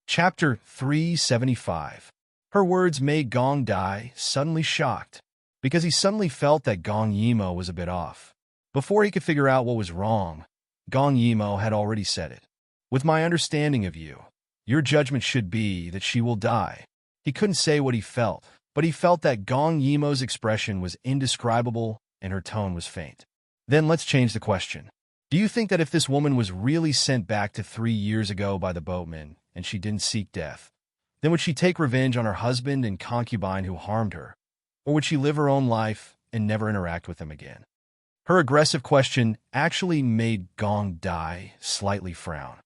Chapter 375. Her words made Gong Dai suddenly shocked, because he suddenly felt that Gong Yimo was a bit off. Before he could figure out what was wrong, Gong Yimo had already said it. With my understanding of you, your judgment should be that she will die. He couldn't say what he felt, but he felt that Gong Yimo's expression was indescribable and her tone was faint. Then let's change the question. Do you think that if this woman was really sent back to 3 years ago by the boatman, and she didn't seek death, then would she take revenge on her husband and concubine who harmed her? Or would she live her own life and never interact with them again? Her aggressive question actually made Gong Dai slightly frown.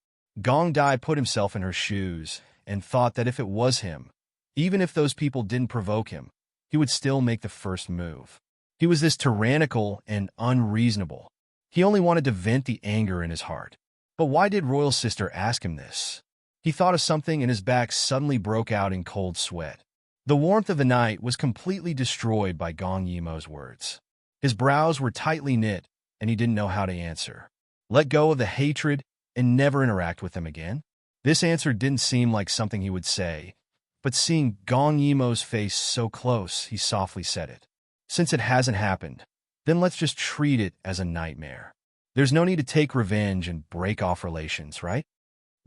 Gong Dai put himself in her shoes and thought that if it was him, even if those people didn't provoke him, he would still make the first move. He was this tyrannical and unreasonable. He only wanted to vent the anger in his heart. But why did Royal Sister ask him this? He thought of something and his back suddenly broke out in cold sweat. The warmth of the night was completely destroyed by Gong Yimo's words. His brows were tightly knit, and he didn't know how to answer. Let go of the hatred and never interact with them again? This answer didn't seem like something he would say, but seeing Gong Yimo's face so close, he softly said it. Since it hasn't happened, then let's just treat it as a nightmare. There's no need to take revenge and break off relations, right?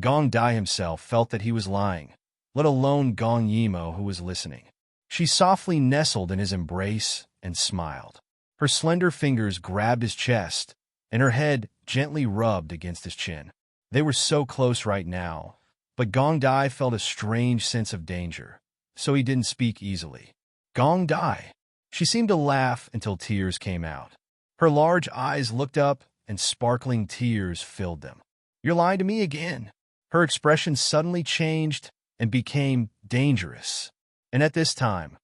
Gong Dai himself felt that he was lying, let alone Gong Yimo, who was listening. She softly nestled in his embrace and smiled. Her slender fingers grabbed his chest, and her head gently rubbed against his chin. They were so close right now, but Gong Dai felt a strange sense of danger, so he didn't speak easily. Gong Dai. She seemed to laugh until tears came out. Her large eyes looked up, and sparkling tears filled them. You're lying to me again. Her expression suddenly changed and became dangerous. And at this time,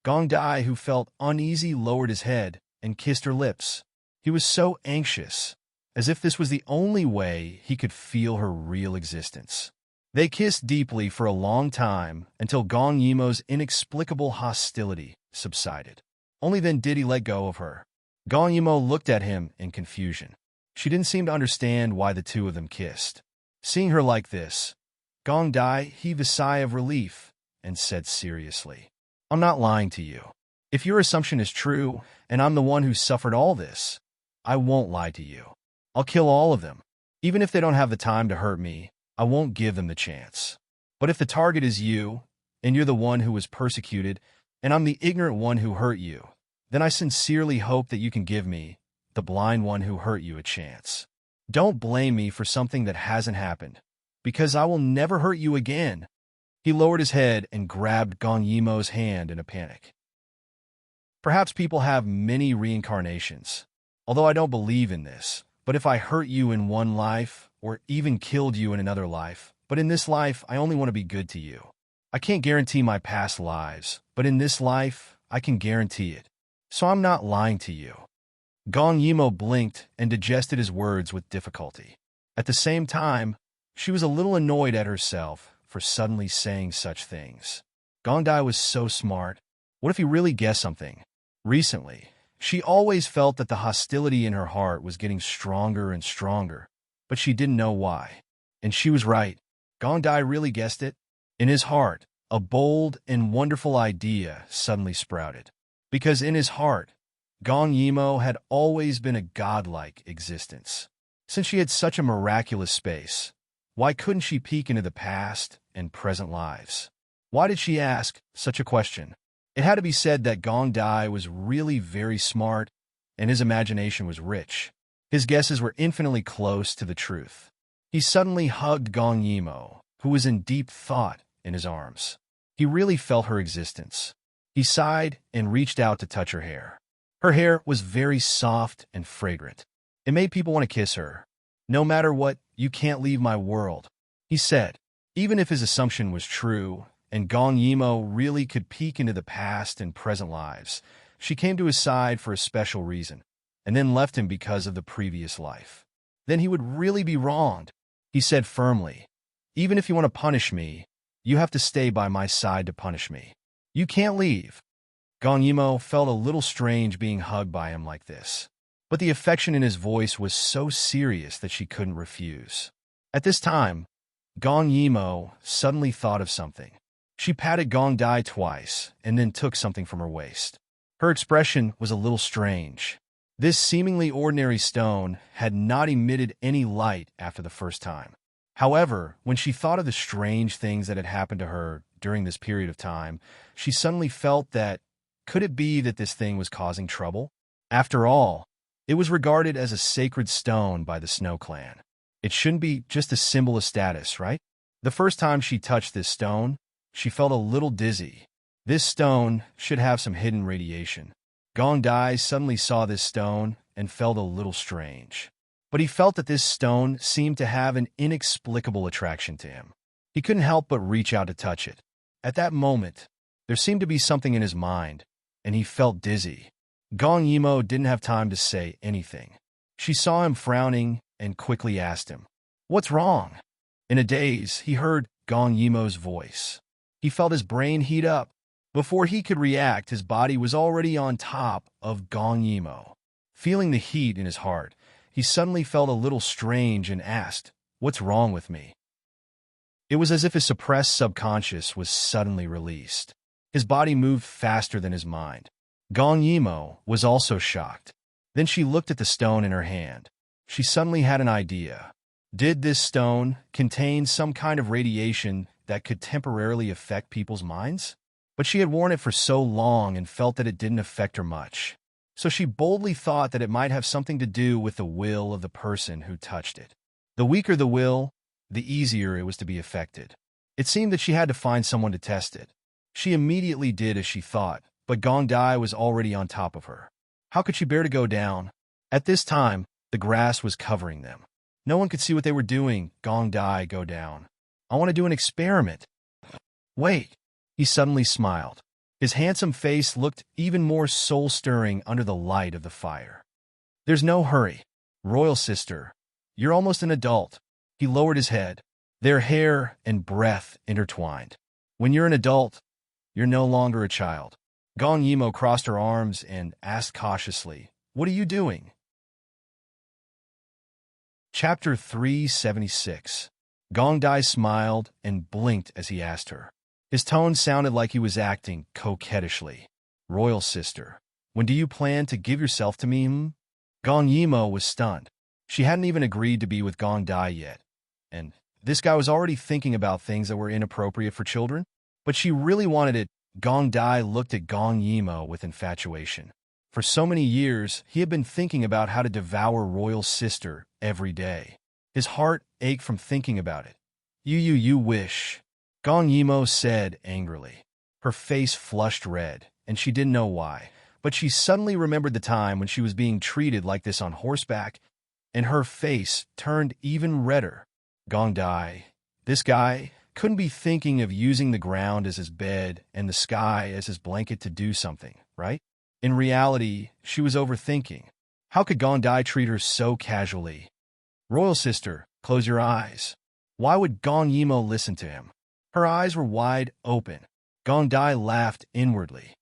Gong Dai, who felt uneasy, lowered his head and kissed her lips. He was so anxious, as if this was the only way he could feel her real existence. They kissed deeply for a long time until Gong Yimo's inexplicable hostility subsided. Only then did he let go of her. Gong Yimo looked at him in confusion. She didn't seem to understand why the two of them kissed. Seeing her like this, Gong Dai heaved a sigh of relief and said seriously, I'm not lying to you. If your assumption is true, and I'm the one who suffered all this, I won't lie to you. I'll kill all of them. Even if they don't have the time to hurt me, I won't give them the chance. But if the target is you, and you're the one who was persecuted, and I'm the ignorant one who hurt you, then I sincerely hope that you can give me, the blind one who hurt you, a chance. Don't blame me for something that hasn't happened, because I will never hurt you again. He lowered his head and grabbed Gong Yimo's hand in a panic. Perhaps people have many reincarnations, although I don't believe in this. But if I hurt you in one life, or even killed you in another life, but in this life I only want to be good to you. I can't guarantee my past lives, but in this life I can guarantee it. So I'm not lying to you. Gong Yimo blinked and digested his words with difficulty. At the same time, she was a little annoyed at herself for suddenly saying such things. Gong Dai was so smart. What if he really guessed something? Recently, she always felt that the hostility in her heart was getting stronger and stronger, but she didn't know why. And she was right. Gong Dai really guessed it. In his heart, a bold and wonderful idea suddenly sprouted. Because in his heart, Gong Yimo had always been a godlike existence. Since she had such a miraculous space, why couldn't she peek into the past and present lives? Why did she ask such a question? It had to be said that Gong Dai was really very smart, and his imagination was rich. His guesses were infinitely close to the truth. He suddenly hugged Gong Yimo, who was in deep thought, in his arms. He really felt her existence. He sighed and reached out to touch her hair. Her hair was very soft and fragrant. It made people want to kiss her. No matter what, you can't leave my world, he said. Even if his assumption was true, and Gong Yimo really could peek into the past and present lives, she came to his side for a special reason, and then left him because of the previous life. Then he would really be wronged, he said firmly. Even if you want to punish me, you have to stay by my side to punish me. You can't leave. Gong Yimo felt a little strange being hugged by him like this, but the affection in his voice was so serious that she couldn't refuse. At this time, Gong Yimo suddenly thought of something. She patted Gong Dai twice and then took something from her waist. Her expression was a little strange. This seemingly ordinary stone had not emitted any light after the first time. However, when she thought of the strange things that had happened to her during this period of time, she suddenly felt that, could it be that this thing was causing trouble? After all, it was regarded as a sacred stone by the Snow Clan. It shouldn't be just a symbol of status, right? The first time she touched this stone, she felt a little dizzy. This stone should have some hidden radiation. Gong Dai suddenly saw this stone and felt a little strange. But he felt that this stone seemed to have an inexplicable attraction to him. He couldn't help but reach out to touch it. At that moment, there seemed to be something in his mind, and he felt dizzy. Gong Yimo didn't have time to say anything. She saw him frowning and quickly asked him, "What's wrong?" In a daze, he heard Gong Yimo's voice. He felt his brain heat up. Before he could react, his body was already on top of Gong Yimo. Feeling the heat in his heart, he suddenly felt a little strange and asked, "What's wrong with me?" It was as if his suppressed subconscious was suddenly released. His body moved faster than his mind. Gong Yimo was also shocked. Then she looked at the stone in her hand. She suddenly had an idea. Did this stone contain some kind of radiation that could temporarily affect people's minds? But she had worn it for so long and felt that it didn't affect her much. So she boldly thought that it might have something to do with the will of the person who touched it. The weaker the will, the easier it was to be affected. It seemed that she had to find someone to test it. She immediately did as she thought, but Gong Dai was already on top of her. How could she bear to go down? At this time, the grass was covering them. No one could see what they were doing. Gong Dai, go down. I want to do an experiment. Wait. He suddenly smiled. His handsome face looked even more soul-stirring under the light of the fire. There's no hurry. Royal sister, you're almost an adult. He lowered his head. Their hair and breath intertwined. When you're an adult, you're no longer a child. Gong Yimo crossed her arms and asked cautiously, "What are you doing?" Chapter 376. Gong Dai smiled and blinked as he asked her. His tone sounded like he was acting coquettishly. "Royal sister, when do you plan to give yourself to me?" Gong Yimo was stunned. She hadn't even agreed to be with Gong Dai yet, and this guy was already thinking about things that were inappropriate for children. But she really wanted it. Gong Dai looked at Gong Yimo with infatuation. For so many years, he had been thinking about how to devour Royal sister every day. His heart ached from thinking about it. You wish," Gong Yimo said angrily. Her face flushed red, and she didn't know why, but she suddenly remembered the time when she was being treated like this on horseback, and her face turned even redder. Gong Dai, this guy, couldn't be thinking of using the ground as his bed and the sky as his blanket to do something, right? In reality, she was overthinking. How could Gong Dai treat her so casually? "Royal sister, close your eyes." Why would Gong Yimo listen to him? Her eyes were wide open. Gong Dai laughed inwardly.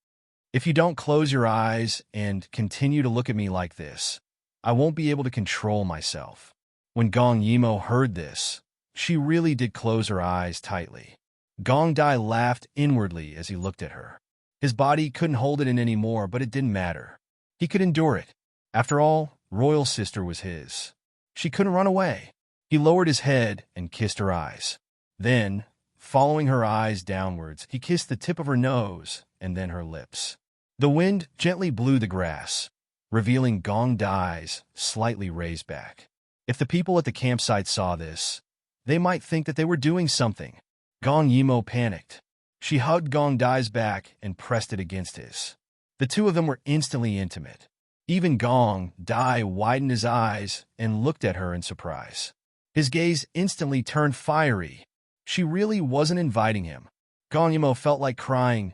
"If you don't close your eyes and continue to look at me like this, I won't be able to control myself." When Gong Yimo heard this, she really did close her eyes tightly. Gong Dai laughed inwardly as he looked at her. His body couldn't hold it in anymore, but it didn't matter. He could endure it. After all, Royal sister was his. She couldn't run away. He lowered his head and kissed her eyes. Then, following her eyes downwards, he kissed the tip of her nose and then her lips. The wind gently blew the grass, revealing Gong Dai's slightly raised back. If the people at the campsite saw this, they might think that they were doing something. Gong Yimo panicked. She hugged Gong Dai's back and pressed it against his. The two of them were instantly intimate. Even Gong Dai widened his eyes and looked at her in surprise. His gaze instantly turned fiery. She really wasn't inviting him. Gong Yimo felt like crying.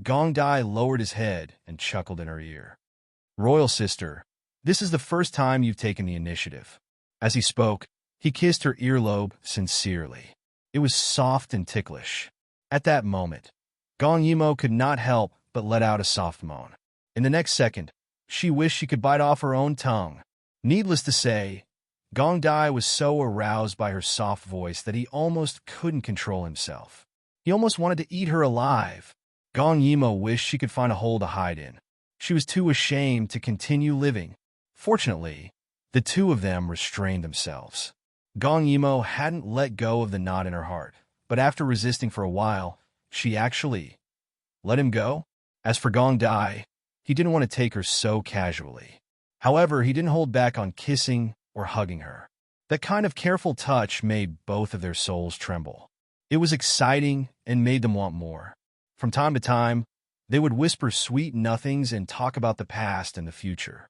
Gong Dai lowered his head and chuckled in her ear. "Royal sister, this is the first time you've taken the initiative." As he spoke, he kissed her earlobe sincerely. It was soft and ticklish. At that moment, Gong Yimo could not help but let out a soft moan. In the next second, she wished she could bite off her own tongue. Needless to say, Gong Dai was so aroused by her soft voice that he almost couldn't control himself. He almost wanted to eat her alive. Gong Yimo wished she could find a hole to hide in. She was too ashamed to continue living. Fortunately, the two of them restrained themselves. Gong Yimo hadn't let go of the knot in her heart, but after resisting for a while, she actually let him go. As for Gong Dai, he didn't want to take her so casually. However, he didn't hold back on kissing or hugging her. That kind of careful touch made both of their souls tremble. It was exciting and made them want more. From time to time, they would whisper sweet nothings and talk about the past and the future.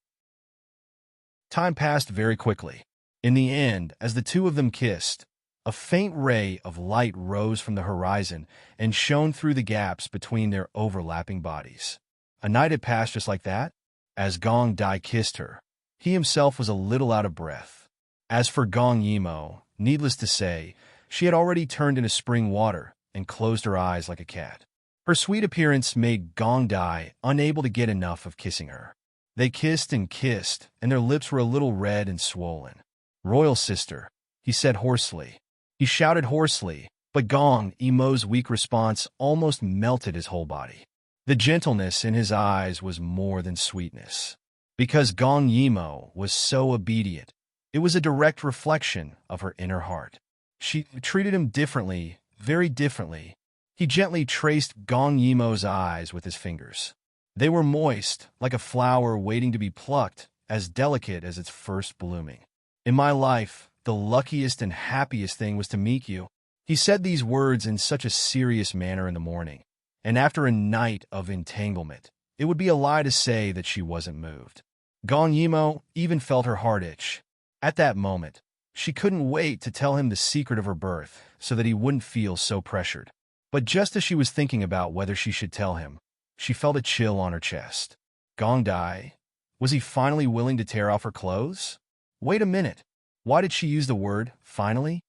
Time passed very quickly. In the end, as the two of them kissed, a faint ray of light rose from the horizon and shone through the gaps between their overlapping bodies. A night had passed just like that. As Gong Dai kissed her, he himself was a little out of breath. As for Gong Yimo, needless to say, she had already turned into spring water and closed her eyes like a cat. Her sweet appearance made Gong Dai unable to get enough of kissing her. They kissed, and their lips were a little red and swollen. "Royal sister," he said hoarsely. He shouted hoarsely, but Gong Yimo's weak response almost melted his whole body. The gentleness in his eyes was more than sweetness. Because Gong Yimo was so obedient, it was a direct reflection of her inner heart. She treated him differently, very differently. He gently traced Gong Yimo's eyes with his fingers. They were moist, like a flower waiting to be plucked, as delicate as its first blooming. "In my life, the luckiest and happiest thing was to meet you." He said these words in such a serious manner in the morning, and after a night of entanglement, it would be a lie to say that she wasn't moved. Gong Yimo even felt her heart itch. At that moment, she couldn't wait to tell him the secret of her birth so that he wouldn't feel so pressured. But just as she was thinking about whether she should tell him, she felt a chill on her chest. Gong Dai, was he finally willing to tear off her clothes? Wait a minute. Why did she use the word finally?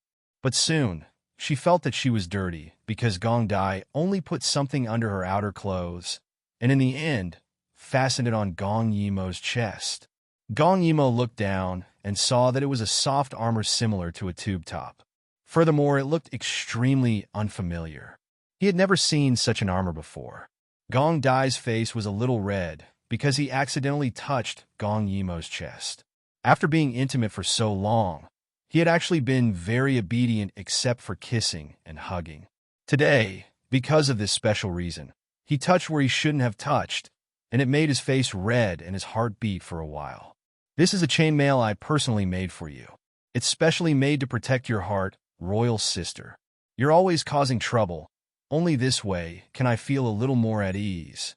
But soon, she felt that she was dirty because Gong Dai only put something under her outer clothes, and in the end, fastened it on Gong Yimo's chest. Gong Yimo looked down and saw that it was a soft armor similar to a tube top. Furthermore, it looked extremely unfamiliar. He had never seen such an armor before. Gong Dai's face was a little red because he accidentally touched Gong Yimo's chest. After being intimate for so long, he had actually been very obedient except for kissing and hugging. Today, because of this special reason, he touched where he shouldn't have touched, and it made his face red and his heart beat for a while. "This is a chainmail I personally made for you. It's specially made to protect your heart, royal sister. You're always causing trouble. Only this way can I feel a little more at ease."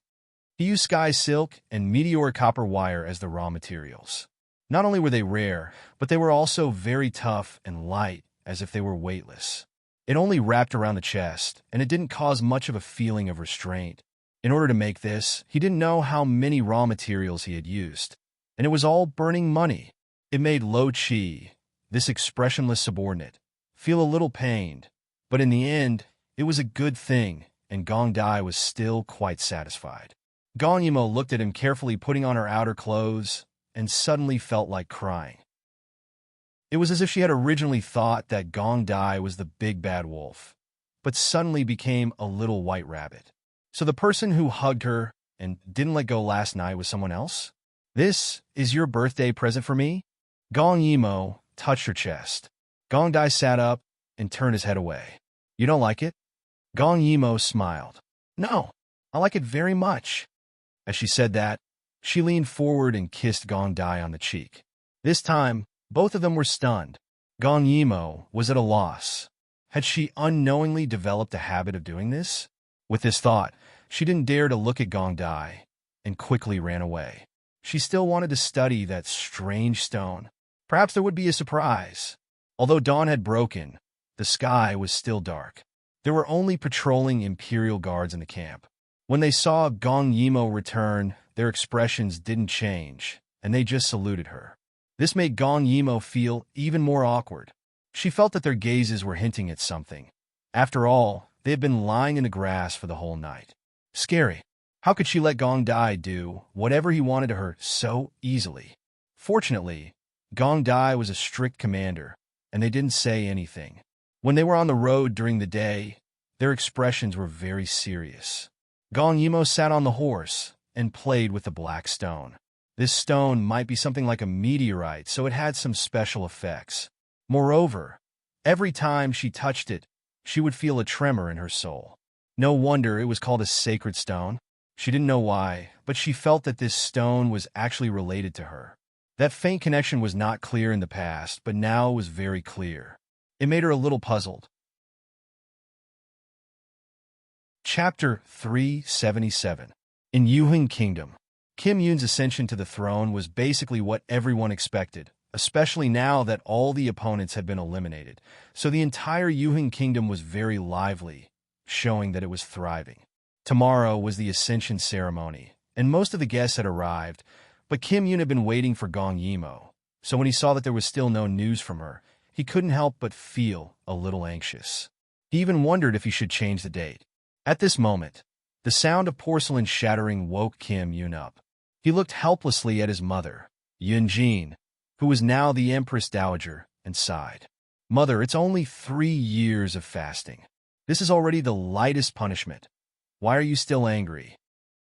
He used sky silk and meteor copper wire as the raw materials. Not only were they rare, but they were also very tough and light, as if they were weightless. It only wrapped around the chest, and it didn't cause much of a feeling of restraint. In order to make this, he didn't know how many raw materials he had used, and it was all burning money. It made Lo Chi, this expressionless subordinate, feel a little pained, but in the end, it was a good thing, and Gong Dai was still quite satisfied. Gong Yimo looked at him carefully putting on her outer clothes, and suddenly felt like crying. It was as if she had originally thought that Gong Dai was the big bad wolf, but suddenly became a little white rabbit. So the person who hugged her and didn't let go last night was someone else? "This is your birthday present for me?" Gong Yimo touched her chest. Gong Dai sat up and turned his head away. "You don't like it?" Gong Yimo smiled. "No, I like it very much." As she said that, she leaned forward and kissed Gong Dai on the cheek. This time, both of them were stunned. Gong Yimo was at a loss. Had she unknowingly developed a habit of doing this? With this thought, she didn't dare to look at Gong Dai and quickly ran away. She still wanted to study that strange stone. Perhaps there would be a surprise. Although dawn had broken, the sky was still dark. There were only patrolling Imperial guards in the camp. When they saw Gong Yimo return, their expressions didn't change, and they just saluted her. This made Gong Yimo feel even more awkward. She felt that their gazes were hinting at something. After all, they had been lying in the grass for the whole night. Scary. How could she let Gong Dai do whatever he wanted to her so easily? Fortunately, Gong Dai was a strict commander, and they didn't say anything. When they were on the road during the day, their expressions were very serious. Gong Yimo sat on the horse and played with the black stone. This stone might be something like a meteorite, so it had some special effects. Moreover, every time she touched it, she would feel a tremor in her soul. No wonder it was called a sacred stone. She didn't know why, but she felt that this stone was actually related to her. That faint connection was not clear in the past, but now was very clear. It made her a little puzzled. Chapter 377. In Yuheng Kingdom, Kim Yoon's ascension to the throne was basically what everyone expected, especially now that all the opponents had been eliminated, so the entire Yuheng Kingdom was very lively, showing that it was thriving. Tomorrow was the ascension ceremony, and most of the guests had arrived, but Kim Yoon had been waiting for Gong Yimo, so when he saw that there was still no news from her, he couldn't help but feel a little anxious. He even wondered if he should change the date. At this moment, the sound of porcelain shattering woke Kim Yoon up. He looked helplessly at his mother, Yun Jin, who was now the Empress Dowager, and sighed. "Mother, it's only 3 years of fasting. This is already the lightest punishment. Why are you still angry?"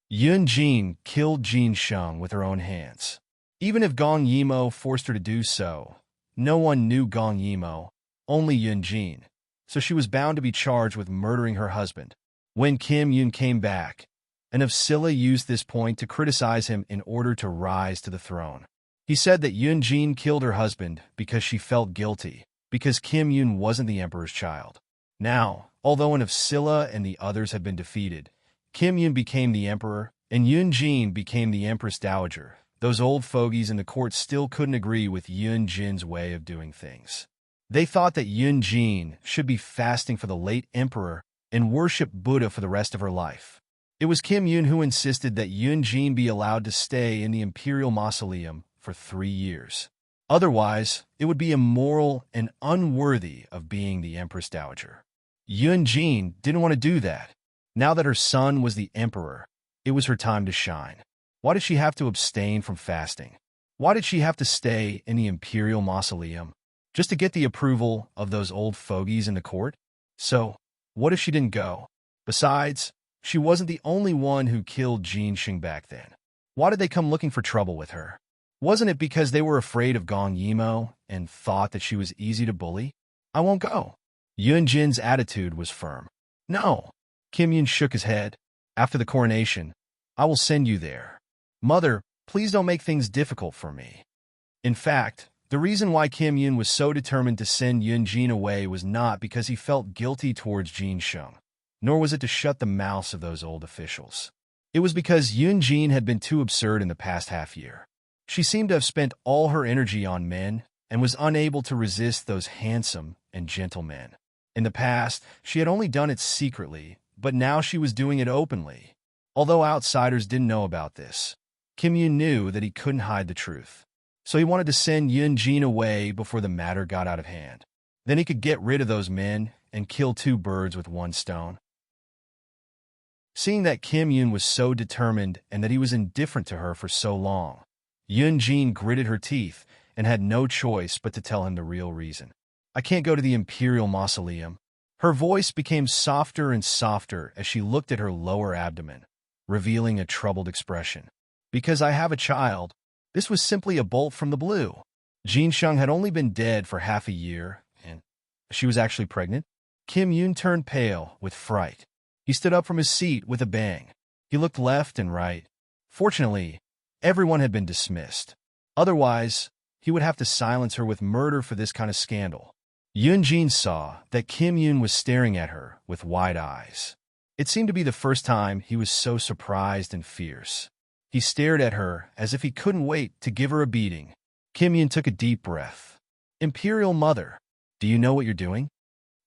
Yun Jin killed Jin Sheng with her own hands. Even if Gong Yimo forced her to do so, no one knew Gong Yimo, only Yun Jin, so she was bound to be charged with murdering her husband. When Kim Yoon came back, and Silla used this point to criticize him in order to rise to the throne. He said that Yun Jin killed her husband because she felt guilty, because Kim Yoon wasn't the emperor's child. Now, although Silla and the others had been defeated, Kim Yoon became the emperor, and Yun Jin became the empress dowager. Those old fogies in the court still couldn't agree with Yun Jin's way of doing things. They thought that Yun Jin should be fasting for the late emperor and worship Buddha for the rest of her life. It was Kim Yoon who insisted that Yun Jin be allowed to stay in the imperial mausoleum for 3 years. Otherwise, it would be immoral and unworthy of being the empress dowager. Yun Jin didn't want to do that. Now that her son was the emperor, it was her time to shine. Why did she have to abstain from fasting? Why did she have to stay in the imperial mausoleum? Just to get the approval of those old fogies in the court? So, what if she didn't go? Besides, she wasn't the only one who killed Jin Sheng back then. Why did they come looking for trouble with her? Wasn't it because they were afraid of Gong Yimo and thought that she was easy to bully? "I won't go." Yun Jin's attitude was firm. "No." Kim Yoon shook his head. "After the coronation, I will send you there. Mother, please don't make things difficult for me." In fact, the reason why Kim Yoon was so determined to send Yun Jin away was not because he felt guilty towards Jin Sheng, nor was it to shut the mouths of those old officials. It was because Yun Jin had been too absurd in the past half-year. She seemed to have spent all her energy on men and was unable to resist those handsome and gentle men. In the past, she had only done it secretly, but now she was doing it openly. Although outsiders didn't know about this, Kim Yoon knew that he couldn't hide the truth. So he wanted to send Yun Jin away before the matter got out of hand. Then he could get rid of those men and kill 2 birds with 1 stone. Seeing that Kim Yoon was so determined and that he was indifferent to her for so long, Yun Jin gritted her teeth and had no choice but to tell him the real reason. "I can't go to the imperial mausoleum." Her voice became softer and softer as she looked at her lower abdomen, revealing a troubled expression. "Because I have a child." This was simply a bolt from the blue. Jin Sheng had only been dead for half a year, and she was actually pregnant. Kim Yoon turned pale with fright. He stood up from his seat with a bang. He looked left and right. Fortunately, everyone had been dismissed. Otherwise, he would have to silence her with murder for this kind of scandal. Yun Jin saw that Kim Yoon was staring at her with wide eyes. It seemed to be the first time he was so surprised and fierce. He stared at her as if he couldn't wait to give her a beating. Kim Yoon took a deep breath. "Imperial Mother, do you know what you're doing?"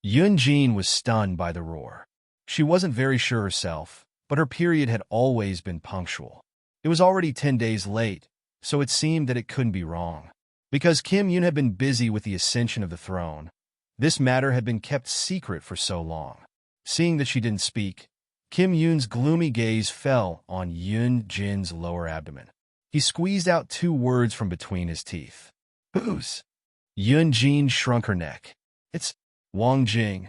Yun Jin was stunned by the roar. She wasn't very sure herself, but her period had always been punctual. It was already 10 days late, so it seemed that it couldn't be wrong. Because Kim Yoon had been busy with the ascension of the throne, this matter had been kept secret for so long. Seeing that she didn't speak, Kim Yoon's gloomy gaze fell on Yun Jin's lower abdomen. He squeezed out 2 words from between his teeth. Who's? Yun Jin shrunk her neck. It's Wang Jing.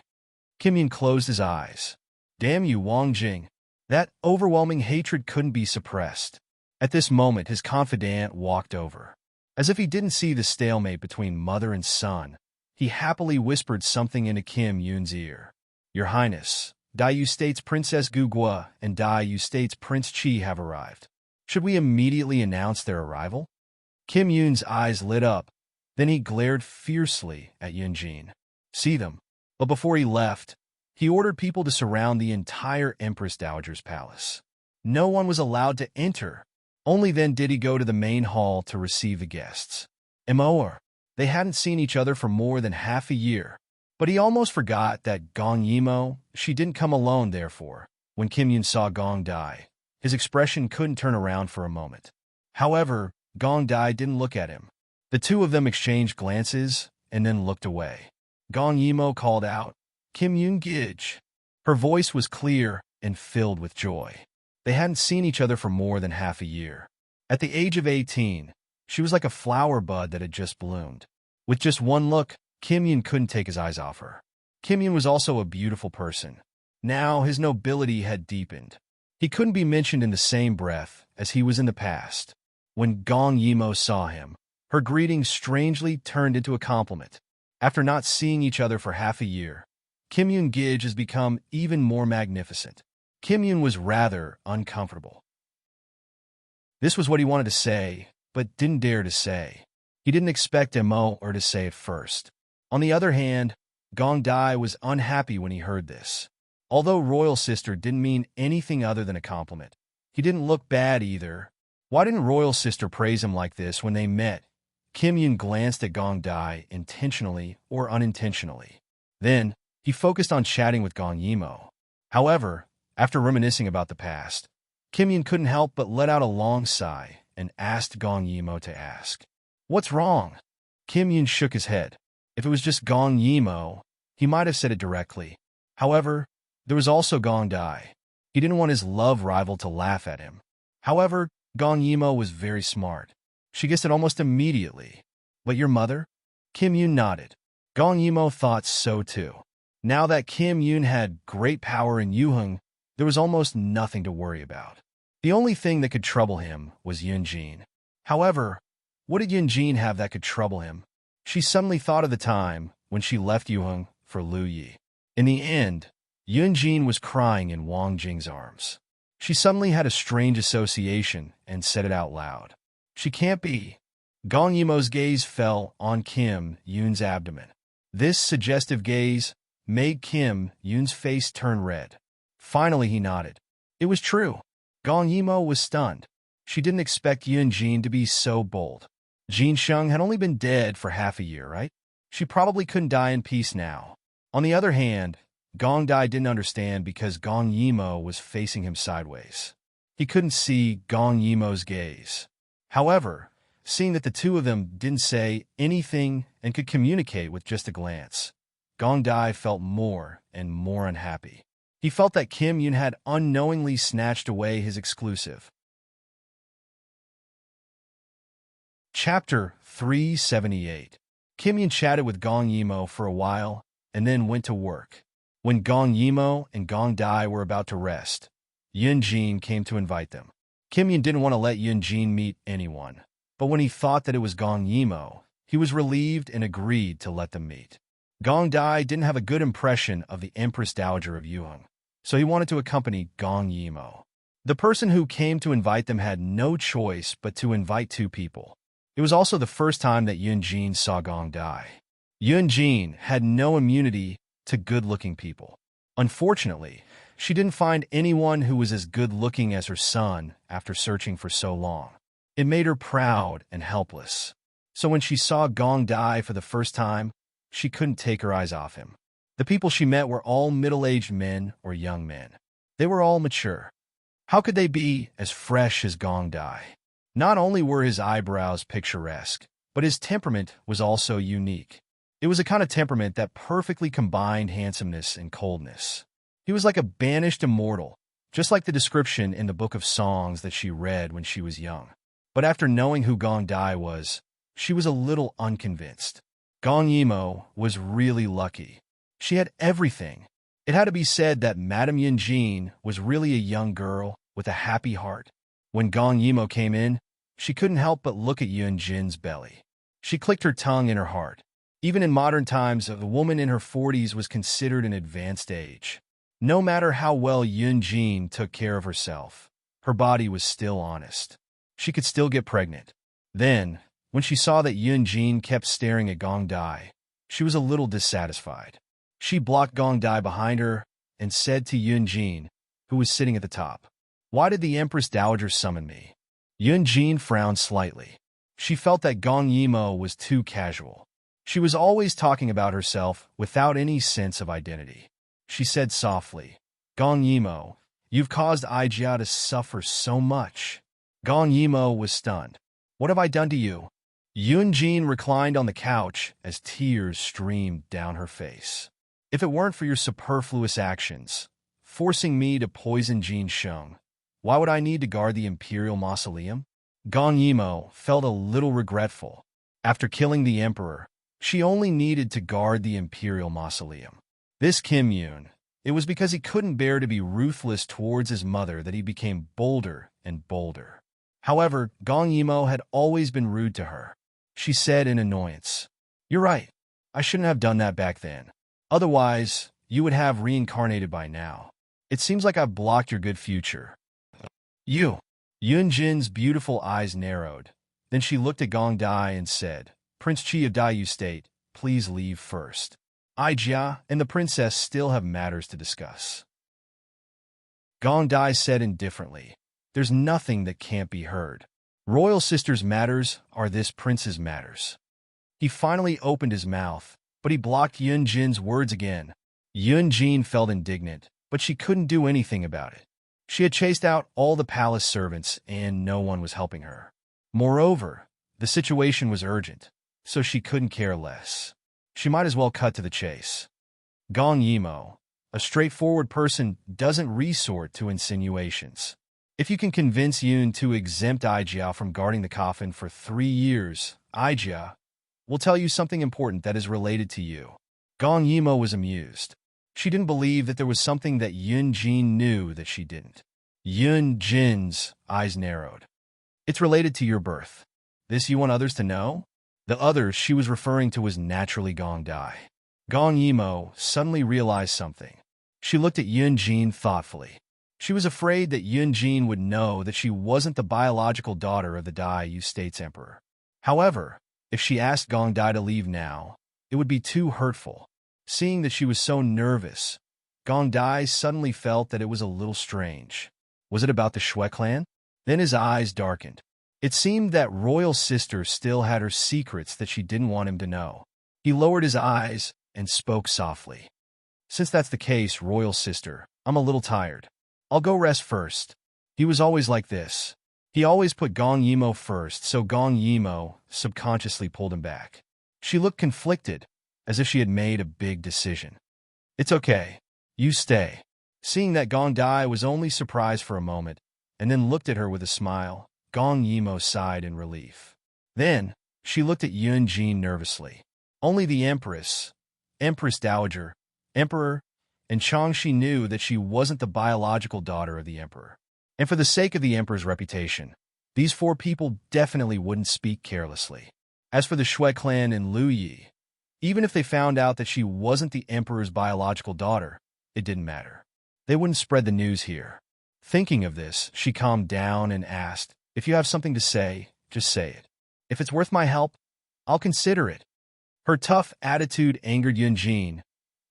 Kim Yun closed his eyes. Damn you, Wang Jing. That overwhelming hatred couldn't be suppressed. At this moment, his confidant walked over. As if he didn't see the stalemate between mother and son, he happily whispered something into Kim Yun's ear. Your Highness, Daiyu State's Princess Gugua and Daiyu State's Prince Qi have arrived. Should we immediately announce their arrival? Kim Yun's eyes lit up. Then he glared fiercely at Yun Jin. See them. But before he left, he ordered people to surround the entire Empress Dowager's palace. No one was allowed to enter. Only then did he go to the main hall to receive the guests. Immerse. They hadn't seen each other for more than half a year. But he almost forgot that Gong Yimo, she didn't come alone therefore. When Kim Yun saw Gong Dai, his expression couldn't turn around for a moment. However, Gong Dai didn't look at him. The two of them exchanged glances and then looked away. Gong Yimo called out, Kim Yun Gij. Her voice was clear and filled with joy. They hadn't seen each other for more than half a year. At the age of 18, she was like a flower bud that had just bloomed. With just one look, Kim Yun couldn't take his eyes off her. Kim Yun was also a beautiful person. Now his nobility had deepened. He couldn't be mentioned in the same breath as he was in the past. When Gong Yimo saw him, her greeting strangely turned into a compliment. After not seeing each other for half a year, Kim Yun Gij has become even more magnificent. Kim Yun was rather uncomfortable. This was what he wanted to say, but didn't dare to say. He didn't expect Immerse to say it first. On the other hand, Gong Dai was unhappy when he heard this. Although Royal Sister didn't mean anything other than a compliment, he didn't look bad either. Why didn't Royal Sister praise him like this when they met? Kim Yun glanced at Gong Dai intentionally or unintentionally. Then, he focused on chatting with Gong Yimo. However, after reminiscing about the past, Kim Yun couldn't help but let out a long sigh and asked Gong Yimo to ask, What's wrong? Kim Yun shook his head. If it was just Gong Yimo, he might have said it directly. However, there was also Gong Dai. He didn't want his love rival to laugh at him. However, Gong Yimo was very smart. She guessed it almost immediately. But your mother? Kim Yun nodded. Gong Yimo thought so too. Now that Kim Yun had great power in Yuheng, there was almost nothing to worry about. The only thing that could trouble him was Yun Jin. However, what did Yun Jin have that could trouble him? She suddenly thought of the time when she left Yuheng for Lu Yi. In the end, Yun Jin was crying in Wang Jing's arms. She suddenly had a strange association and said it out loud. She can't be. Gong Yimo's gaze fell on Kim Yun's abdomen. This suggestive gaze made Kim Yun's face turn red. Finally, he nodded. It was true. Gong Yimo was stunned. She didn't expect Yun Jin to be so bold. Jin Sheng had only been dead for half a year, right? She probably couldn't die in peace now. On the other hand, Gong Dai didn't understand because Gong Yimo was facing him sideways. He couldn't see Gong Yimo's gaze. However, seeing that the two of them didn't say anything and could communicate with just a glance, Gong Dai felt more and more unhappy. He felt that Kim Yun had unknowingly snatched away his exclusive. Chapter 378. Kim Yun chatted with Gong Yimo for a while and then went to work. When Gong Yimo and Gong Dai were about to rest, Yun Jin came to invite them. Kim Yun didn't want to let Yun Jin meet anyone, but when he thought that it was Gong Yimo, he was relieved and agreed to let them meet. Gong Dai didn't have a good impression of the Empress Dowager of Yuheng, so he wanted to accompany Gong Yimo. The person who came to invite them had no choice but to invite two people. It was also the first time that Yun Jin saw Gong Dai. Yun Jin had no immunity to good-looking people. Unfortunately, she didn't find anyone who was as good-looking as her son after searching for so long. It made her proud and helpless. So when she saw Gong Dai for the first time, she couldn't take her eyes off him. The people she met were all middle-aged men or young men. They were all mature. How could they be as fresh as Gong Dai? Not only were his eyebrows picturesque, but his temperament was also unique. It was a kind of temperament that perfectly combined handsomeness and coldness. He was like a banished immortal, just like the description in the book of songs that she read when she was young. But after knowing who Gong Dai was, she was a little unconvinced. Gong Yimo was really lucky. She had everything. It had to be said that Madame Yunjin was really a young girl with a happy heart. When Gong Yimo came in, she couldn't help but look at Yunjin's belly. She clicked her tongue in her heart. Even in modern times, a woman in her 40s was considered an advanced age. No matter how well Yunjin took care of herself, her body was still honest. She could still get pregnant. Then, when she saw that Yunjin kept staring at Gong Dai, she was a little dissatisfied. She blocked Gong Dai behind her and said to Yunjin, who was sitting at the top, "Why did the Empress Dowager summon me?" Yunjin frowned slightly. She felt that Gong Yimo was too casual. She was always talking about herself without any sense of identity. She said softly, "Gong Yimo, you've caused Aijia to suffer so much." Gong Yimo was stunned. "What have I done to you?" Yunjin reclined on the couch as tears streamed down her face. "If it weren't for your superfluous actions, forcing me to poison Jin Sheng, why would I need to guard the Imperial Mausoleum?" Gong Yimo felt a little regretful. After killing the Emperor, she only needed to guard the Imperial Mausoleum. This Kim Yun, it was because he couldn't bear to be ruthless towards his mother that he became bolder and bolder. However, Gong Yimo had always been rude to her. She said in annoyance, "You're right. I shouldn't have done that back then. Otherwise, you would have reincarnated by now. It seems like I've blocked your good future." "You." Yunjin's beautiful eyes narrowed. Then she looked at Gong Dai and said, "Prince Qi of Daiyu State, please leave first. Aijia and the princess still have matters to discuss." Gong Dai said indifferently, "There's nothing that can't be heard. Royal sister's matters are this prince's matters." He finally opened his mouth, but he blocked Yunjin's words again. Yunjin felt indignant, but she couldn't do anything about it. She had chased out all the palace servants, and no one was helping her. Moreover, the situation was urgent, so she couldn't care less. She might as well cut to the chase. Gong Yimo, a straightforward person, doesn't resort to insinuations. If you can convince Yun to exempt Aijia from guarding the coffin for 3 years, Aijia will tell you something important that is related to you. Gong Yimo was amused. She didn't believe that there was something that Yunjin knew that she didn't. Yunjin's eyes narrowed. "It's related to your birth. This you want others to know?" The others she was referring to was naturally Gong Dai. Gong Yimo suddenly realized something. She looked at Yunjin thoughtfully. She was afraid that Yunjin would know that she wasn't the biological daughter of the Daiyu State's emperor. However, if she asked Gong Dai to leave now, it would be too hurtful. Seeing that she was so nervous, Gong Dai suddenly felt that it was a little strange. Was it about the Shui clan? Then his eyes darkened. It seemed that royal sister still had her secrets that she didn't want him to know. He lowered his eyes and spoke softly. "Since that's the case, royal sister, I'm a little tired. I'll go rest first." He was always like this. He always put Gong Yimo first, so Gong Yimo subconsciously pulled him back. She looked conflicted, as if she had made a big decision. "It's okay. You stay." Seeing that Gong Dai was only surprised for a moment, and then looked at her with a smile, Gong Yimo sighed in relief. Then, she looked at Yunjin nervously. Only the Empress Dowager, Emperor, and Changshi knew that she wasn't the biological daughter of the Emperor. And for the sake of the Emperor's reputation, these 4 people definitely wouldn't speak carelessly. As for the Shui clan and Lu Yi, even if they found out that she wasn't the Emperor's biological daughter, it didn't matter. They wouldn't spread the news here. Thinking of this, she calmed down and asked, "If you have something to say, just say it. If it's worth my help, I'll consider it." Her tough attitude angered Yunjin,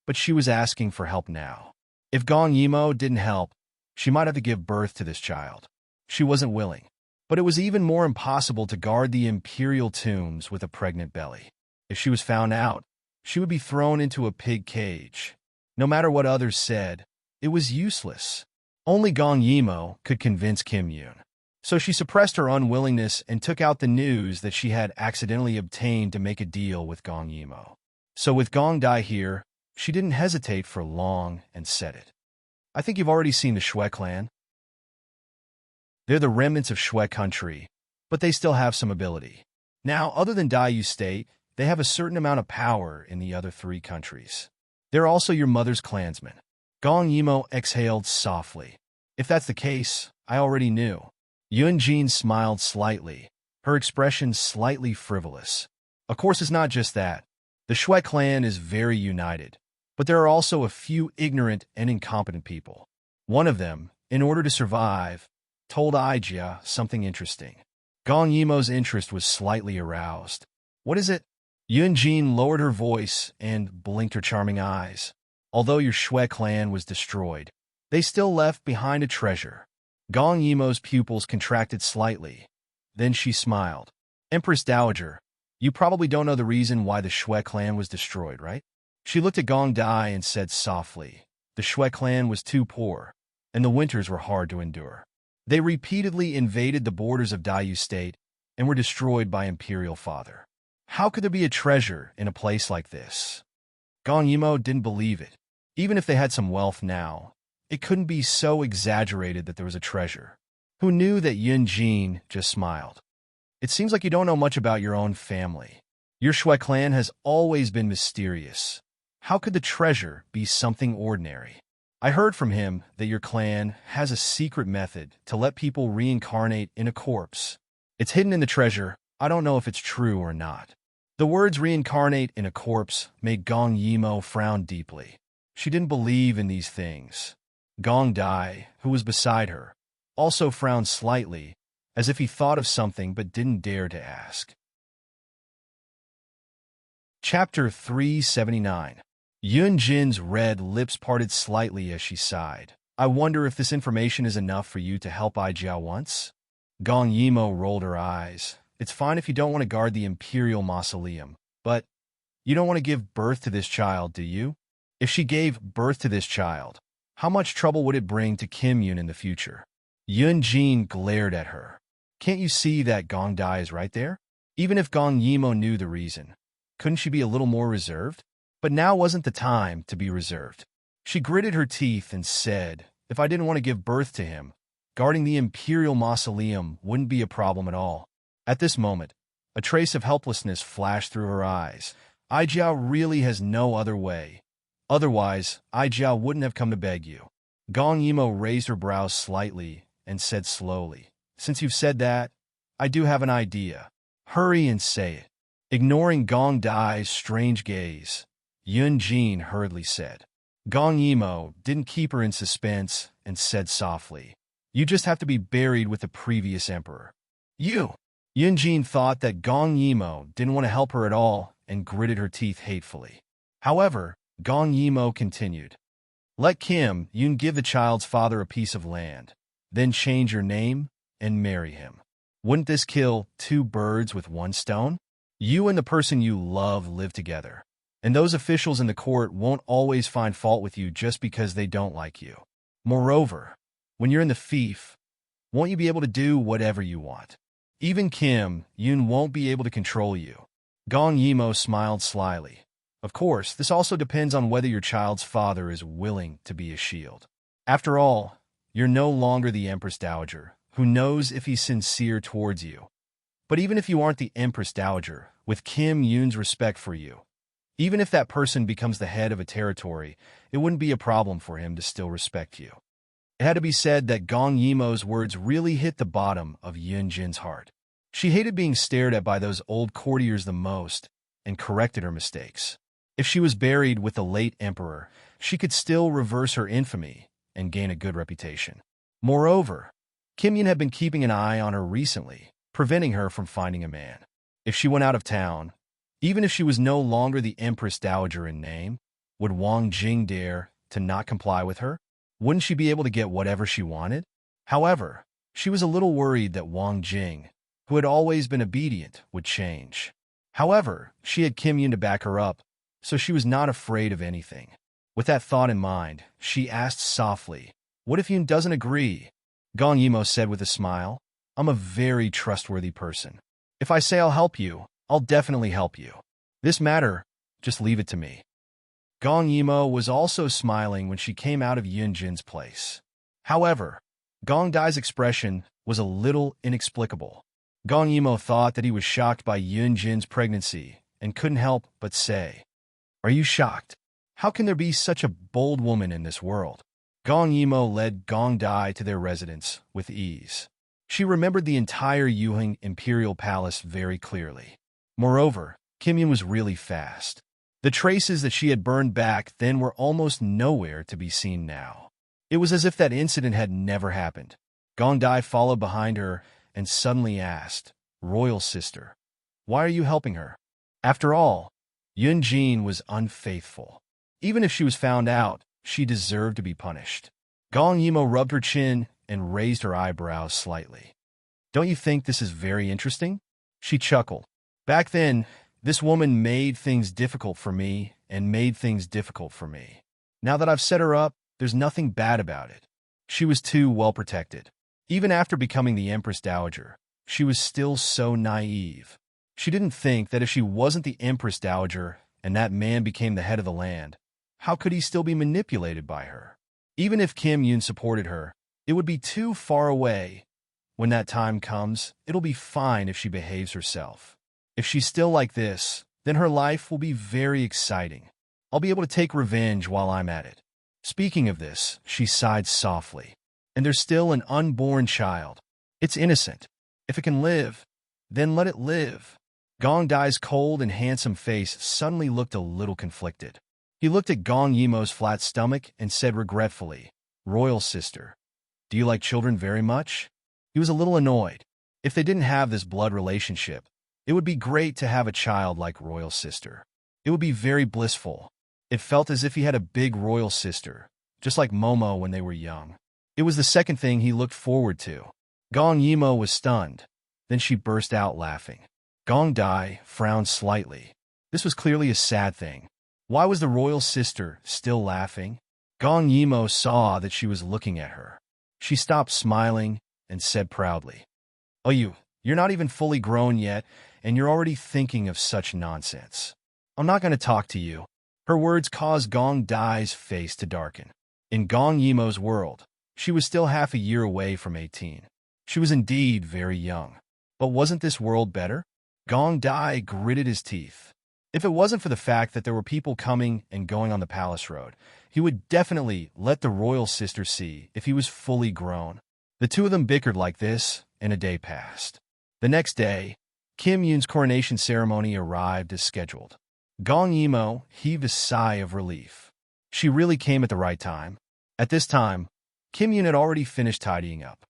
but she was asking for help now. If Gong Yimo didn't help, she might have to give birth to this child. She wasn't willing. But it was even more impossible to guard the imperial tombs with a pregnant belly. If she was found out, she would be thrown into a pig cage. No matter what others said, it was useless. Only Gong Yimo could convince Kim Yun. So she suppressed her unwillingness and took out the news that she had accidentally obtained to make a deal with Gong Yimo. So with Gong Dai here, she didn't hesitate for long and said it. "I think you've already seen the Shui clan. They're the remnants of Shui country, but they still have some ability. Now, other than Daiyu State, they have a certain amount of power in the other 3 countries. They're also your mother's clansmen. Gong Yimo exhaled softly. If that's the case, I already knew. Yun-jin smiled slightly, her expression slightly frivolous. Of course, it's not just that. The Shui clan is very united, but there are also a few ignorant and incompetent people. One of them, in order to survive, told Ijia something interesting. Gong Yimo's interest was slightly aroused. What is it? Yun-jin lowered her voice and blinked her charming eyes. Although your Shui clan was destroyed, they still left behind a treasure. Gong Yimo's pupils contracted slightly. Then she smiled. Empress Dowager, you probably don't know the reason why the Shui clan was destroyed, right? She looked at Gong Dai and said softly, the Shui clan was too poor, and the winters were hard to endure. They repeatedly invaded the borders of Daiyu State and were destroyed by Imperial Father. How could there be a treasure in a place like this? Gong Yimo didn't believe it. Even if they had some wealth now, it couldn't be so exaggerated that there was a treasure. Who knew that Yun-jin just smiled? It seems like you don't know much about your own family. Your Shui clan has always been mysterious. How could the treasure be something ordinary? I heard from him that your clan has a secret method to let people reincarnate in a corpse. It's hidden in the treasure. I don't know if it's true or not. The words reincarnate in a corpse made Gong Yimo frown deeply. She didn't believe in these things. Gong Dai, who was beside her, also frowned slightly, as if he thought of something but didn't dare to ask. Chapter 379. Yun-jin's red lips parted slightly as she sighed. I wonder if this information is enough for you to help Ijia once? Gong Yimo rolled her eyes. It's fine if you don't want to guard the Imperial Mausoleum, but you don't want to give birth to this child, do you? If she gave birth to this child, how much trouble would it bring to Kim Yun in the future? Yun-jin glared at her. Can't you see that Gong Dai is right there? Even if Gong Yimo knew the reason, couldn't she be a little more reserved? But now wasn't the time to be reserved. She gritted her teeth and said, if I didn't want to give birth to him, guarding the Imperial Mausoleum wouldn't be a problem at all. At this moment, a trace of helplessness flashed through her eyes. Ijia really has no other way. Otherwise, Ijia wouldn't have come to beg you. Gong Yimo raised her brows slightly and said slowly, since you've said that, I do have an idea. Hurry and say it. Ignoring Gong Dai's strange gaze, Yun-jin hurriedly said. Gong Yimo didn't keep her in suspense and said softly, you just have to be buried with the previous emperor. You! Yun-jin thought that Gong Yimo didn't want to help her at all and gritted her teeth hatefully. However, Gong Yimo continued. Let Kim Yun give the child's father a piece of land, then change your name and marry him. Wouldn't this kill 2 birds with 1 stone? You and the person you love live together, and those officials in the court won't always find fault with you just because they don't like you. Moreover, when you're in the fief, won't you be able to do whatever you want? Even Kim Yun won't be able to control you. Gong Yimo smiled slyly. Of course, this also depends on whether your child's father is willing to be a shield. After all, you're no longer the Empress Dowager, who knows if he's sincere towards you. But even if you aren't the Empress Dowager, with Kim Yun's respect for you, even if that person becomes the head of a territory, it wouldn't be a problem for him to still respect you. It had to be said that Gong Yimo's words really hit the bottom of Yun-jin's heart. She hated being stared at by those old courtiers the most and corrected her mistakes. If she was buried with the late emperor, she could still reverse her infamy and gain a good reputation. Moreover, Kim Yun had been keeping an eye on her recently, preventing her from finding a man. If she went out of town, even if she was no longer the Empress Dowager in name, would Wang Jing dare to not comply with her? Wouldn't she be able to get whatever she wanted? However, she was a little worried that Wang Jing, who had always been obedient, would change. However, she had Kim Yun to back her up, so she was not afraid of anything. With that thought in mind, she asked softly, what if Yun doesn't agree? Gong Yimo said with a smile, I'm a very trustworthy person. If I say I'll help you, I'll definitely help you. This matter, just leave it to me. Gong Yimo was also smiling when she came out of Yun-jin's place. However, Gong Dai's expression was a little inexplicable. Gong Yimo thought that he was shocked by Yun Jin's pregnancy and couldn't help but say, "Are you shocked? How can there be such a bold woman in this world?" Gong Yimo led Gong Dai to their residence with ease. She remembered the entire Yuheng Imperial Palace very clearly. Moreover, Kim Yun was really fast. The traces that she had burned back then were almost nowhere to be seen now. It was as if that incident had never happened. Gong Dai followed behind her and suddenly asked, "Royal sister, why are you helping her?" After all, Yun Jin was unfaithful. Even if she was found out, she deserved to be punished. Gong Yimo rubbed her chin and raised her eyebrows slightly. "Don't you think this is very interesting?" She chuckled. "Back then, this woman made things difficult for me and made things difficult for me. Now that I've set her up, there's nothing bad about it. She was too well protected. Even after becoming the Empress Dowager, she was still so naive. She didn't think that if she wasn't the Empress Dowager and that man became the head of the land, how could he still be manipulated by her? Even if Kim Yun supported her, it would be too far away. When that time comes, it'll be fine if she behaves herself. If she's still like this, then her life will be very exciting. I'll be able to take revenge while I'm at it." Speaking of this, she sighed softly. "And there's still an unborn child. It's innocent. If it can live, then let it live." Gong Dai's cold and handsome face suddenly looked a little conflicted. He looked at Gong Yimo's flat stomach and said regretfully, "Royal sister, do you like children very much?" He was a little annoyed. If they didn't have this blood relationship, it would be great to have a child like Royal sister. It would be very blissful. It felt as if he had a big royal sister, just like Momo when they were young. It was the second thing he looked forward to. Gong Yimo was stunned. Then she burst out laughing. Gong Dai frowned slightly. This was clearly a sad thing. Why was the royal sister still laughing? Gong Yimo saw that she was looking at her. She stopped smiling and said proudly, "Oh, you're not even fully grown yet, and you're already thinking of such nonsense. I'm not going to talk to you." Her words caused Gong Dai's face to darken. In Gong Yimo's world, she was still half a year away from 18. She was indeed very young. But wasn't this world better? Gong Dai gritted his teeth. If it wasn't for the fact that there were people coming and going on the palace road, he would definitely let the royal sister see if he was fully grown. The two of them bickered like this, and a day passed. The next day, Kim Yun's coronation ceremony arrived as scheduled. Gong Yimo heaved a sigh of relief. She really came at the right time. At this time, Kim Yun had already finished tidying up.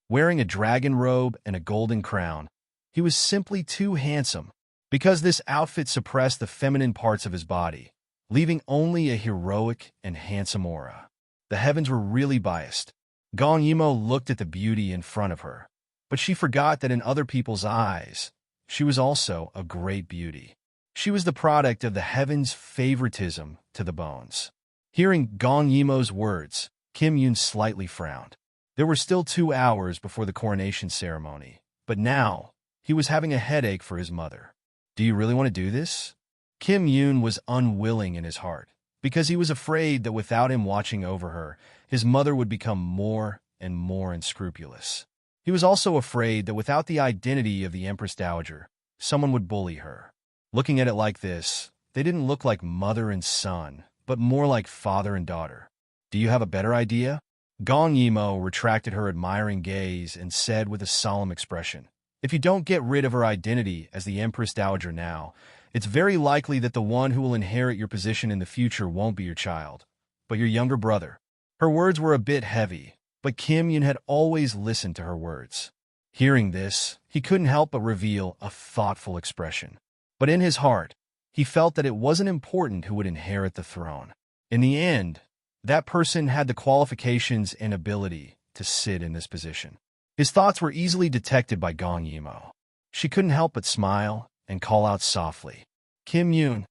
Wearing a dragon robe and a golden crown, he was simply too handsome. Because this outfit suppressed the feminine parts of his body, leaving only a heroic and handsome aura. The heavens were really biased. Gong Yimo looked at the beauty in front of her, but she forgot that in other people's eyes, she was also a great beauty. She was the product of the heavens' favoritism to the bones. Hearing Gong Yimo's words, Kim Yun slightly frowned. There were still 2 hours before the coronation ceremony, but now he was having a headache for his mother. "Do you really want to do this?" Kim Yun was unwilling in his heart, because he was afraid that without him watching over her, his mother would become more and more unscrupulous. He was also afraid that without the identity of the Empress Dowager, someone would bully her. Looking at it like this, they didn't look like mother and son, but more like father and daughter. "Do you have a better idea?" Gong Yimo retracted her admiring gaze and said with a solemn expression, "If you don't get rid of her identity as the Empress Dowager now, it's very likely that the one who will inherit your position in the future won't be your child, but your younger brother." Her words were a bit heavy, but Kim Yun had always listened to her words. Hearing this, he couldn't help but reveal a thoughtful expression. But in his heart, he felt that it wasn't important who would inherit the throne. In the end, that person had the qualifications and ability to sit in this position. His thoughts were easily detected by Gong Yimo. She couldn't help but smile and call out softly, "Kim Yun."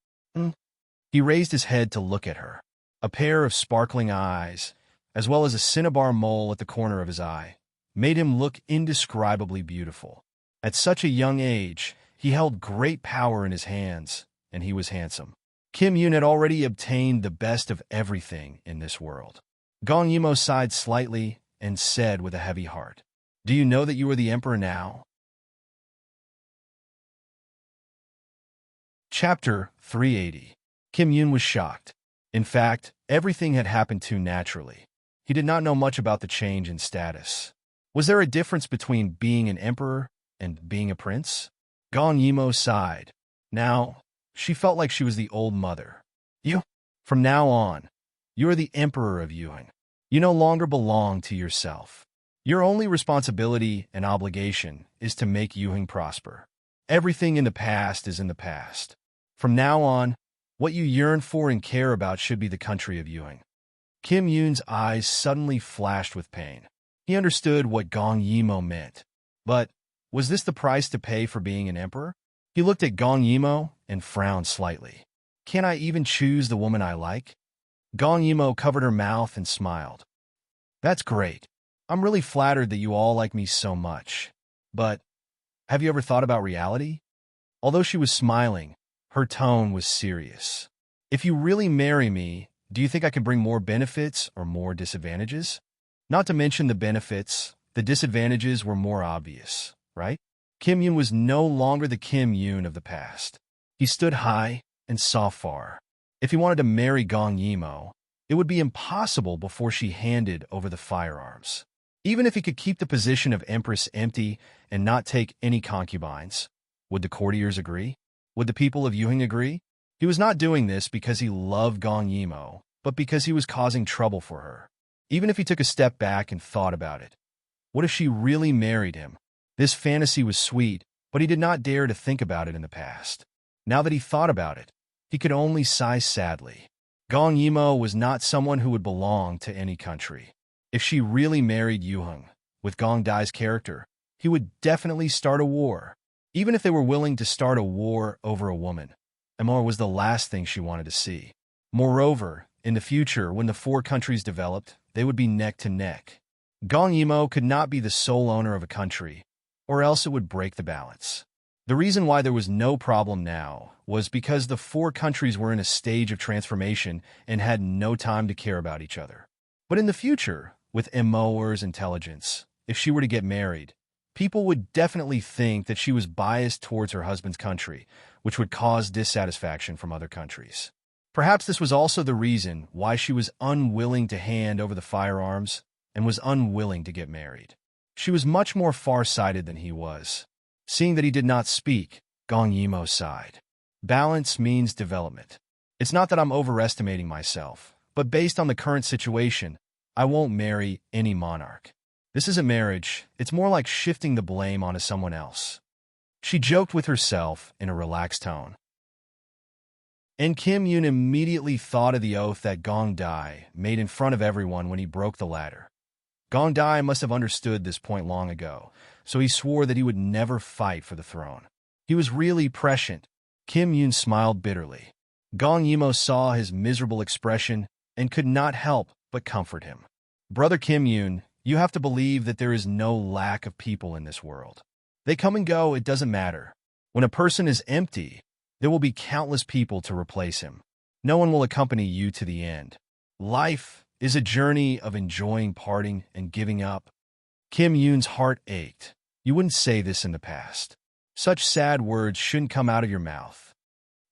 He raised his head to look at her. A pair of sparkling eyes, as well as a cinnabar mole at the corner of his eye, made him look indescribably beautiful. At such a young age, he held great power in his hands, and he was handsome. Kim Yun had already obtained the best of everything in this world. Gong Yimo sighed slightly and said with a heavy heart, Do you know that you are the emperor now? Chapter 380. Kim Yoon was shocked. In fact, everything had happened too naturally. He did not know much about the change in status. Was there a difference between being an emperor and being a prince? Gong Yimo sighed. Now, she felt like she was the old mother. You, from now on, you are the emperor of Yuan. You no longer belong to yourself. Your only responsibility and obligation is to make Yuan prosper. Everything in the past is in the past. From now on, what you yearn for and care about should be the country of Yuan. Kim Yoon's eyes suddenly flashed with pain. He understood what Gong Yimo meant. But was this the price to pay for being an emperor? He looked at Gong Yimo and frowned slightly. Can't I even choose the woman I like? Gong Yimo covered her mouth and smiled. That's great. I'm really flattered that you all like me so much. But have you ever thought about reality? Although she was smiling, her tone was serious. If you really marry me, do you think I can bring more benefits or more disadvantages? Not to mention the benefits, the disadvantages were more obvious, right? Kim Yoon was no longer the Kim Yoon of the past. He stood high and saw far. If he wanted to marry Gong Yimo, it would be impossible before she handed over the firearms. Even if he could keep the position of empress empty and not take any concubines, would the courtiers agree? Would the people of Yuhing agree? He was not doing this because he loved Gong Yimo, but because he was causing trouble for her. Even if he took a step back and thought about it, what if she really married him? This fantasy was sweet, but he did not dare to think about it in the past. Now that he thought about it, he could only sigh sadly. Gong Yimo was not someone who would belong to any country. If she really married Yuheng, with Gong Dai's character, he would definitely start a war. Even if they were willing to start a war over a woman, Immerse was the last thing she wanted to see. Moreover, in the future, when the four countries developed, they would be neck to neck. Gong Yimo could not be the sole owner of a country, or else it would break the balance. The reason why there was no problem now was because the four countries were in a stage of transformation and had no time to care about each other. But in the future, with Immerse's intelligence, if she were to get married, people would definitely think that she was biased towards her husband's country, which would cause dissatisfaction from other countries. Perhaps this was also the reason why she was unwilling to hand over the firearms and was unwilling to get married. She was much more far-sighted than he was. Seeing that he did not speak, Gong Yimo sighed. Balance means development. It's not that I'm overestimating myself, but based on the current situation, I won't marry any monarch. This isn't marriage, it's more like shifting the blame onto someone else. She joked with herself in a relaxed tone. And Kim Yoon immediately thought of the oath that Gong Dai made in front of everyone when he broke the ladder. Gong Dai must have understood this point long ago, so he swore that he would never fight for the throne. He was really prescient. Kim Yoon smiled bitterly. Gong Yimo saw his miserable expression and could not help but comfort him. Brother Kim Yoon, you have to believe that there is no lack of people in this world. They come and go, it doesn't matter. When a person is empty, there will be countless people to replace him. No one will accompany you to the end. Life is a journey of enjoying parting and giving up. Kim Yoon's heart ached. You wouldn't say this in the past. Such sad words shouldn't come out of your mouth.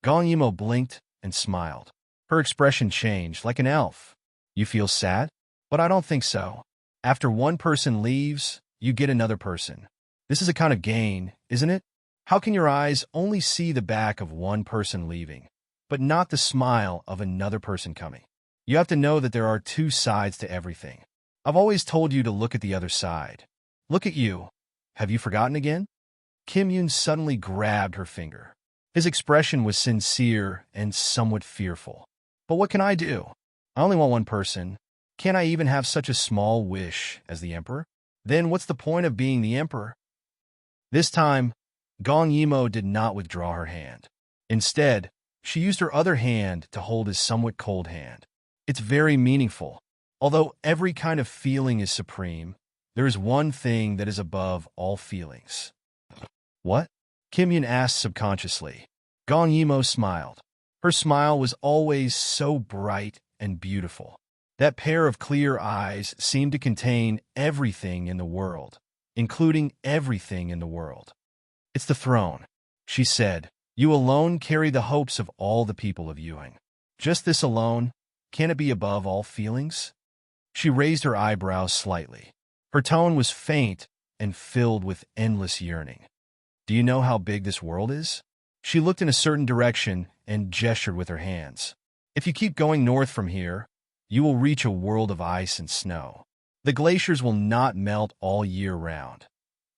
Gong Yimo blinked and smiled. Her expression changed like an elf. You feel sad? But I don't think so. After one person leaves, you get another person. This is a kind of gain, isn't it? How can your eyes only see the back of one person leaving, but not the smile of another person coming? You have to know that there are two sides to everything. I've always told you to look at the other side. Look at you. Have you forgotten again? Kim Yoon suddenly grabbed her finger. His expression was sincere and somewhat fearful. But what can I do? I only want one person. Can't I even have such a small wish as the emperor? Then what's the point of being the emperor? This time, Gong Yimo did not withdraw her hand. Instead, she used her other hand to hold his somewhat cold hand. It's very meaningful. Although every kind of feeling is supreme, there is one thing that is above all feelings. What? Kim Yoon asked subconsciously. Gong Yimo smiled. Her smile was always so bright and beautiful. That pair of clear eyes seemed to contain everything in the world. including everything in the world. It's the throne, she said. You alone carry the hopes of all the people of Yuheng. Just this alone, can it be above all feelings? She raised her eyebrows slightly. Her tone was faint and filled with endless yearning. Do you know how big this world is? She looked in a certain direction and gestured with her hands. If you keep going north from here, you will reach a world of ice and snow. The glaciers will not melt all year round.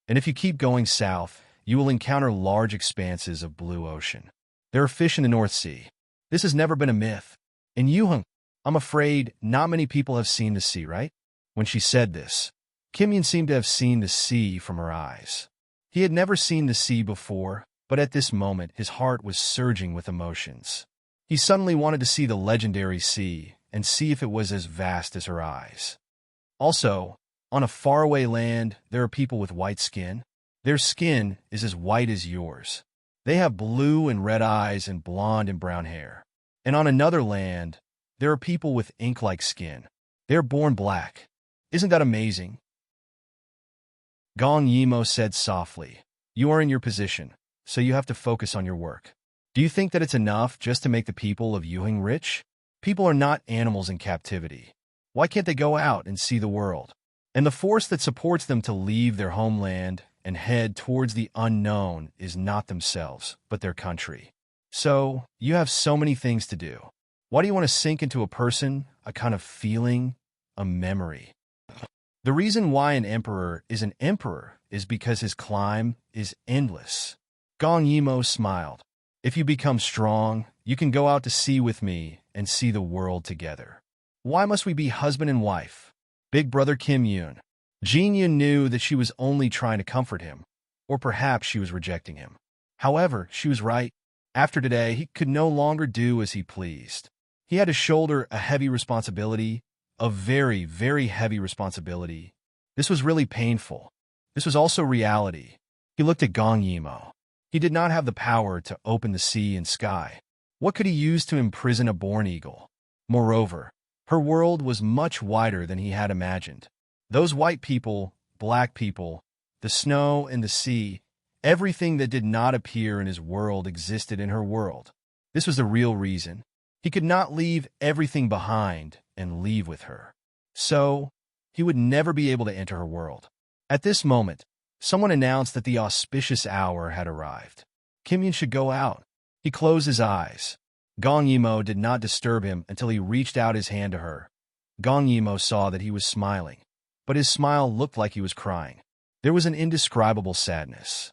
And if you keep going south, you will encounter large expanses of blue ocean. There are fish in the North Sea. This has never been a myth. In Yuheng, I'm afraid not many people have seen the sea, right? When she said this, Kim Yun seemed to have seen the sea from her eyes. He had never seen the sea before, but at this moment his heart was surging with emotions. He suddenly wanted to see the legendary sea and see if it was as vast as her eyes. Also, on a faraway land, there are people with white skin. Their skin is as white as yours. They have blue and red eyes and blonde and brown hair. And on another land, there are people with ink-like skin. They are born black. Isn't that amazing? Gong Yimo said softly, You are in your position, so you have to focus on your work. Do you think that it's enough just to make the people of Yuheng rich? People are not animals in captivity. Why can't they go out and see the world? And the force that supports them to leave their homeland and head towards the unknown is not themselves, but their country. So, you have so many things to do. Why do you want to sink into a person, a kind of feeling, a memory? The reason why an emperor is because his climb is endless. Gong Yimo smiled. If you become strong, you can go out to sea with me and see the world together. Why must we be husband and wife? Big brother Kim Yun. Jin Yun knew that she was only trying to comfort him, or perhaps she was rejecting him. However, she was right. After today, he could no longer do as he pleased. He had to shoulder a heavy responsibility, a very, very heavy responsibility. This was really painful. This was also reality. He looked at Gong Yimo. He did not have the power to open the sea and sky. What could he use to imprison a born eagle? Moreover, her world was much wider than he had imagined. Those white people, black people, the snow and the sea, everything that did not appear in his world existed in her world. This was the real reason. He could not leave everything behind and leave with her. So, he would never be able to enter her world. At this moment, someone announced that the auspicious hour had arrived. Kim Yun should go out. He closed his eyes. Gong Yimo did not disturb him until he reached out his hand to her. Gong Yimo saw that he was smiling, but his smile looked like he was crying. There was an indescribable sadness.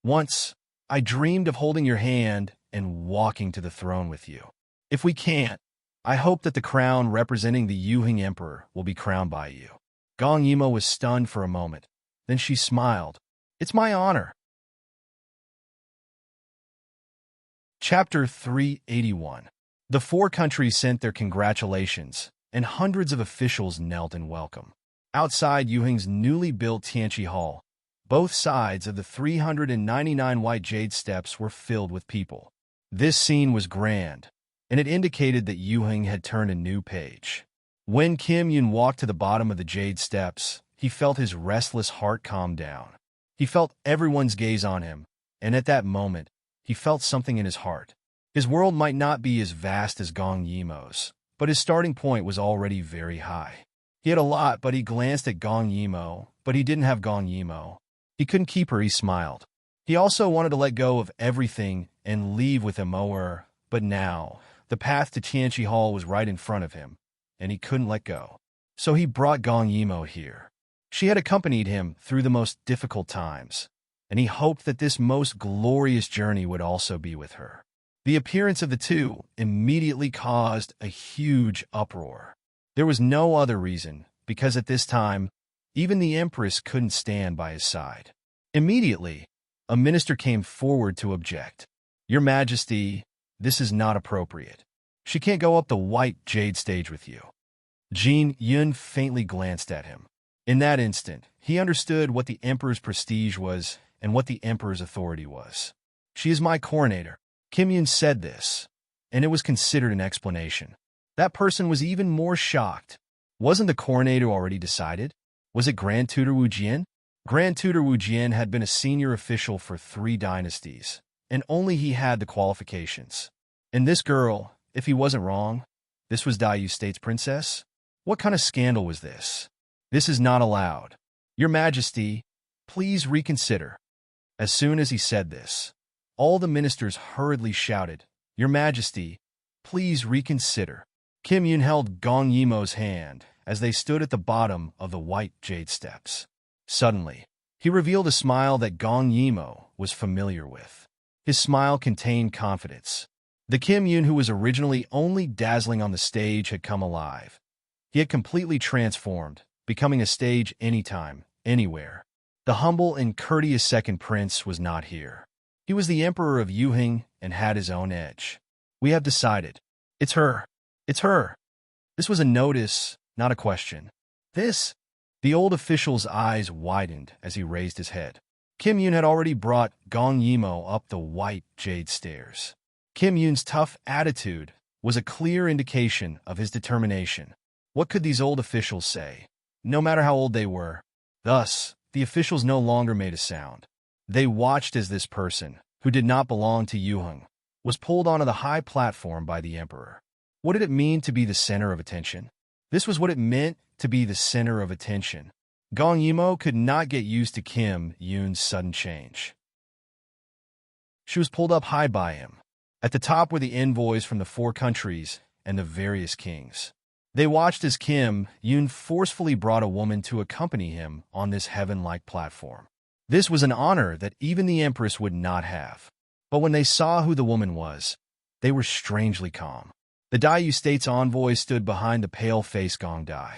Once, I dreamed of holding your hand and walking to the throne with you. If we can't, I hope that the crown representing the Yuheng Emperor will be crowned by you. Gong Yimo was stunned for a moment. Then she smiled. It's my honor. Chapter 381. The four countries sent their congratulations, and hundreds of officials knelt in welcome. Outside Yuheng's newly built Tianqi Hall, both sides of the 399 white jade steps were filled with people. This scene was grand, and it indicated that Yuheng had turned a new page. When Kim Yun walked to the bottom of the jade steps, he felt his restless heart calm down. He felt everyone's gaze on him, and at that moment, he felt something in his heart. His world might not be as vast as Gong Yimo's, but his starting point was already very high. He had a lot, but he glanced at Gong Yimo, but he didn't have Gong Yimo. He couldn't keep her, he smiled. He also wanted to let go of everything and leave with Immerse, but now, the path to Tianqi Hall was right in front of him, and he couldn't let go. So he brought Gong Yimo here. She had accompanied him through the most difficult times, and he hoped that this most glorious journey would also be with her. The appearance of the two immediately caused a huge uproar. There was no other reason, because at this time, even the Empress couldn't stand by his side. Immediately, a minister came forward to object. Your Majesty, this is not appropriate. She can't go up the white jade stage with you. Jin Yun faintly glanced at him. In that instant, he understood what the Emperor's prestige was and what the Emperor's authority was. She is my coronator. Kim Yun said this, and it was considered an explanation. That person was even more shocked. Wasn't the coronator already decided? Was it Grand Tutor Wu Jian? Grand Tutor Wu Jian had been a senior official for 3 dynasties, and only he had the qualifications. And this girl, if he wasn't wrong, this was Dai Yu State's princess? What kind of scandal was this? This is not allowed. Your Majesty, please reconsider. As soon as he said this, all the ministers hurriedly shouted, Your Majesty, please reconsider. Kim Yun held Gong Yimo's hand as they stood at the bottom of the white jade steps. Suddenly, he revealed a smile that Gong Yimo was familiar with. His smile contained confidence. The Kim Yun who was originally only dazzling on the stage had come alive. He had completely transformed, becoming a stage anytime, anywhere. The humble and courteous second prince was not here. He was the emperor of Yuheng and had his own edge. We have decided. It's her. It's her. This was a notice, not a question. This? The old official's eyes widened as he raised his head. Kim Yun had already brought Gong Yimo up the white jade stairs. Kim Yun's tough attitude was a clear indication of his determination. What could these old officials say, no matter how old they were? Thus, the officials no longer made a sound. They watched as this person, who did not belong to Yuheng, was pulled onto the high platform by the emperor. What did it mean to be the center of attention? This was what it meant to be the center of attention. Gong Yimo could not get used to Kim Yun's sudden change. She was pulled up high by him. At the top were the envoys from the 4 countries and the various kings. They watched as Kim Yun forcefully brought a woman to accompany him on this heaven-like platform. This was an honor that even the empress would not have. But when they saw who the woman was, they were strangely calm. The Dai Yu State's envoy stood behind the pale-faced Gong Dai.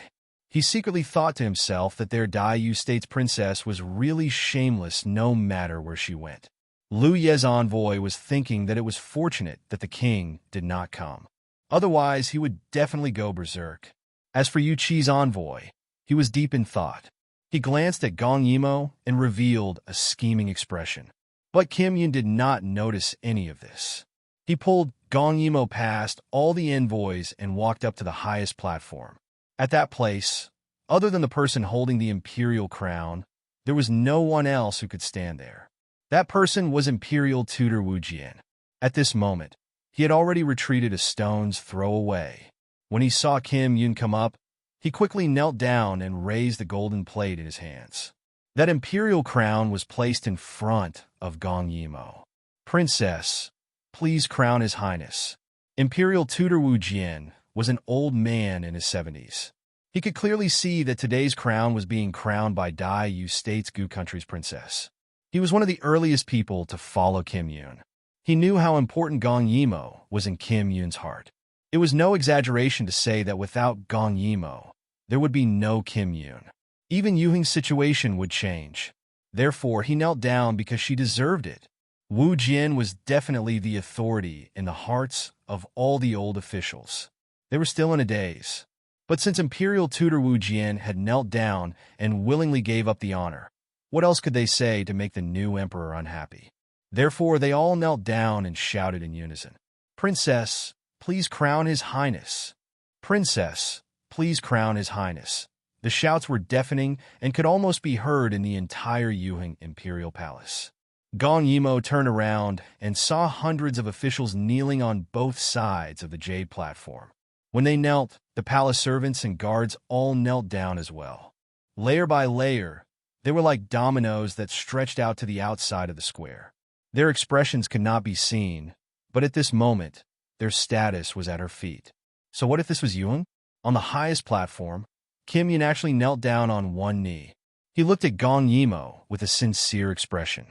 He secretly thought to himself that their Dai Yu State's princess was really shameless no matter where she went. Lu Ye's envoy was thinking that it was fortunate that the king did not come. Otherwise, he would definitely go berserk. As for Yu Qi's envoy, he was deep in thought. He glanced at Gong Yimo and revealed a scheming expression. But Kim Yun did not notice any of this. He pulled Gong Yimo past all the envoys and walked up to the highest platform. At that place, other than the person holding the imperial crown, there was no one else who could stand there. That person was Imperial Tutor Wu Jian. At this moment, he had already retreated a stone's throw away. When he saw Kim Yun come up, he quickly knelt down and raised the golden plate in his hands. That imperial crown was placed in front of Gong Yimo. Princess, please crown His Highness. Imperial Tutor Wu Jian was an old man in his 70s. He could clearly see that today's crown was being crowned by Dai Yu State's Gu Country's princess. He was one of the earliest people to follow Kim Yun. He knew how important Gong Yimo was in Kim Yun's heart. It was no exaggeration to say that without Gong Yimo, there would be no Kim Yun. Even Yuheng's situation would change. Therefore, he knelt down because she deserved it. Wu Jian was definitely the authority in the hearts of all the old officials. They were still in a daze. But since Imperial Tutor Wu Jian had knelt down and willingly gave up the honor, what else could they say to make the new emperor unhappy? Therefore, they all knelt down and shouted in unison, Princess, please crown His Highness. Princess, please crown His Highness. The shouts were deafening and could almost be heard in the entire Yuheng imperial palace. Gong Yimo turned around and saw hundreds of officials kneeling on both sides of the jade platform. When they knelt, the palace servants and guards all knelt down as well. Layer by layer, they were like dominoes that stretched out to the outside of the square. Their expressions could not be seen, but at this moment, their status was at her feet. So what if this was Yuheng? On the highest platform, Kim Yun actually knelt down on one knee. He looked at Gong Yimo with a sincere expression.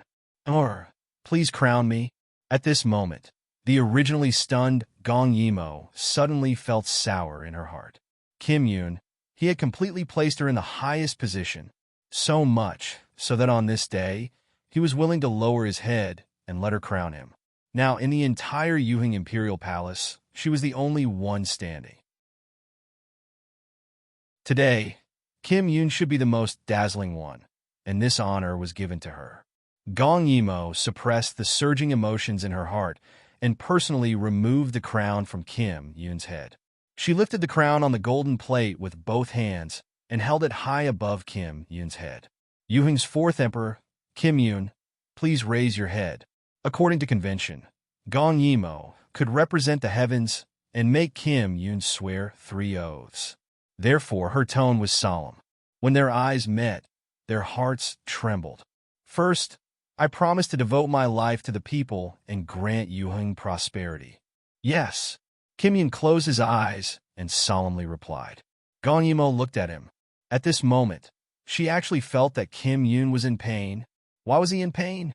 Please crown me. At this moment, the originally stunned Gong Yimo suddenly felt sour in her heart. Kim Yun, he had completely placed her in the highest position, so much so that on this day, he was willing to lower his head and let her crown him. Now, in the entire Yuheng Imperial Palace, she was the only one standing. Today, Kim Yun should be the most dazzling one, and this honor was given to her. Gong Yimo suppressed the surging emotions in her heart and personally removed the crown from Kim Yun's head. She lifted the crown on the golden plate with both hands and held it high above Kim Yun's head. Yuheng's fourth emperor, Kim Yun, please raise your head. According to convention, Gong Yimo could represent the heavens and make Kim Yun swear 3 oaths. Therefore, her tone was solemn. When their eyes met, their hearts trembled. First, I promise to devote my life to the people and grant Yuheng prosperity. Yes. Kim Yun closed his eyes and solemnly replied. Gong Yimo looked at him. At this moment, she actually felt that Kim Yun was in pain. Why was he in pain?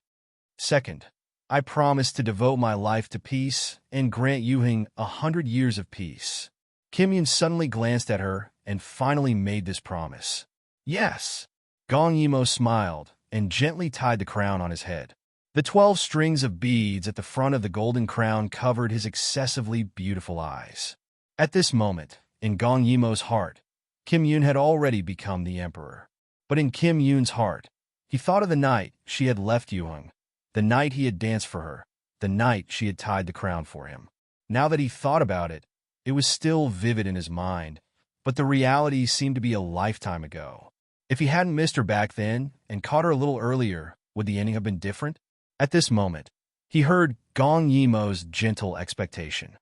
Second, I promise to devote my life to peace and grant Yuheng 100 years of peace. Kim Yun suddenly glanced at her and finally made this promise. Yes. Gong Yimo smiled and gently tied the crown on his head. The 12 strings of beads at the front of the golden crown covered his excessively beautiful eyes. At this moment, in Gong Yimo's heart, Kim Yun had already become the emperor. But in Kim Yun's heart, he thought of the night she had left Yuheng, the night he had danced for her, the night she had tied the crown for him. Now that he thought about it, it was still vivid in his mind, but the reality seemed to be a lifetime ago. If he hadn't missed her back then and caught her a little earlier, would the ending have been different? At this moment, he heard Gong Yimo's gentle expectation.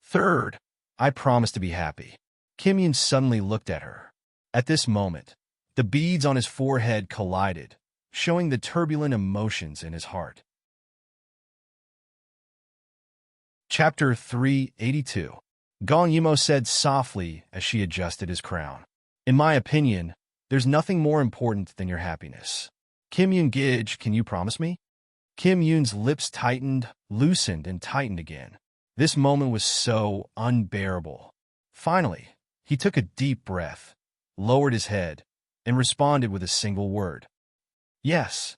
Third, I promise to be happy. Kim Yun suddenly looked at her. At this moment, the beads on his forehead collided, showing the turbulent emotions in his heart. Chapter 382. Gong Yimo said softly as she adjusted his crown. In my opinion, there's nothing more important than your happiness. Kim Yun Gij, can you promise me? Kim Yun's lips tightened, loosened, and tightened again. This moment was so unbearable. Finally, he took a deep breath, lowered his head, and responded with a single word. Yes.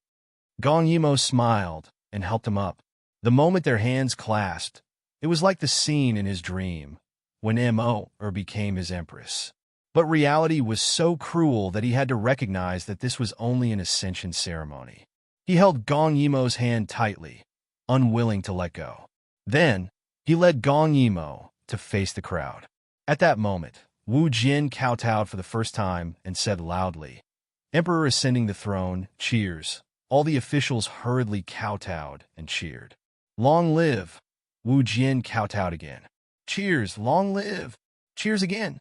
Gong Yimo smiled and helped him up. The moment their hands clasped, it was like the scene in his dream, when Mo became his empress. But reality was so cruel that he had to recognize that this was only an ascension ceremony. He held Gong Yimo's hand tightly, unwilling to let go. Then, he led Gong Yimo to face the crowd. At that moment, Wu Jin kowtowed for the first time and said loudly, Emperor ascending the throne, cheers. All the officials hurriedly kowtowed and cheered. Long live! Wu Jin kowtowed again. Cheers, long live! Cheers again!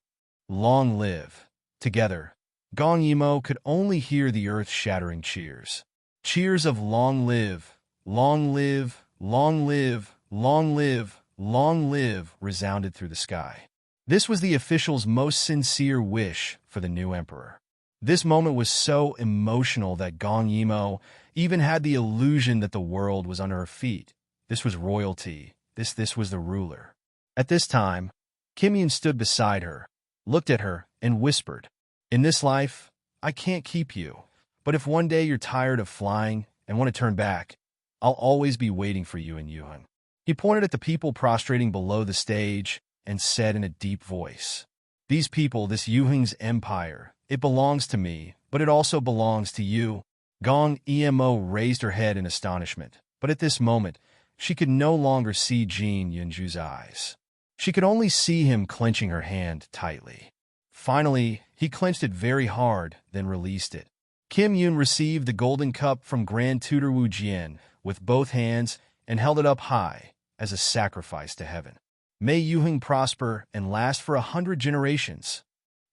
Long live! Together, Gong Yimo could only hear the earth-shattering cheers. Cheers of long live, long live, long live, long live, long live resounded through the sky. This was the officials' most sincere wish for the new emperor. This moment was so emotional that Gong Yimo even had the illusion that the world was under her feet. This was royalty. This was the ruler. At this time, Kim Yun stood beside her, looked at her, and whispered, In this life, I can't keep you, but if one day you're tired of flying and want to turn back, I'll always be waiting for you in Yuheng. He pointed at the people prostrating below the stage and said in a deep voice, These people, this Yuheng's empire, it belongs to me, but it also belongs to you. Gong Emo raised her head in astonishment, but at this moment, she could no longer see Jin Yunju's eyes. She could only see him clenching her hand tightly. Finally, he clenched it very hard, then released it. Kim Yun received the golden cup from Grand Tutor Wu Jian with both hands and held it up high as a sacrifice to heaven. May Yuheng prosper and last for 100 generations.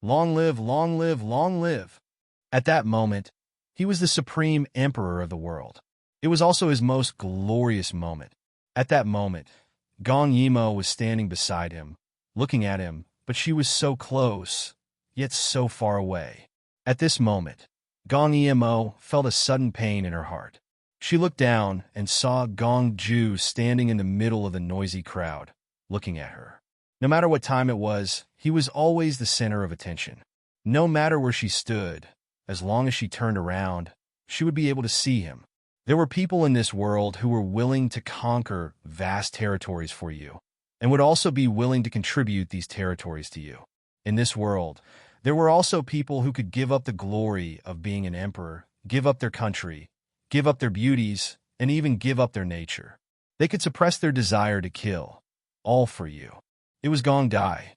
Long live, long live, long live. At that moment, he was the supreme emperor of the world. It was also his most glorious moment. At that moment, Gong Yimo was standing beside him, looking at him, but she was so close, yet so far away. At this moment, Gong Yimo felt a sudden pain in her heart. She looked down and saw Gong Ju standing in the middle of the noisy crowd, looking at her. No matter what time it was, he was always the center of attention. No matter where she stood, as long as she turned around, she would be able to see him. There were people in this world who were willing to conquer vast territories for you, and would also be willing to contribute these territories to you. In this world, there were also people who could give up the glory of being an emperor, give up their country, give up their beauties, and even give up their nature. They could suppress their desire to kill, all for you. It was Gong Dai.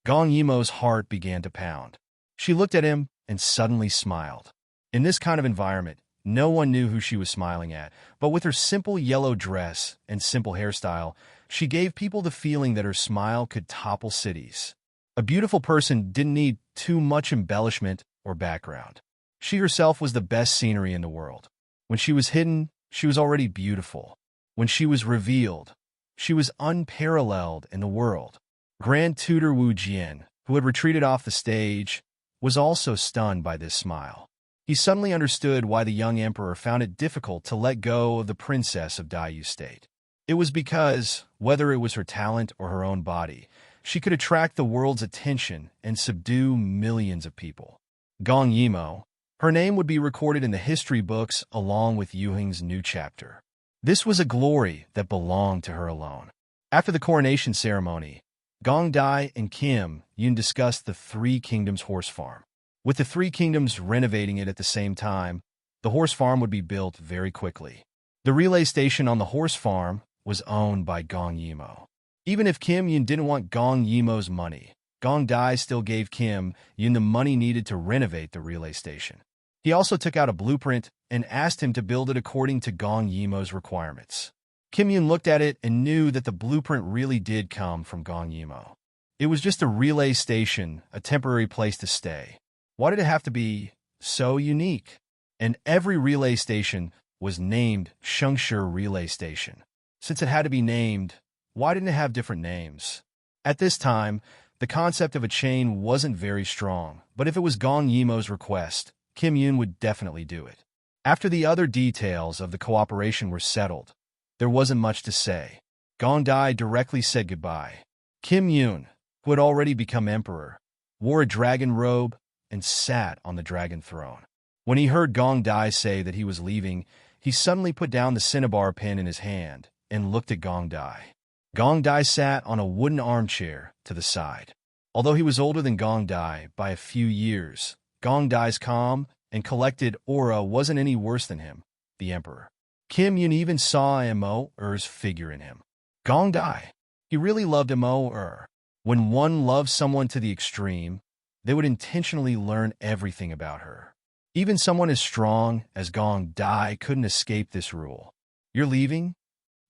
Gong Yimo's heart began to pound. She looked at him, and suddenly smiled. In this kind of environment, no one knew who she was smiling at, but with her simple yellow dress and simple hairstyle, she gave people the feeling that her smile could topple cities. A beautiful person didn't need too much embellishment or background. She herself was the best scenery in the world. When she was hidden, she was already beautiful. When she was revealed, she was unparalleled in the world. Grand Tutor Wu Jian, who had retreated off the stage, was also stunned by this smile. He suddenly understood why the young emperor found it difficult to let go of the princess of Daiyu State. It was because, whether it was her talent or her own body, she could attract the world's attention and subdue millions of people. Gong Yimo, her name would be recorded in the history books along with Yuheng's new chapter. This was a glory that belonged to her alone. After the coronation ceremony, Gong Dai and Kim Yun discussed the Three Kingdoms horse farm. With the Three Kingdoms renovating it at the same time, the horse farm would be built very quickly. The relay station on the horse farm was owned by Gong Yimo. Even if Kim Yun didn't want Gong Yimo's money, Gong Dai still gave Kim Yun the money needed to renovate the relay station. He also took out a blueprint and asked him to build it according to Gong Yimo's requirements. Kim Yun looked at it and knew that the blueprint really did come from Gong Yimo. It was just a relay station, a temporary place to stay. Why did it have to be so unique? And every relay station was named Shengshi Relay Station. Since it had to be named, why didn't it have different names? At this time, the concept of a chain wasn't very strong, but if it was Gong Yimo's request, Kim Yun would definitely do it. After the other details of the cooperation were settled, there wasn't much to say. Gong Dai directly said goodbye. Kim Yun, who had already become emperor, wore a dragon robe and sat on the dragon throne. When he heard Gong Dai say that he was leaving, he suddenly put down the cinnabar pin in his hand and looked at Gong Dai. Gong Dai sat on a wooden armchair to the side. Although he was older than Gong Dai by a few years, Gong Dai's calm and collected aura wasn't any worse than him, the emperor. Kim Yun even saw Immerse's figure in him. Gong Dai. He really loved Immerse. When one loved someone to the extreme, they would intentionally learn everything about her. Even someone as strong as Gong Dai couldn't escape this rule. You're leaving?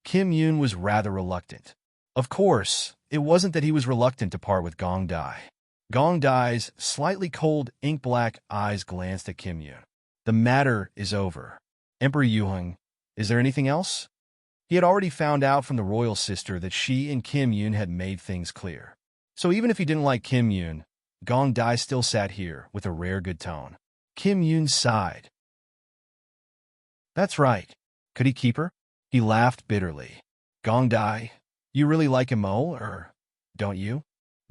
Kim Yun was rather reluctant. Of course, it wasn't that he was reluctant to part with Gong Dai. Gong Dai's slightly cold, ink-black eyes glanced at Kim Yun. The matter is over. Emperor Yuheng, is there anything else? He had already found out from the royal sister that she and Kim Yun had made things clear. So even if he didn't like Kim Yun, Gong Dai still sat here with a rare good tone. Kim Yun sighed. That's right. Could he keep her? He laughed bitterly. Gong Dai, you really like Immerse, don't you?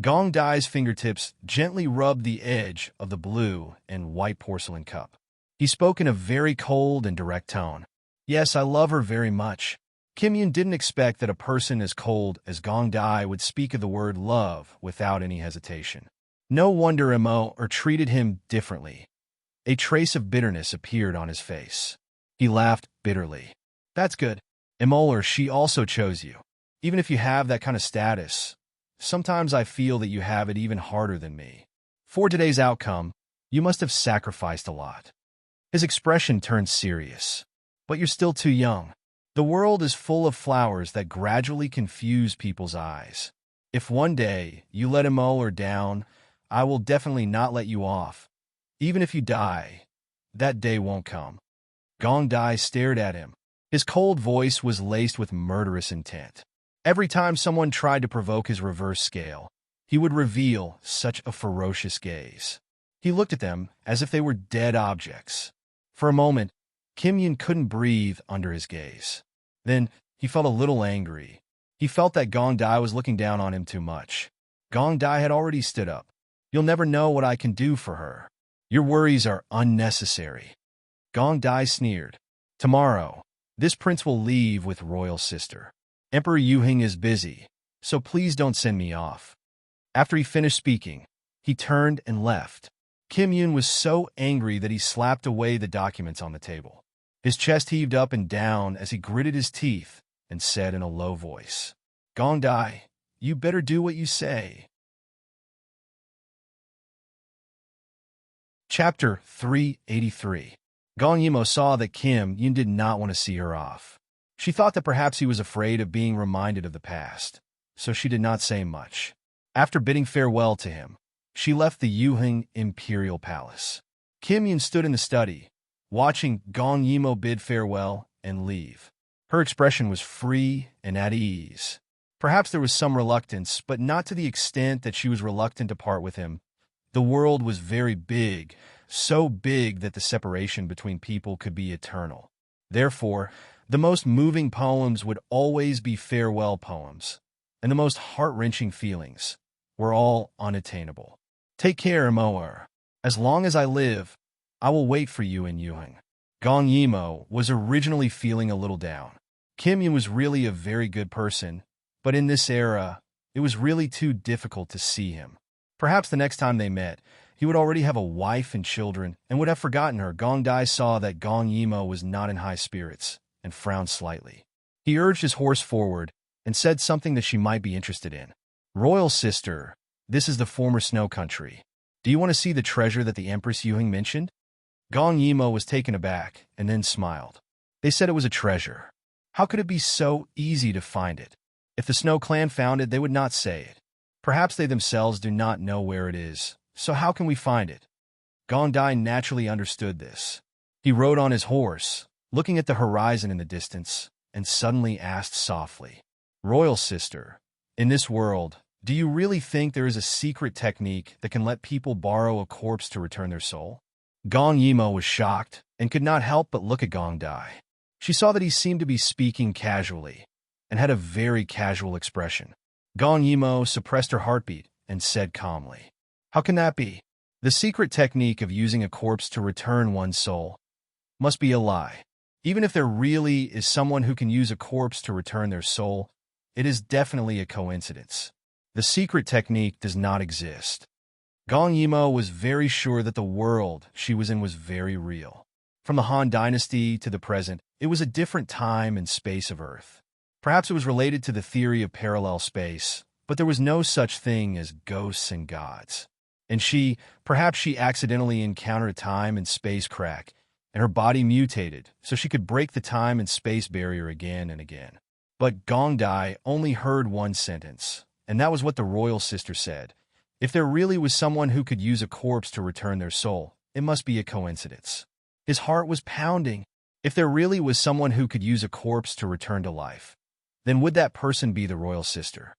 Gong Dai's fingertips gently rubbed the edge of the blue and white porcelain cup. He spoke in a very cold and direct tone. Yes, I love her very much. Kim Yun didn't expect that a person as cold as Gong Dai would speak of the word love without any hesitation. No wonder Immerse treated him differently. A trace of bitterness appeared on his face. He laughed bitterly. That's good. Immerse, she also chose you. Even if you have that kind of status, sometimes I feel that you have it even harder than me. For today's outcome, you must have sacrificed a lot. His expression turned serious. But you're still too young. The world is full of flowers that gradually confuse people's eyes. If one day you let Immerse down, I will definitely not let you off. Even if you die, that day won't come. Gong Dai stared at him. His cold voice was laced with murderous intent. Every time someone tried to provoke his reverse scale, he would reveal such a ferocious gaze. He looked at them as if they were dead objects. For a moment, Kim Yun couldn't breathe under his gaze. Then, he felt a little angry. He felt that Gong Dai was looking down on him too much. Gong Dai had already stood up. You'll never know what I can do for her. Your worries are unnecessary. Gong Dai sneered. Tomorrow, this prince will leave with royal sister. Emperor Yuheng is busy, so please don't send me off. After he finished speaking, he turned and left. Kim Yun was so angry that he slapped away the documents on the table. His chest heaved up and down as he gritted his teeth and said in a low voice, Gong Dai, you better do what you say. Chapter 383. Gong Yimo saw that Kim Yun did not want to see her off. She thought that perhaps he was afraid of being reminded of the past, so she did not say much. After bidding farewell to him, she left the Yuheng Imperial Palace. Kim Yun stood in the study, watching Gong Yimo bid farewell and leave. Her expression was free and at ease. Perhaps there was some reluctance, but not to the extent that she was reluctant to part with him. The world was very big, so big that the separation between people could be eternal. Therefore, the most moving poems would always be farewell poems, and the most heart-wrenching feelings were all unattainable. Take care, Moer. As long as I live, I will wait for you in Yuheng. Gong Yimo was originally feeling a little down. Kim Yun was really a very good person, but in this era, it was really too difficult to see him. Perhaps the next time they met, he would already have a wife and children and would have forgotten her. Gong Dai saw that Gong Yimo was not in high spirits and frowned slightly. He urged his horse forward and said something that she might be interested in. Royal sister, this is the former snow country. Do you want to see the treasure that the Empress Yuheng mentioned? Gong Yimo was taken aback and then smiled. They said it was a treasure. How could it be so easy to find it? If the Snow Clan found it, they would not say it. Perhaps they themselves do not know where it is, so how can we find it? Gong Dai naturally understood this. He rode on his horse, looking at the horizon in the distance, and suddenly asked softly, Royal sister, in this world, do you really think there is a secret technique that can let people borrow a corpse to return their soul? Gong Yimo was shocked and could not help but look at Gong Dai. She saw that he seemed to be speaking casually and had a very casual expression. Gong Yimo suppressed her heartbeat and said calmly, How can that be? The secret technique of using a corpse to return one's soul must be a lie. Even if there really is someone who can use a corpse to return their soul, it is definitely a coincidence. The secret technique does not exist. Gong Yimo was very sure that the world she was in was very real. From the Han Dynasty to the present, it was a different time and space of Earth. Perhaps it was related to the theory of parallel space, but there was no such thing as ghosts and gods. And perhaps she accidentally encountered a time and space crack, and her body mutated so she could break the time and space barrier again and again. But Gong Dai only heard one sentence, and that was what the royal sister said. If there really was someone who could use a corpse to return their soul, it must be a coincidence. His heart was pounding. If there really was someone who could use a corpse to return to life, then would that person be the royal sister?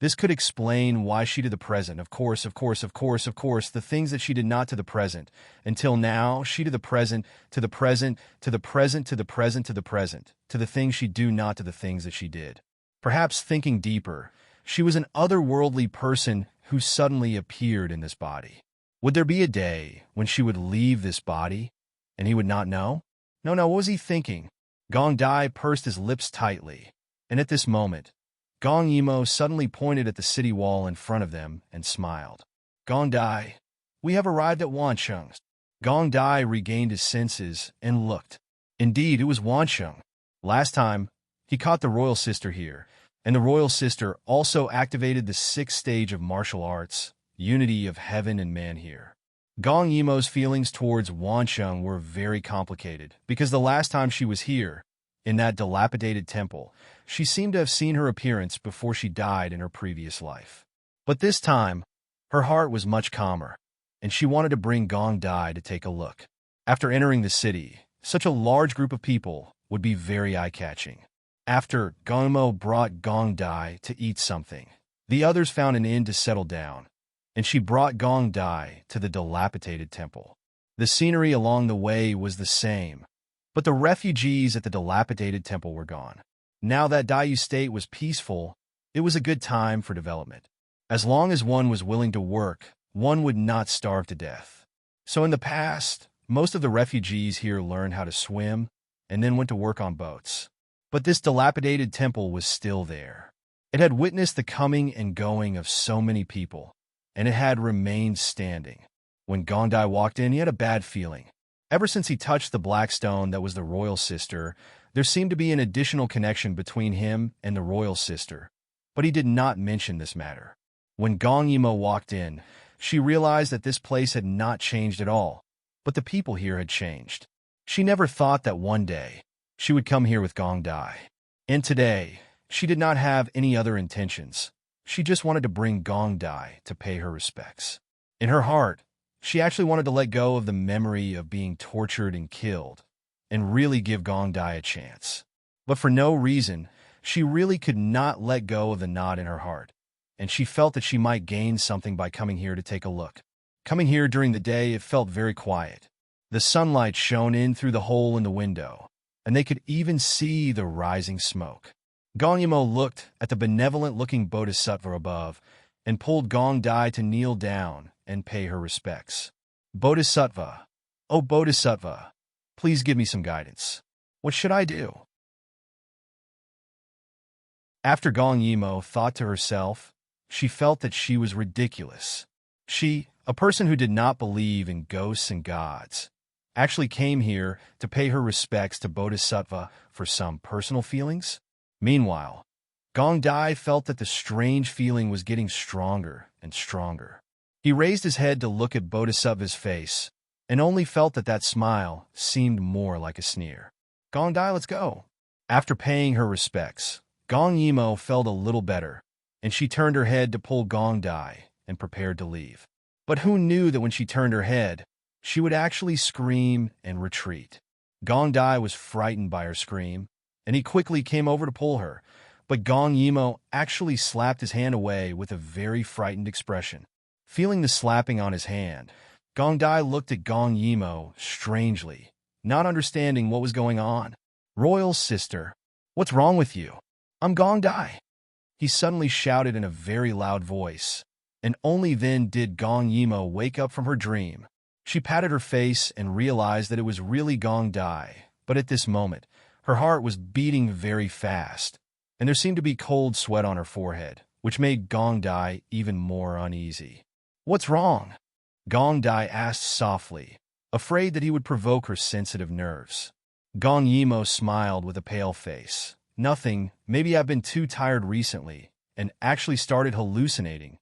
This could explain why she to the present, of course, the things that she did not to the present. Until now, she to the present, to the present, to the present, to the present, to the present, to the things she do not to the things that she did. Perhaps thinking deeper, she was an otherworldly person who suddenly appeared in this body. Would there be a day when she would leave this body, and he would not know? No, what was he thinking? Gong Dai pursed his lips tightly, and at this moment, Gong Yimo suddenly pointed at the city wall in front of them and smiled. Gong Dai, we have arrived at Wansheng. Gong Dai regained his senses and looked. Indeed, it was Wansheng. Last time, he caught the royal sister here, and the royal sister also activated the 6th stage of martial arts, unity of heaven and man here. Gong Yimo's feelings towards Wansheng were very complicated, because the last time she was here, in that dilapidated temple, she seemed to have seen her appearance before she died in her previous life. But this time, her heart was much calmer, and she wanted to bring Gong Dai to take a look. After entering the city, such a large group of people would be very eye-catching. After Gong Yimo brought Gong Dai to eat something, the others found an inn to settle down, and she brought Gong Dai to the dilapidated temple. The scenery along the way was the same, but the refugees at the dilapidated temple were gone. Now that Daiyu state was peaceful, it was a good time for development. As long as one was willing to work, one would not starve to death. So in the past, most of the refugees here learned how to swim and then went to work on boats. But this dilapidated temple was still there. It had witnessed the coming and going of so many people, and it had remained standing. When Gong Dai walked in, he had a bad feeling. Ever since he touched the black stone that was the royal sister, there seemed to be an additional connection between him and the royal sister, but he did not mention this matter. When Gong Yimo walked in, She realized that this place had not changed at all, but the people here had changed. She never thought that one day she would come here with Gong Dai. And today, she did not have any other intentions. She just wanted to bring Gong Dai to pay her respects. In her heart, she actually wanted to let go of the memory of being tortured and killed and really give Gong Dai a chance. But for no reason, she really could not let go of the knot in her heart, and she felt that she might gain something by coming here to take a look. Coming here during the day, it felt very quiet. The sunlight shone in through the hole in the window, and they could even see the rising smoke. Gong Yimo looked at the benevolent-looking bodhisattva above and pulled Gong Dai to kneel down and pay her respects. Bodhisattva, oh Bodhisattva, please give me some guidance. What should I do? After Gong Yimo thought to herself, she felt that she was ridiculous. She, a person who did not believe in ghosts and gods, actually came here to pay her respects to Bodhisattva for some personal feelings? Meanwhile, Gong Dai felt that the strange feeling was getting stronger and stronger. He raised his head to look at Bodhisattva's face, and only felt that that smile seemed more like a sneer. Gong Dai, let's go. After paying her respects, Gong Yimo felt a little better, and she turned her head to pull Gong Dai and prepared to leave. But who knew that when she turned her head, she would actually scream and retreat. Gong Dai was frightened by her scream, and he quickly came over to pull her, but Gong Yimo actually slapped his hand away with a very frightened expression. Feeling the slapping on his hand, Gong Dai looked at Gong Yimo strangely, not understanding what was going on. Royal sister, what's wrong with you? I'm Gong Dai, he suddenly shouted in a very loud voice, and only then did Gong Yimo wake up from her dream. She patted her face and realized that it was really Gong Dai, but at this moment, her heart was beating very fast, and there seemed to be cold sweat on her forehead, which made Gong Dai even more uneasy. What's wrong? Gong Dai asked softly, afraid that he would provoke her sensitive nerves. Gong Yimo smiled with a pale face. Nothing, maybe I've been too tired recently, and actually started hallucinating.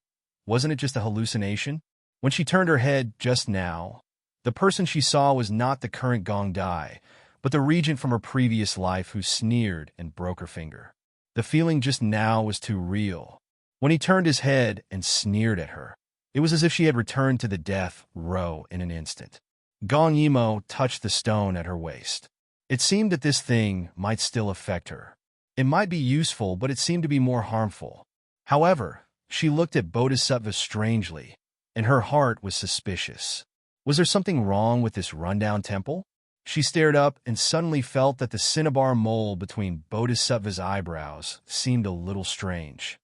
Wasn't it just a hallucination? When she turned her head just now, the person she saw was not the current Gong Dai, but the regent from her previous life who sneered and broke her finger. The feeling just now was too real. When he turned his head and sneered at her, it was as if she had returned to the death row in an instant. Gong Yimo touched the stone at her waist. It seemed that this thing might still affect her. It might be useful, but it seemed to be more harmful. However, she looked at Bodhisattva strangely, and her heart was suspicious. Was there something wrong with this rundown temple? She stared up and suddenly felt that the cinnabar mole between Bodhisattva's eyebrows seemed a little strange.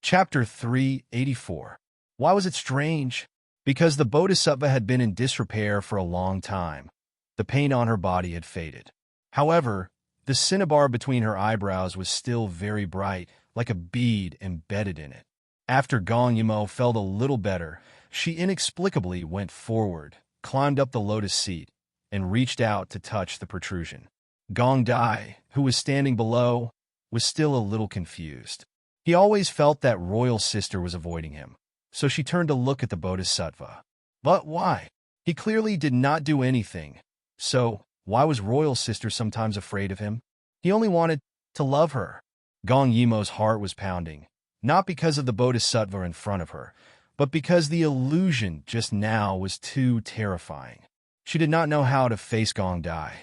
Chapter 384. Why was it strange? Because the Bodhisattva had been in disrepair for a long time. The paint on her body had faded. However, the cinnabar between her eyebrows was still very bright, like a bead embedded in it. After Gong Yimo felt a little better, she inexplicably went forward, climbed up the lotus seat, and reached out to touch the protrusion. Gong Dai, who was standing below, was still a little confused. He always felt that royal sister was avoiding him, so she turned to look at the Bodhisattva. But why? He clearly did not do anything, so why was royal sister sometimes afraid of him? He only wanted to love her. Gong Yimo's heart was pounding, not because of the Bodhisattva in front of her, but because the illusion just now was too terrifying. She did not know how to face Gong Dai.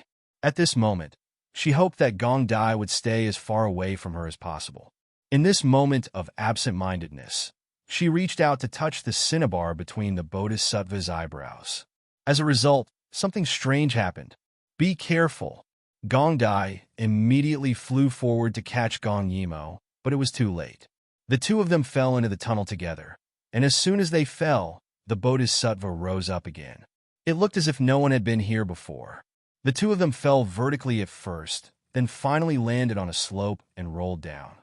At this moment, she hoped that Gong Dai would stay as far away from her as possible. In this moment of absent-mindedness, she reached out to touch the cinnabar between the Bodhisattva's eyebrows. As a result, something strange happened. Be careful. Gong Dai immediately flew forward to catch Gong Yimo, but it was too late. The two of them fell into the tunnel together, and as soon as they fell, the Bodhisattva rose up again. It looked as if no one had been here before. The two of them fell vertically at first, then finally landed on a slope and rolled down.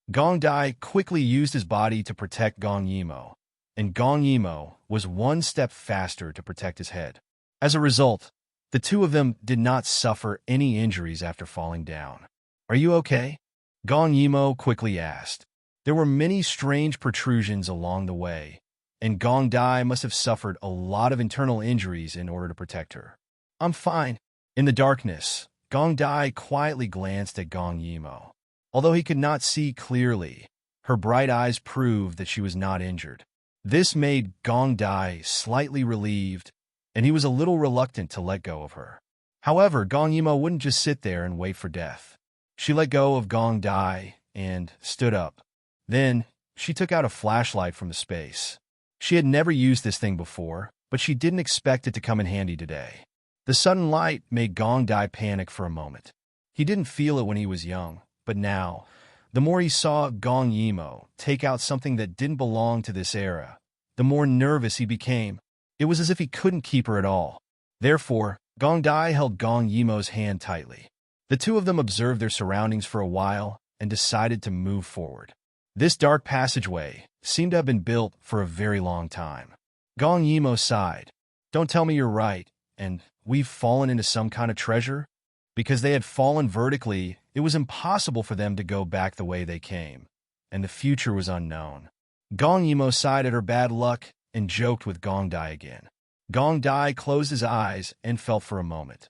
Gong Dai quickly used his body to protect Gong Yimo, and Gong Yimo was one step faster to protect his head. As a result, the two of them did not suffer any injuries after falling down. Are you okay? Gong Yimo quickly asked. There were many strange protrusions along the way, and Gong Dai must have suffered a lot of internal injuries in order to protect her. I'm fine. In the darkness, Gong Dai quietly glanced at Gong Yimo. Although he could not see clearly, her bright eyes proved that she was not injured. This made Gong Dai slightly relieved, and he was a little reluctant to let go of her. However, Gong Yimo wouldn't just sit there and wait for death. She let go of Gong Dai and stood up. Then, she took out a flashlight from the space. She had never used this thing before, but she didn't expect it to come in handy today. The sudden light made Gong Dai panic for a moment. He didn't feel it when he was young, but now, the more he saw Gong Yimo take out something that didn't belong to this era, the more nervous he became. It was as if he couldn't keep her at all. Therefore, Gong Dai held Gong Yimo's hand tightly. The two of them observed their surroundings for a while and decided to move forward. This dark passageway seemed to have been built for a very long time. Gong Yimo sighed. Don't tell me you're right, and we've fallen into some kind of treasure? Because they had fallen vertically, it was impossible for them to go back the way they came, and the future was unknown. Gong Yimo sighed at her bad luck and joked with Gong Dai again. Gong Dai closed his eyes and felt for a moment.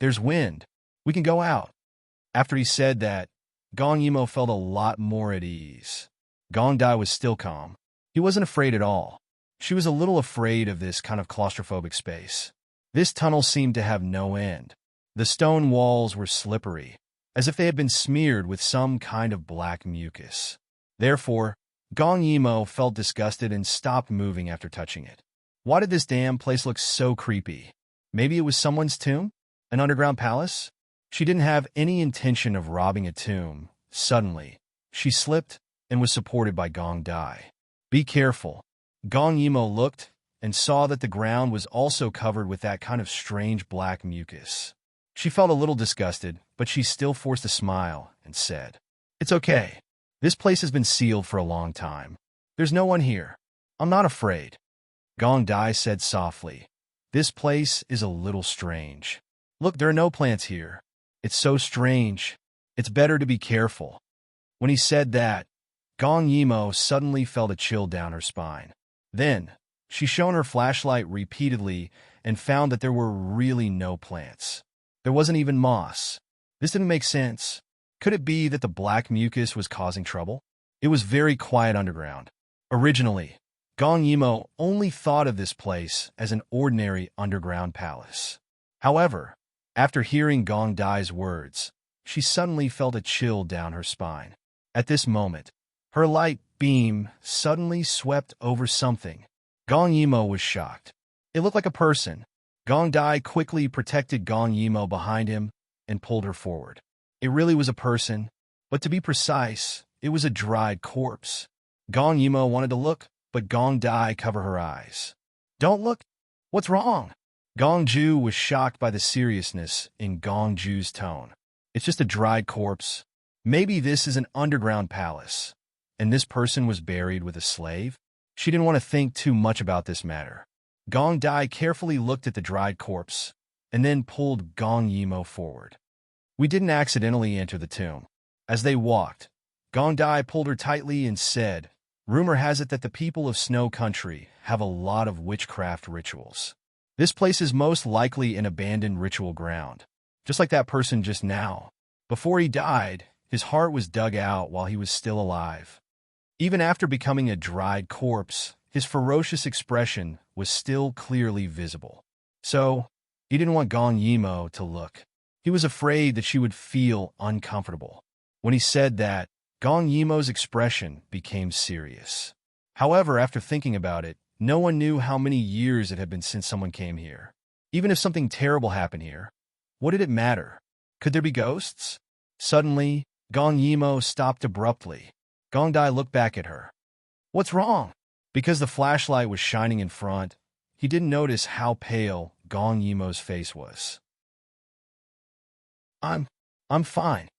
There's wind. We can go out. After he said that, Gong Yimo felt a lot more at ease. Gong Dai was still calm. He wasn't afraid at all. She was a little afraid of this kind of claustrophobic space. This tunnel seemed to have no end. The stone walls were slippery, as if they had been smeared with some kind of black mucus. Therefore, Gong Yimo felt disgusted and stopped moving after touching it. Why did this damn place look so creepy? Maybe it was someone's tomb? An underground palace? She didn't have any intention of robbing a tomb. Suddenly, she slipped and was supported by Gong Dai. Be careful. Gong Yimo looked and saw that the ground was also covered with that kind of strange black mucus. She felt a little disgusted, but she still forced a smile and said, It's okay. This place has been sealed for a long time. There's no one here. I'm not afraid. Gong Dai said softly, This place is a little strange. Look, there are no plants here. It's so strange. It's better to be careful. When he said that, Gong Yimo suddenly felt a chill down her spine. Then, she shone her flashlight repeatedly and found that there were really no plants. There wasn't even moss. This didn't make sense. Could it be that the black mucus was causing trouble? It was very quiet underground. Originally, Gong Yimo only thought of this place as an ordinary underground palace. However, after hearing Gong Dai's words, she suddenly felt a chill down her spine. At this moment, her light beam suddenly swept over something. Gong Yimo was shocked. It looked like a person. Gong Dai quickly protected Gong Yimo behind him and pulled her forward. It really was a person, but to be precise, it was a dried corpse. Gong Yimo wanted to look, but Gong Dai covered her eyes. Don't look. What's wrong? Gong Ju was shocked by the seriousness in Gong Ju's tone. It's just a dried corpse. Maybe this is an underground palace, and this person was buried with a slave? She didn't want to think too much about this matter. Gong Dai carefully looked at the dried corpse, and then pulled Gong Yimo forward. We didn't accidentally enter the tomb. As they walked, Gong Dai pulled her tightly and said, Rumor has it that the people of Snow Country have a lot of witchcraft rituals. This place is most likely an abandoned ritual ground, just like that person just now. Before he died, his heart was dug out while he was still alive. Even after becoming a dried corpse, his ferocious expression was still clearly visible. So, he didn't want Gong Yimo to look. He was afraid that she would feel uncomfortable. When he said that, Gong Yimo's expression became serious. However, after thinking about it, no one knew how many years it had been since someone came here. Even if something terrible happened here, what did it matter? Could there be ghosts? Suddenly, Gong Yimo stopped abruptly. Gong Dai looked back at her. What's wrong? Because the flashlight was shining in front, he didn't notice how pale Gong Yimo's face was. I'm fine,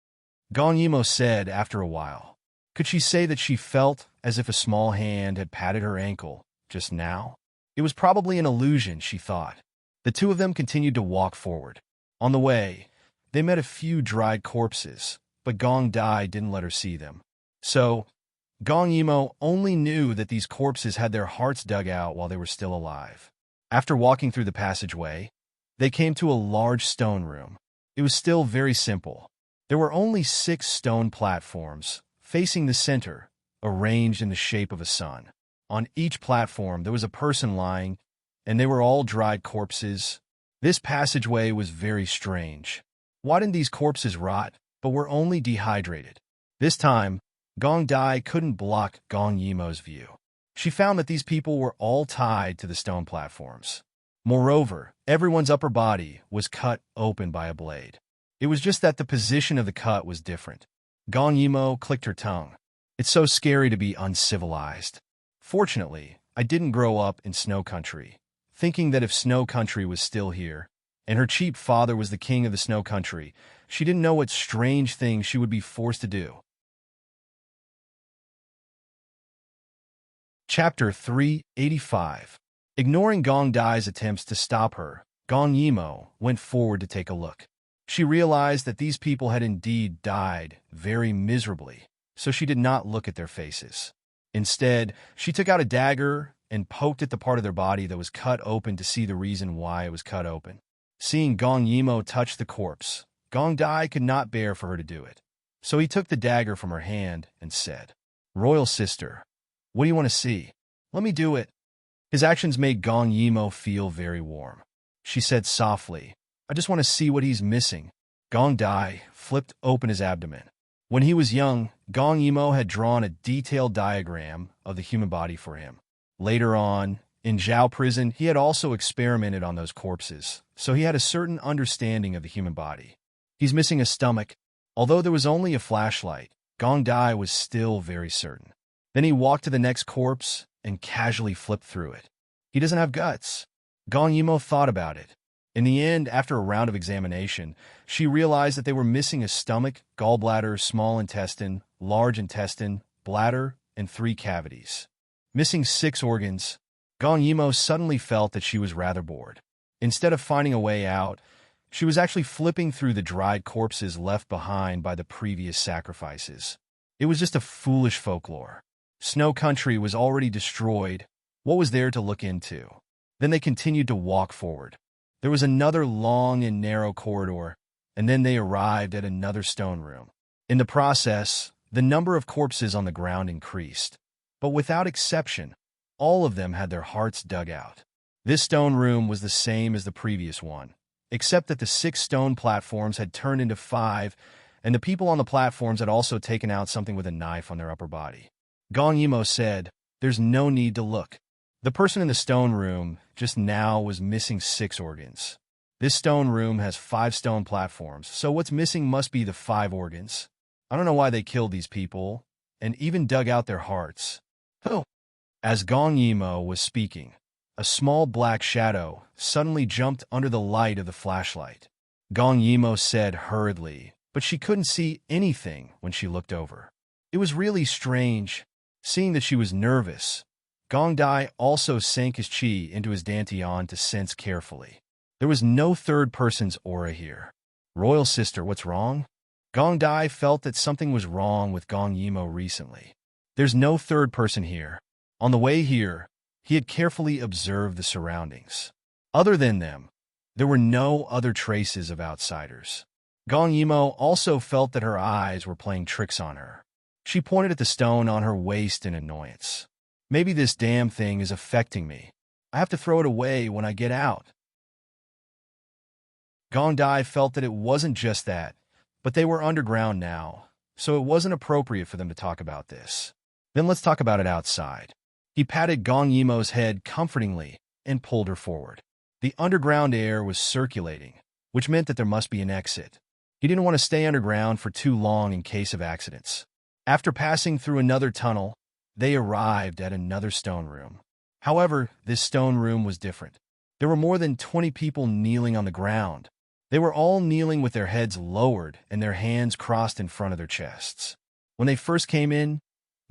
Gong Yimo said after a while. Could she say that she felt as if a small hand had patted her ankle just now? It was probably an illusion, she thought. The two of them continued to walk forward. On the way, they met a few dried corpses, but Gong Dai didn't let her see them. So, Gong Yimo only knew that these corpses had their hearts dug out while they were still alive. After walking through the passageway, they came to a large stone room. It was still very simple. There were only 6 stone platforms, facing the center, arranged in the shape of a sun. On each platform, there was a person lying, and they were all dried corpses. This passageway was very strange. Why didn't these corpses rot, but were only dehydrated? This time, Gong Dai couldn't block Gong Yimo's view. She found that these people were all tied to the stone platforms. Moreover, everyone's upper body was cut open by a blade. It was just that the position of the cut was different. Gong Yimo clicked her tongue. It's so scary to be uncivilized. Fortunately, I didn't grow up in Snow Country, thinking that if Snow Country was still here, and her cheap father was the king of the Snow Country, she didn't know what strange things she would be forced to do. Chapter 385. Ignoring Gong Dai's attempts to stop her, Gong Yimo went forward to take a look. She realized that these people had indeed died very miserably, so she did not look at their faces. Instead, she took out a dagger and poked at the part of their body that was cut open to see the reason why it was cut open. Seeing Gong Yimo touch the corpse, Gong Dai could not bear for her to do it. So he took the dagger from her hand and said, "Royal sister, what do you want to see? Let me do it." His actions made Gong Yimo feel very warm. She said softly, "I just want to see what he's missing." Gong Dai flipped open his abdomen. When he was young, Gong Yimo had drawn a detailed diagram of the human body for him. Later on, in Zhao prison, he had also experimented on those corpses, so he had a certain understanding of the human body. He's missing a stomach. Although there was only a flashlight, Gong Dai was still very certain. Then he walked to the next corpse and casually flipped through it. He doesn't have guts. Gong Yimo thought about it. In the end, after a round of examination, she realized that they were missing a stomach, gallbladder, small intestine, large intestine, bladder, and 3 cavities. Missing 6 organs, Gong Yimo suddenly felt that she was rather bored. Instead of finding a way out, she was actually flipping through the dried corpses left behind by the previous sacrifices. It was just a foolish folklore. Snow Country was already destroyed. What was there to look into? Then they continued to walk forward. There was another long and narrow corridor, and then they arrived at another stone room. In the process, the number of corpses on the ground increased. But without exception, all of them had their hearts dug out. This stone room was the same as the previous one, except that the 6 stone platforms had turned into 5, and the people on the platforms had also taken out something with a knife on their upper body. Gong Yimo said, "There's no need to look." The person in the stone room just now was missing 6 organs. This stone room has 5 stone platforms, so what's missing must be the 5 organs. I don't know why they killed these people, and even dug out their hearts. Oh! As Gong Yimo was speaking, a small black shadow suddenly jumped under the light of the flashlight. Gong Yimo said hurriedly, but she couldn't see anything when she looked over. It was really strange. Seeing that she was nervous, Gong Dai also sank his chi into his dantian to sense carefully. There was no third person's aura here. "Royal sister, what's wrong?" Gong Dai felt that something was wrong with Gong Yimo recently. There's no third person here. On the way here, he had carefully observed the surroundings. Other than them, there were no other traces of outsiders. Gong Yimo also felt that her eyes were playing tricks on her. She pointed at the stone on her waist in annoyance. "Maybe this damn thing is affecting me. I have to throw it away when I get out." Gong Dai felt that it wasn't just that, but they were underground now, so it wasn't appropriate for them to talk about this. "Then let's talk about it outside." He patted Gong Yimo's head comfortingly and pulled her forward. The underground air was circulating, which meant that there must be an exit. He didn't want to stay underground for too long in case of accidents. After passing through another tunnel, they arrived at another stone room. However, this stone room was different. There were more than 20 people kneeling on the ground. They were all kneeling with their heads lowered and their hands crossed in front of their chests. When they first came in,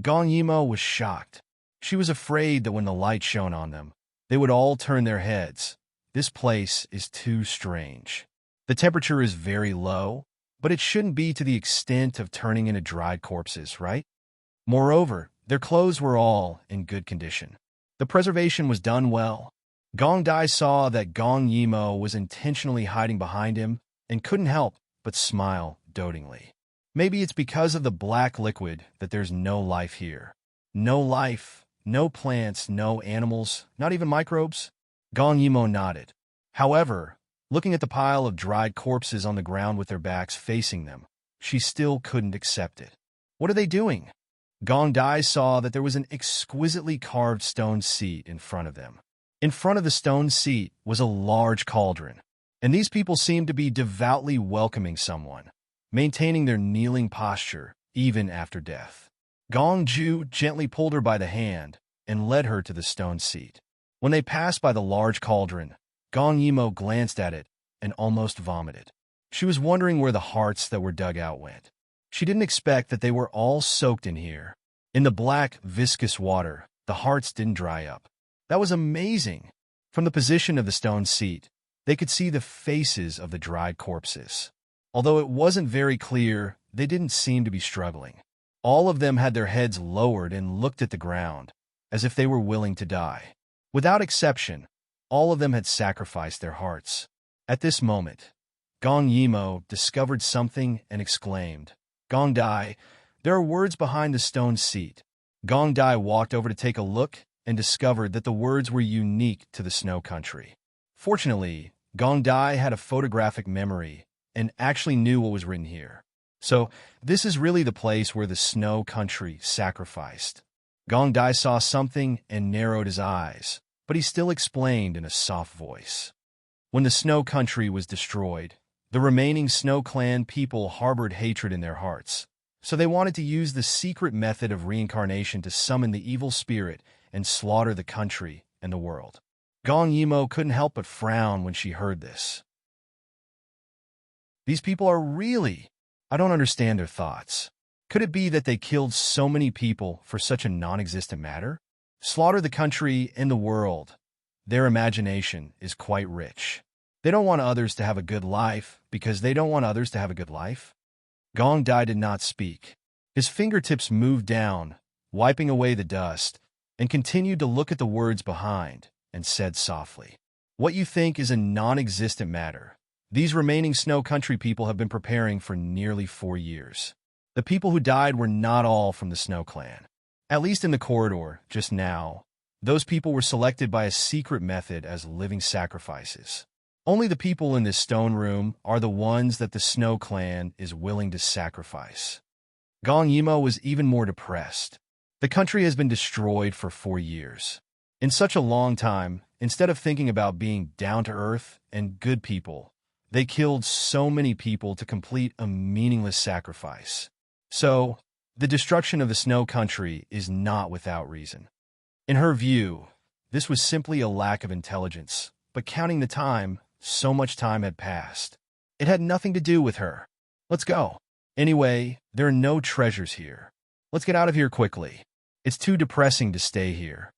Gong Yimo was shocked. She was afraid that when the light shone on them, they would all turn their heads. This place is too strange. The temperature is very low, but it shouldn't be to the extent of turning into dried corpses, right? Moreover, their clothes were all in good condition. The preservation was done well. Gong Dai saw that Gong Yimo was intentionally hiding behind him and couldn't help but smile dotingly. Maybe it's because of the black liquid that there's no life here. No life, no plants, no animals, not even microbes. Gong Yimo nodded. However, looking at the pile of dried corpses on the ground with their backs facing them, she still couldn't accept it. What are they doing? Gong Dai saw that there was an exquisitely carved stone seat in front of them. In front of the stone seat was a large cauldron, and these people seemed to be devoutly welcoming someone, maintaining their kneeling posture even after death. Gong Ju gently pulled her by the hand and led her to the stone seat. When they passed by the large cauldron, Gong Yimo glanced at it and almost vomited. She was wondering where the hearts that were dug out went. She didn't expect that they were all soaked in here. In the black, viscous water, the hearts didn't dry up. That was amazing. From the position of the stone seat, they could see the faces of the dried corpses. Although it wasn't very clear, they didn't seem to be struggling. All of them had their heads lowered and looked at the ground, as if they were willing to die. Without exception, all of them had sacrificed their hearts. At this moment, Gong Yimo discovered something and exclaimed, "Gong Dai, there are words behind the stone seat." Gong Dai walked over to take a look and discovered that the words were unique to the snow country. Fortunately, Gong Dai had a photographic memory and actually knew what was written here. So, this is really the place where the snow country sacrificed. Gong Dai saw something and narrowed his eyes, but he still explained in a soft voice. When the snow country was destroyed, the remaining Snow Clan people harbored hatred in their hearts, so they wanted to use the secret method of reincarnation to summon the evil spirit and slaughter the country and the world. Gong Yimo couldn't help but frown when she heard this. These people are really... I don't understand their thoughts. Could it be that they killed so many people for such a non-existent matter? Slaughter the country and the world. Their imagination is quite rich. They don't want others to have a good life because they don't want others to have a good life. Gong Dai did not speak. His fingertips moved down, wiping away the dust, and continued to look at the words behind, and said softly, "What you think is a non-existent matter. These remaining snow country people have been preparing for nearly 4 years. The people who died were not all from the Snow Clan. At least in the corridor, just now, those people were selected by a secret method as living sacrifices. Only the people in this stone room are the ones that the Snow Clan is willing to sacrifice." Gong Yimo was even more depressed. The country has been destroyed for 4 years. In such a long time, instead of thinking about being down-to-earth and good people, they killed so many people to complete a meaningless sacrifice. So, the destruction of the snow country is not without reason. In her view, this was simply a lack of intelligence, but counting the time, so much time had passed. It had nothing to do with her. Let's go. Anyway, there are no treasures here. Let's get out of here quickly. It's too depressing to stay here.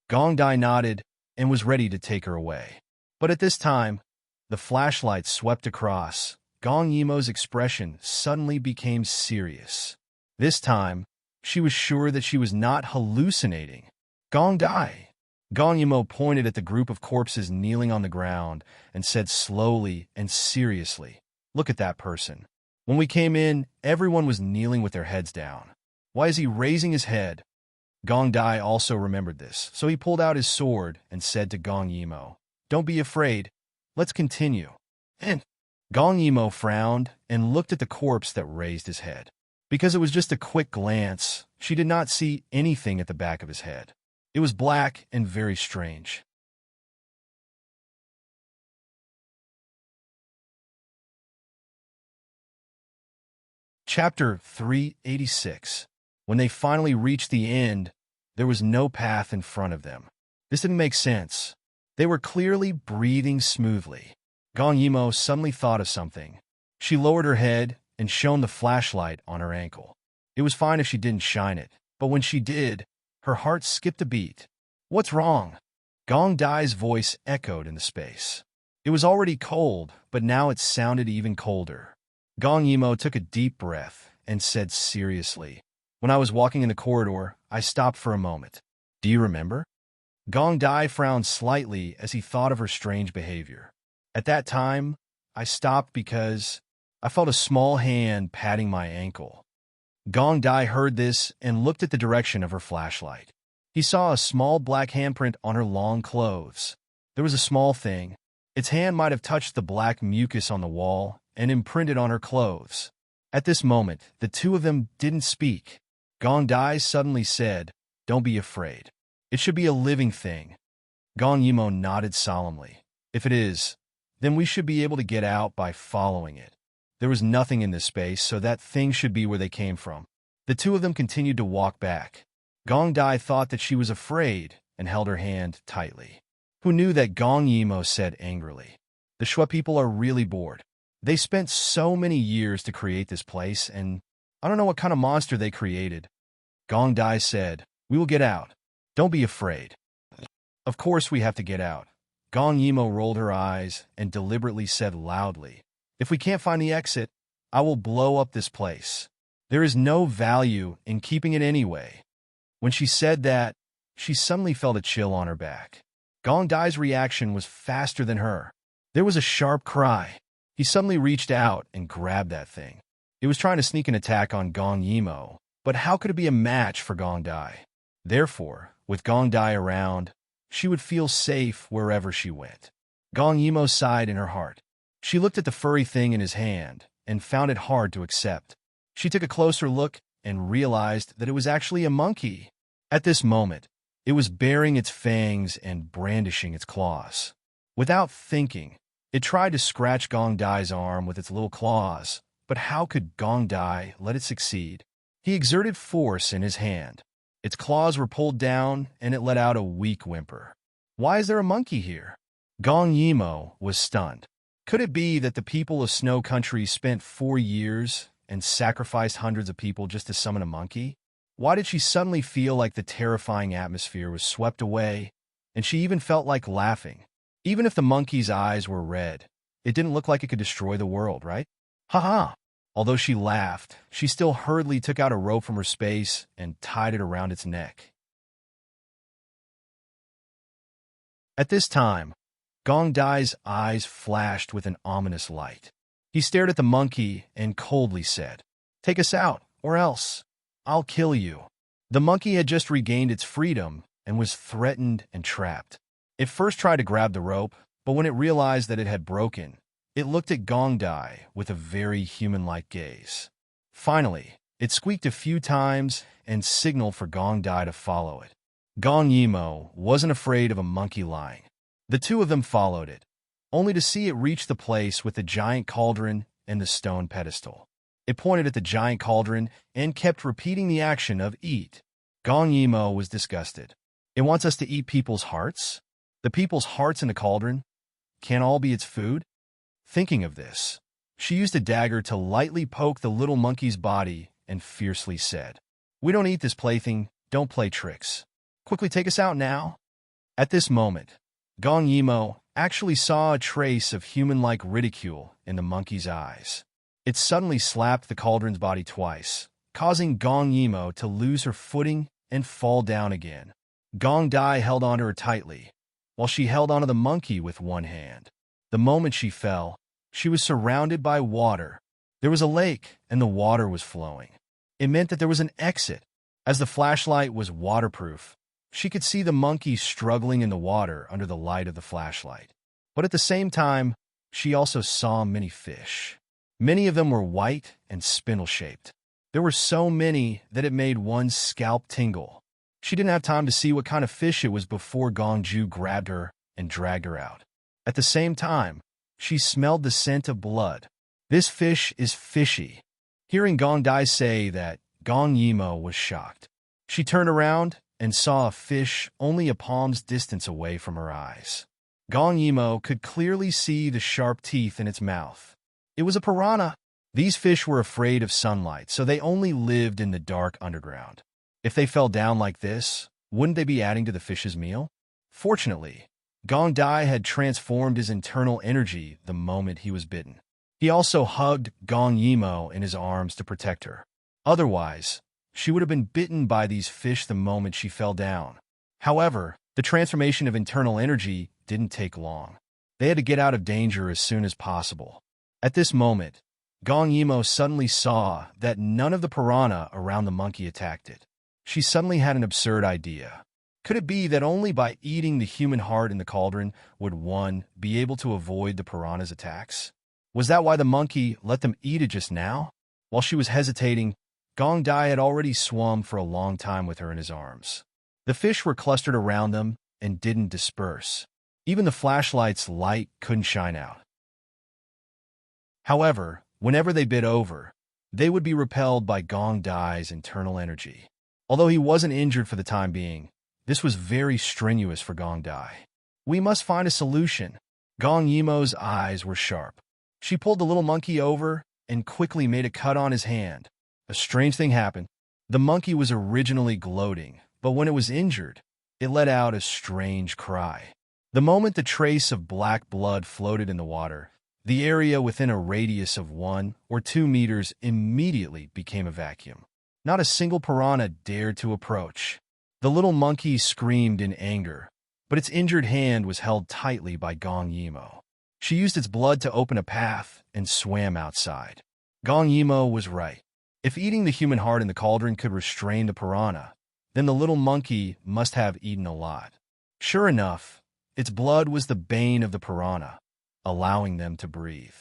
Gong Dai nodded and was ready to take her away. But at this time, the flashlight swept across. Gong Yimo's expression suddenly became serious. This time, she was sure that she was not hallucinating. "Gong Dai." Gong Yimo pointed at the group of corpses kneeling on the ground and said slowly and seriously, "Look at that person. When we came in, everyone was kneeling with their heads down. Why is he raising his head?" Gong Dai also remembered this, so he pulled out his sword and said to Gong Yimo, "Don't be afraid. Let's continue." And Gong Yimo frowned and looked at the corpse that raised his head. Because it was just a quick glance, she did not see anything at the back of his head. It was black and very strange. Chapter 386. When they finally reached the end, there was no path in front of them. This didn't make sense. They were clearly breathing smoothly. Gong Yimo suddenly thought of something. She lowered her head and shone the flashlight on her ankle. It was fine if she didn't shine it, but when she did, her heart skipped a beat. "What's wrong?" Gong Dai's voice echoed in the space. It was already cold, but now it sounded even colder. Gong Yimo took a deep breath and said seriously, When I was walking in the corridor, I stopped for a moment. Do you remember? Gong Dai frowned slightly as he thought of her strange behavior. At that time, I stopped because I felt a small hand patting my ankle. Gong Dai heard this and looked at the direction of her flashlight. He saw a small black handprint on her long clothes. There was a small thing. Its hand might have touched the black mucus on the wall and imprinted on her clothes. At this moment, the two of them didn't speak. Gong Dai suddenly said, "Don't be afraid. It should be a living thing." Gong Yimo nodded solemnly. "If it is, then we should be able to get out by following it." There was nothing in this space, so that thing should be where they came from. The two of them continued to walk back. Gong Dai thought that she was afraid and held her hand tightly. Who knew that? Gong Yimo said angrily. The Shui people are really bored. They spent so many years to create this place, and I don't know what kind of monster they created. Gong Dai said, "We will get out. Don't be afraid." "Of course we have to get out." Gong Yimo rolled her eyes and deliberately said loudly, "If we can't find the exit, I will blow up this place. There is no value in keeping it anyway." When she said that, she suddenly felt a chill on her back. Gong Dai's reaction was faster than her. There was a sharp cry. He suddenly reached out and grabbed that thing. It was trying to sneak an attack on Gong Yimo, but how could it be a match for Gong Dai? Therefore, with Gong Dai around, she would feel safe wherever she went. Gong Yimo sighed in her heart. She looked at the furry thing in his hand and found it hard to accept. She took a closer look and realized that it was actually a monkey. At this moment, it was baring its fangs and brandishing its claws. Without thinking, it tried to scratch Gong Dai's arm with its little claws, but how could Gong Dai let it succeed? He exerted force in his hand. Its claws were pulled down, and it let out a weak whimper. "Why is there a monkey here?" Gong Yimo was stunned. Could it be that the people of Snow Country spent 4 years and sacrificed hundreds of people just to summon a monkey? Why did she suddenly feel like the terrifying atmosphere was swept away, and she even felt like laughing? Even if the monkey's eyes were red, it didn't look like it could destroy the world, right? Ha-ha! Although she laughed, she still hurriedly took out a rope from her space and tied it around its neck. At this time, Gong Dai's eyes flashed with an ominous light. He stared at the monkey and coldly said, "Take us out, or else I'll kill you." The monkey had just regained its freedom and was threatened and trapped. It first tried to grab the rope, but when it realized that it had broken, it looked at Gong Dai with a very human-like gaze. Finally, it squeaked a few times and signaled for Gong Dai to follow it. Gong Yimo wasn't afraid of a monkey lying. The two of them followed it, only to see it reach the place with the giant cauldron and the stone pedestal. It pointed at the giant cauldron and kept repeating the action of eat. Gong Yimo was disgusted. "It wants us to eat people's hearts? The people's hearts in the cauldron can't all be its food?" Thinking of this, she used a dagger to lightly poke the little monkey's body and fiercely said, "We don't eat this plaything, don't play tricks. Quickly take us out now." At this moment, Gong Yimo actually saw a trace of human-like ridicule in the monkey's eyes. It suddenly slapped the cauldron's body twice, causing Gong Yimo to lose her footing and fall down again. Gong Dai held onto her tightly, while she held onto the monkey with one hand. The moment she fell, she was surrounded by water. There was a lake, and the water was flowing. It meant that there was an exit. As the flashlight was waterproof, she could see the monkey struggling in the water under the light of the flashlight. But at the same time, she also saw many fish. Many of them were white and spindle-shaped. There were so many that it made one's scalp tingle. She didn't have time to see what kind of fish it was before Gongju grabbed her and dragged her out. At the same time, she smelled the scent of blood. "This fish is fishy." Hearing Gong Dai say that, Gong Yimo was shocked. She turned around and saw a fish only a palm's distance away from her eyes. Gong Yimo could clearly see the sharp teeth in its mouth. It was a piranha. These fish were afraid of sunlight, so they only lived in the dark underground. If they fell down like this, wouldn't they be adding to the fish's meal? Fortunately, Gong Dai had transformed his internal energy the moment he was bitten. He also hugged Gong Yimo in his arms to protect her. Otherwise, she would have been bitten by these fish the moment she fell down. However, the transformation of internal energy didn't take long. They had to get out of danger as soon as possible. At this moment, Gong Yimo suddenly saw that none of the piranha around the monkey attacked it. She suddenly had an absurd idea. Could it be that only by eating the human heart in the cauldron would one be able to avoid the piranha's attacks? Was that why the monkey let them eat it just now? While she was hesitating, Gong Dai had already swum for a long time with her in his arms. The fish were clustered around them and didn't disperse. Even the flashlight's light couldn't shine out. However, whenever they bit over, they would be repelled by Gong Dai's internal energy. Although he wasn't injured for the time being, this was very strenuous for Gong Dai. We must find a solution. Gong Yimo's eyes were sharp. She pulled the little monkey over and quickly made a cut on his hand. A strange thing happened. The monkey was originally gloating, but when it was injured, it let out a strange cry. The moment the trace of black blood floated in the water, the area within a radius of 1 or 2 meters immediately became a vacuum. Not a single piranha dared to approach. The little monkey screamed in anger, but its injured hand was held tightly by Gong Yimo. She used its blood to open a path and swam outside. Gong Yimo was right. If eating the human heart in the cauldron could restrain the piranha, then the little monkey must have eaten a lot. Sure enough, its blood was the bane of the piranha, allowing them to breathe.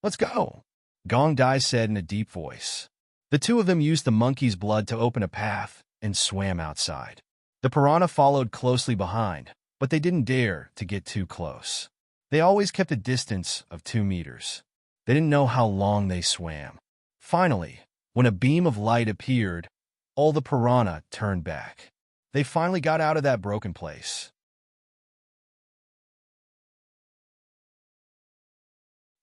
"Let's go," Gong Dai said in a deep voice. The two of them used the monkey's blood to open a path and swam outside. The piranha followed closely behind, but they didn't dare to get too close. They always kept a distance of 2 meters. They didn't know how long they swam. Finally, when a beam of light appeared, all the piranha turned back. They finally got out of that broken place.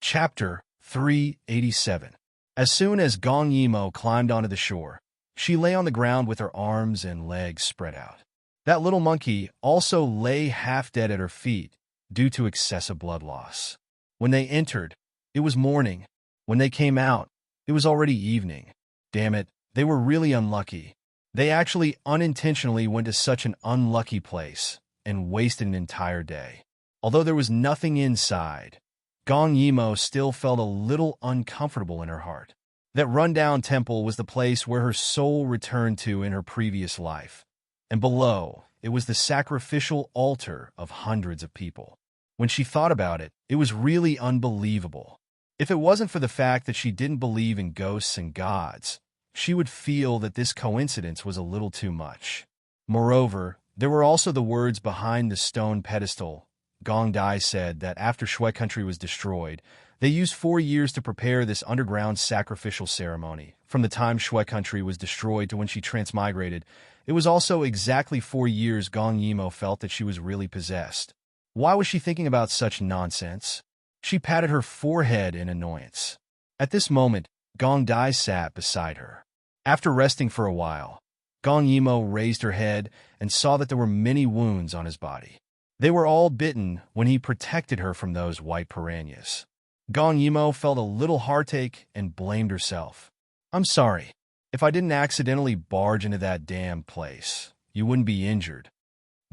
Chapter 387. As soon as Gong Yimo climbed onto the shore, she lay on the ground with her arms and legs spread out. That little monkey also lay half dead at her feet due to excessive blood loss. When they entered, it was morning. When they came out, it was already evening. Damn it, they were really unlucky. They actually unintentionally went to such an unlucky place and wasted an entire day. Although there was nothing inside, Gong Yimo still felt a little uncomfortable in her heart. That rundown temple was the place where her soul returned to in her previous life, and below, it was the sacrificial altar of hundreds of people. When she thought about it, it was really unbelievable. If it wasn't for the fact that she didn't believe in ghosts and gods, she would feel that this coincidence was a little too much. Moreover, there were also the words behind the stone pedestal. Gong Dai said that after Shui country was destroyed, they used 4 years to prepare this underground sacrificial ceremony. From the time Shui country was destroyed to when she transmigrated, it was also exactly 4 years Gong Yimo felt that she was really possessed. Why was she thinking about such nonsense? She patted her forehead in annoyance. At this moment, Gong Dai sat beside her. After resting for a while, Gong Yimo raised her head and saw that there were many wounds on his body. They were all bitten when he protected her from those white piranhas. Gong Yimo felt a little heartache and blamed herself. "I'm sorry. If I didn't accidentally barge into that damn place, you wouldn't be injured."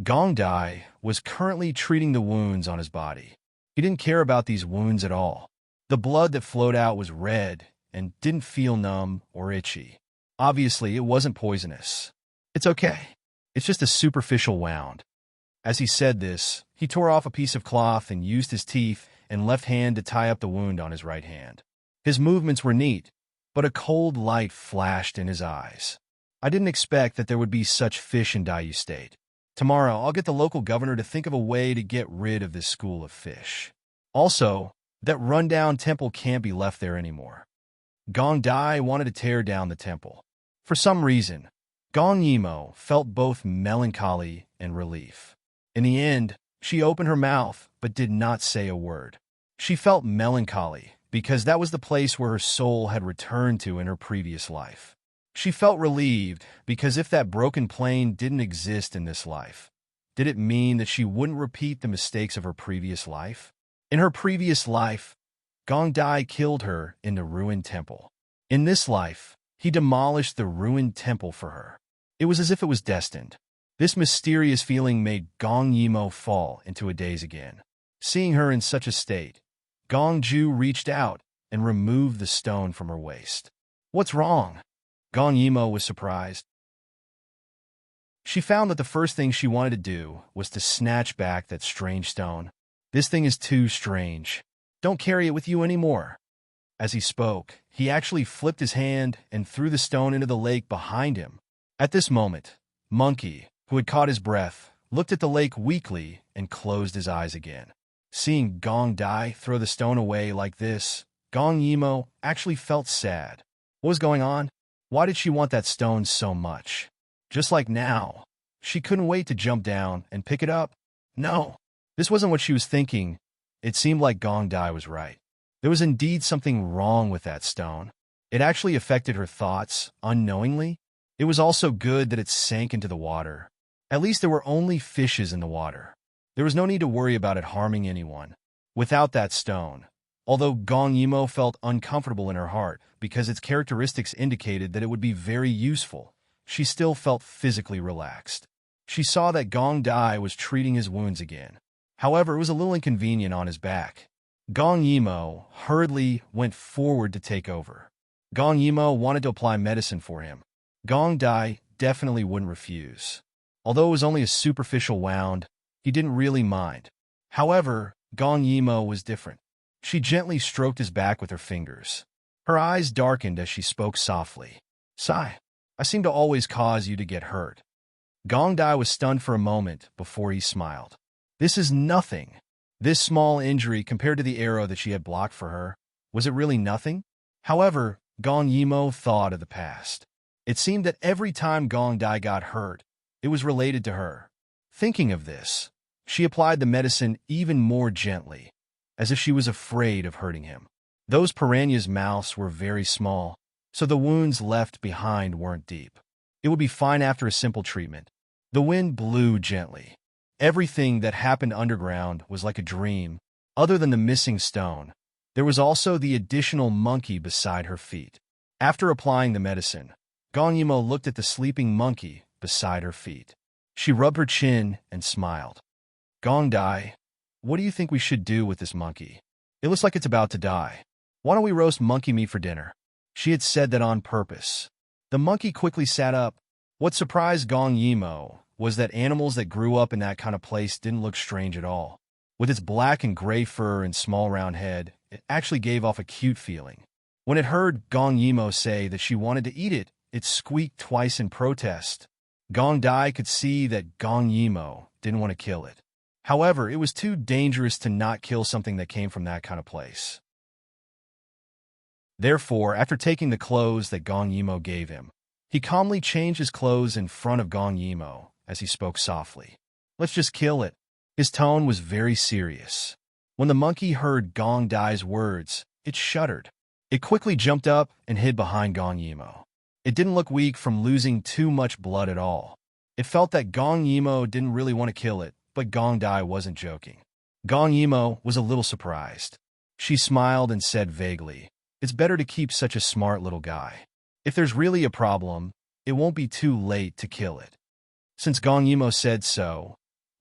Gong Dai was currently treating the wounds on his body. He didn't care about these wounds at all. The blood that flowed out was red and didn't feel numb or itchy. Obviously, it wasn't poisonous. "It's okay. It's just a superficial wound." As he said this, he tore off a piece of cloth and used his teeth and left hand to tie up the wound on his right hand. His movements were neat, but a cold light flashed in his eyes. "I didn't expect that there would be such fish in Dayu State. Tomorrow, I'll get the local governor to think of a way to get rid of this school of fish. Also, that rundown temple can't be left there anymore." Gong Dai wanted to tear down the temple. For some reason, Gong Yimo felt both melancholy and relief. In the end, she opened her mouth but did not say a word. She felt melancholy because that was the place where her soul had returned to in her previous life. She felt relieved because if that broken plane didn't exist in this life, did it mean that she wouldn't repeat the mistakes of her previous life? In her previous life, Gong Dai killed her in the ruined temple. In this life, He demolished the ruined temple for her. It was as if it was destined. This mysterious feeling made Gong Yimo fall into a daze again. Seeing her in such a state, Gong Ju reached out and removed the stone from her waist. "What's wrong?" Gong Yimo was surprised. She found that the first thing she wanted to do was to snatch back that strange stone. "This thing is too strange. Don't carry it with you anymore." As he spoke, he actually flipped his hand and threw the stone into the lake behind him. At this moment, Monkey, who had caught his breath, looked at the lake weakly and closed his eyes again. Seeing Gong Dai throw the stone away like this, Gong Yimo actually felt sad. What was going on? Why did she want that stone so much? Just like now, she couldn't wait to jump down and pick it up. No, this wasn't what she was thinking. It seemed like Gong Dai was right. There was indeed something wrong with that stone. It actually affected her thoughts, unknowingly. It was also good that it sank into the water. At least there were only fishes in the water. There was no need to worry about it harming anyone. Without that stone, although Gong Yimo felt uncomfortable in her heart because its characteristics indicated that it would be very useful, she still felt physically relaxed. She saw that Gong Dai was treating his wounds again. However, it was a little inconvenient on his back. Gong Yimo hurriedly went forward to take over. Gong Yimo wanted to apply medicine for him. Gong Dai definitely wouldn't refuse. Although it was only a superficial wound, he didn't really mind. However, Gong Yimo was different. She gently stroked his back with her fingers. Her eyes darkened as she spoke softly. "Sigh, I seem to always cause you to get hurt." Gong Dai was stunned for a moment before he smiled. "This is nothing." This small injury compared to the arrow that she had blocked for her, was it really nothing? However, Gong Yimo thought of the past. It seemed that every time Gong Dai got hurt, it was related to her. Thinking of this, she applied the medicine even more gently, as if she was afraid of hurting him. Those piranha's mouths were very small, so the wounds left behind weren't deep. It would be fine after a simple treatment. The wind blew gently. Everything that happened underground was like a dream. Other than the missing stone, there was also the additional monkey beside her feet. After applying the medicine, Gong Yimo looked at the sleeping monkey beside her feet. She rubbed her chin and smiled. "Gong Dai, what do you think we should do with this monkey? It looks like it's about to die. Why don't we roast monkey meat for dinner?" She had said that on purpose. The monkey quickly sat up. What surprised Gong Yimo was that animals that grew up in that kind of place didn't look strange at all. With its black and gray fur and small round head, it actually gave off a cute feeling. When it heard Gong Yimo say that she wanted to eat it, it squeaked twice in protest. Gong Dai could see that Gong Yimo didn't want to kill it. However, it was too dangerous to not kill something that came from that kind of place. Therefore, after taking the clothes that Gong Yimo gave him, he calmly changed his clothes in front of Gong Yimo as he spoke softly. "Let's just kill it." His tone was very serious. When the monkey heard Gong Dai's words, it shuddered. It quickly jumped up and hid behind Gong Yimo. It didn't look weak from losing too much blood at all. It felt that Gong Yimo didn't really want to kill it, but Gong Dai wasn't joking. Gong Yimo was a little surprised. She smiled and said vaguely, "It's better to keep such a smart little guy. If there's really a problem, it won't be too late to kill it." Since Gong Yimo said so,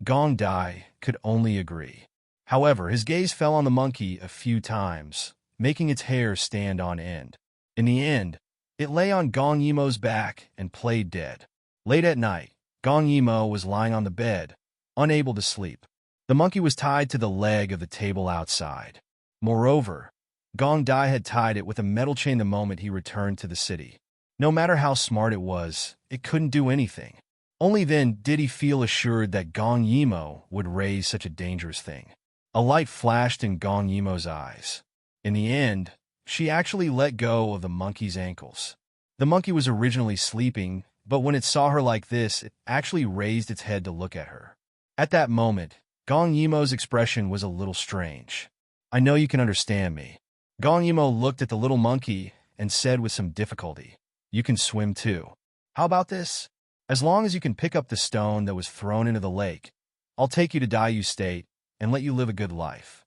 Gong Dai could only agree. However, his gaze fell on the monkey a few times, making its hair stand on end. In the end, it lay on Gong Yimo's back and played dead. Late at night, Gong Yimo was lying on the bed, unable to sleep. The monkey was tied to the leg of the table outside. Moreover, Gong Dai had tied it with a metal chain the moment he returned to the city. No matter how smart it was, it couldn't do anything. Only then did he feel assured that Gong Yimo would raise such a dangerous thing. A light flashed in Gong Yimo's eyes. In the end, she actually let go of the monkey's ankles. The monkey was originally sleeping, but when it saw her like this, it actually raised its head to look at her. At that moment, Gong Yimo's expression was a little strange. "I know you can understand me." Gong Yimo looked at the little monkey and said with some difficulty, "You can swim too. How about this? As long as you can pick up the stone that was thrown into the lake, I'll take you to Dayu State and let you live a good life."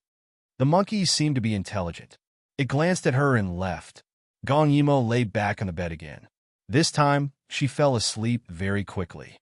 The monkey seemed to be intelligent. It glanced at her and left. Gong Yimo lay back on the bed again. This time, she fell asleep very quickly.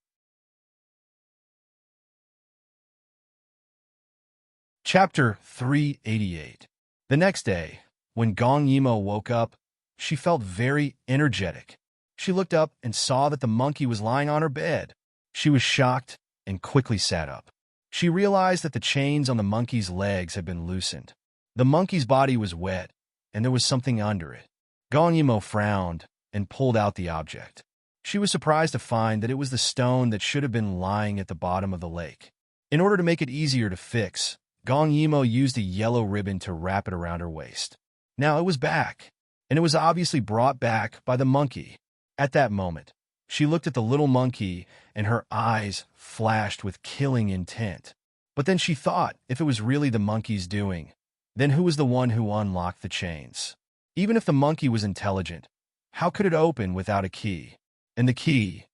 Chapter 388. The next day, when Gong Yimo woke up, she felt very energetic. She looked up and saw that the monkey was lying on her bed. She was shocked and quickly sat up. She realized that the chains on the monkey's legs had been loosened. The monkey's body was wet, and there was something under it. Gong Yimo frowned and pulled out the object. She was surprised to find that it was the stone that should have been lying at the bottom of the lake. In order to make it easier to fix, Gong Yimo used a yellow ribbon to wrap it around her waist. Now it was back, and it was obviously brought back by the monkey. At that moment, she looked at the little monkey, and her eyes flashed with killing intent. But then she thought, if it was really the monkey's doing, then who was the one who unlocked the chains? Even if the monkey was intelligent, how could it open without a key? And the key?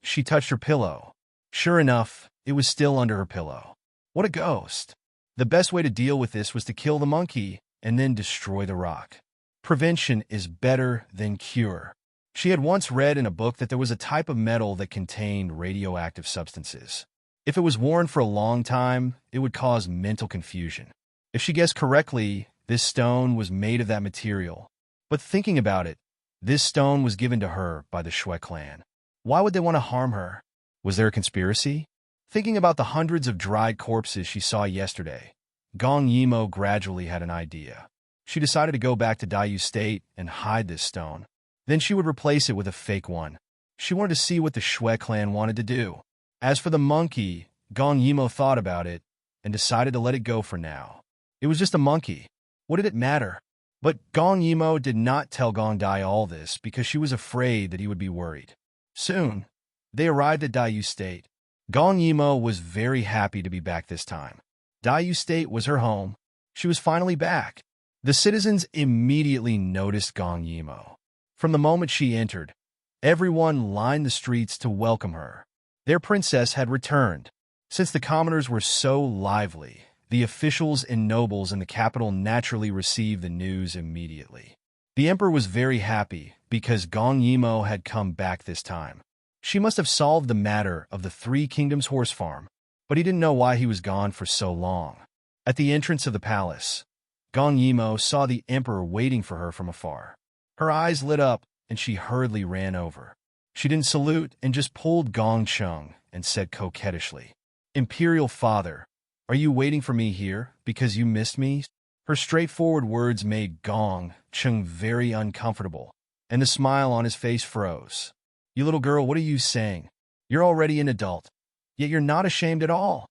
She touched her pillow. Sure enough, it was still under her pillow. What a ghost! The best way to deal with this was to kill the monkey and then destroy the rock. Prevention is better than cure. She had once read in a book that there was a type of metal that contained radioactive substances. If it was worn for a long time, it would cause mental confusion. If she guessed correctly, this stone was made of that material. But thinking about it, this stone was given to her by the Shui clan. Why would they want to harm her? Was there a conspiracy? Thinking about the hundreds of dried corpses she saw yesterday, Gong Yimo gradually had an idea. She decided to go back to Dayu State and hide this stone. Then she would replace it with a fake one. She wanted to see what the Shui clan wanted to do. As for the monkey, Gong Yimo thought about it and decided to let it go for now. It was just a monkey. What did it matter? But Gong Yimo did not tell Gong Dai all this because she was afraid that he would be worried. Soon, they arrived at Dayu State. Gong Yimo was very happy to be back this time. Dayu State was her home. She was finally back. The citizens immediately noticed Gong Yimo. From the moment she entered, everyone lined the streets to welcome her. Their princess had returned. Since the commoners were so lively, the officials and nobles in the capital naturally received the news immediately. The emperor was very happy because Gong Yimo had come back this time. She must have solved the matter of the Three Kingdoms horse farm, but he didn't know why he was gone for so long. At the entrance of the palace, Gong Yimo saw the emperor waiting for her from afar. Her eyes lit up, and she hurriedly ran over. She didn't salute and just pulled Gong Chung and said coquettishly, "Imperial Father, are you waiting for me here because you missed me?" Her straightforward words made Gong Chung very uncomfortable, and the smile on his face froze. "You little girl, what are you saying? You're already an adult, yet you're not ashamed at all."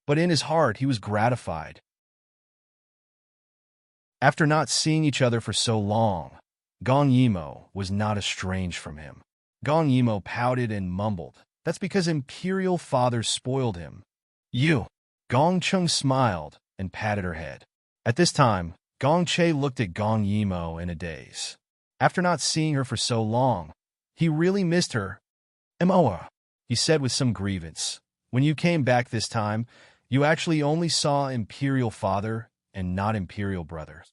But in his heart, he was gratified. After not seeing each other for so long, Gong Yimo was not estranged from him. Gong Yimo pouted and mumbled, "That's because Imperial Father spoiled him." "You." Gong Chung smiled and patted her head. At this time, Gong Che looked at Gong Yimo in a daze. After not seeing her for so long, he really missed her. "Emoa," he said with some grievance. "When you came back this time, you actually only saw Imperial Father and not Imperial Brother."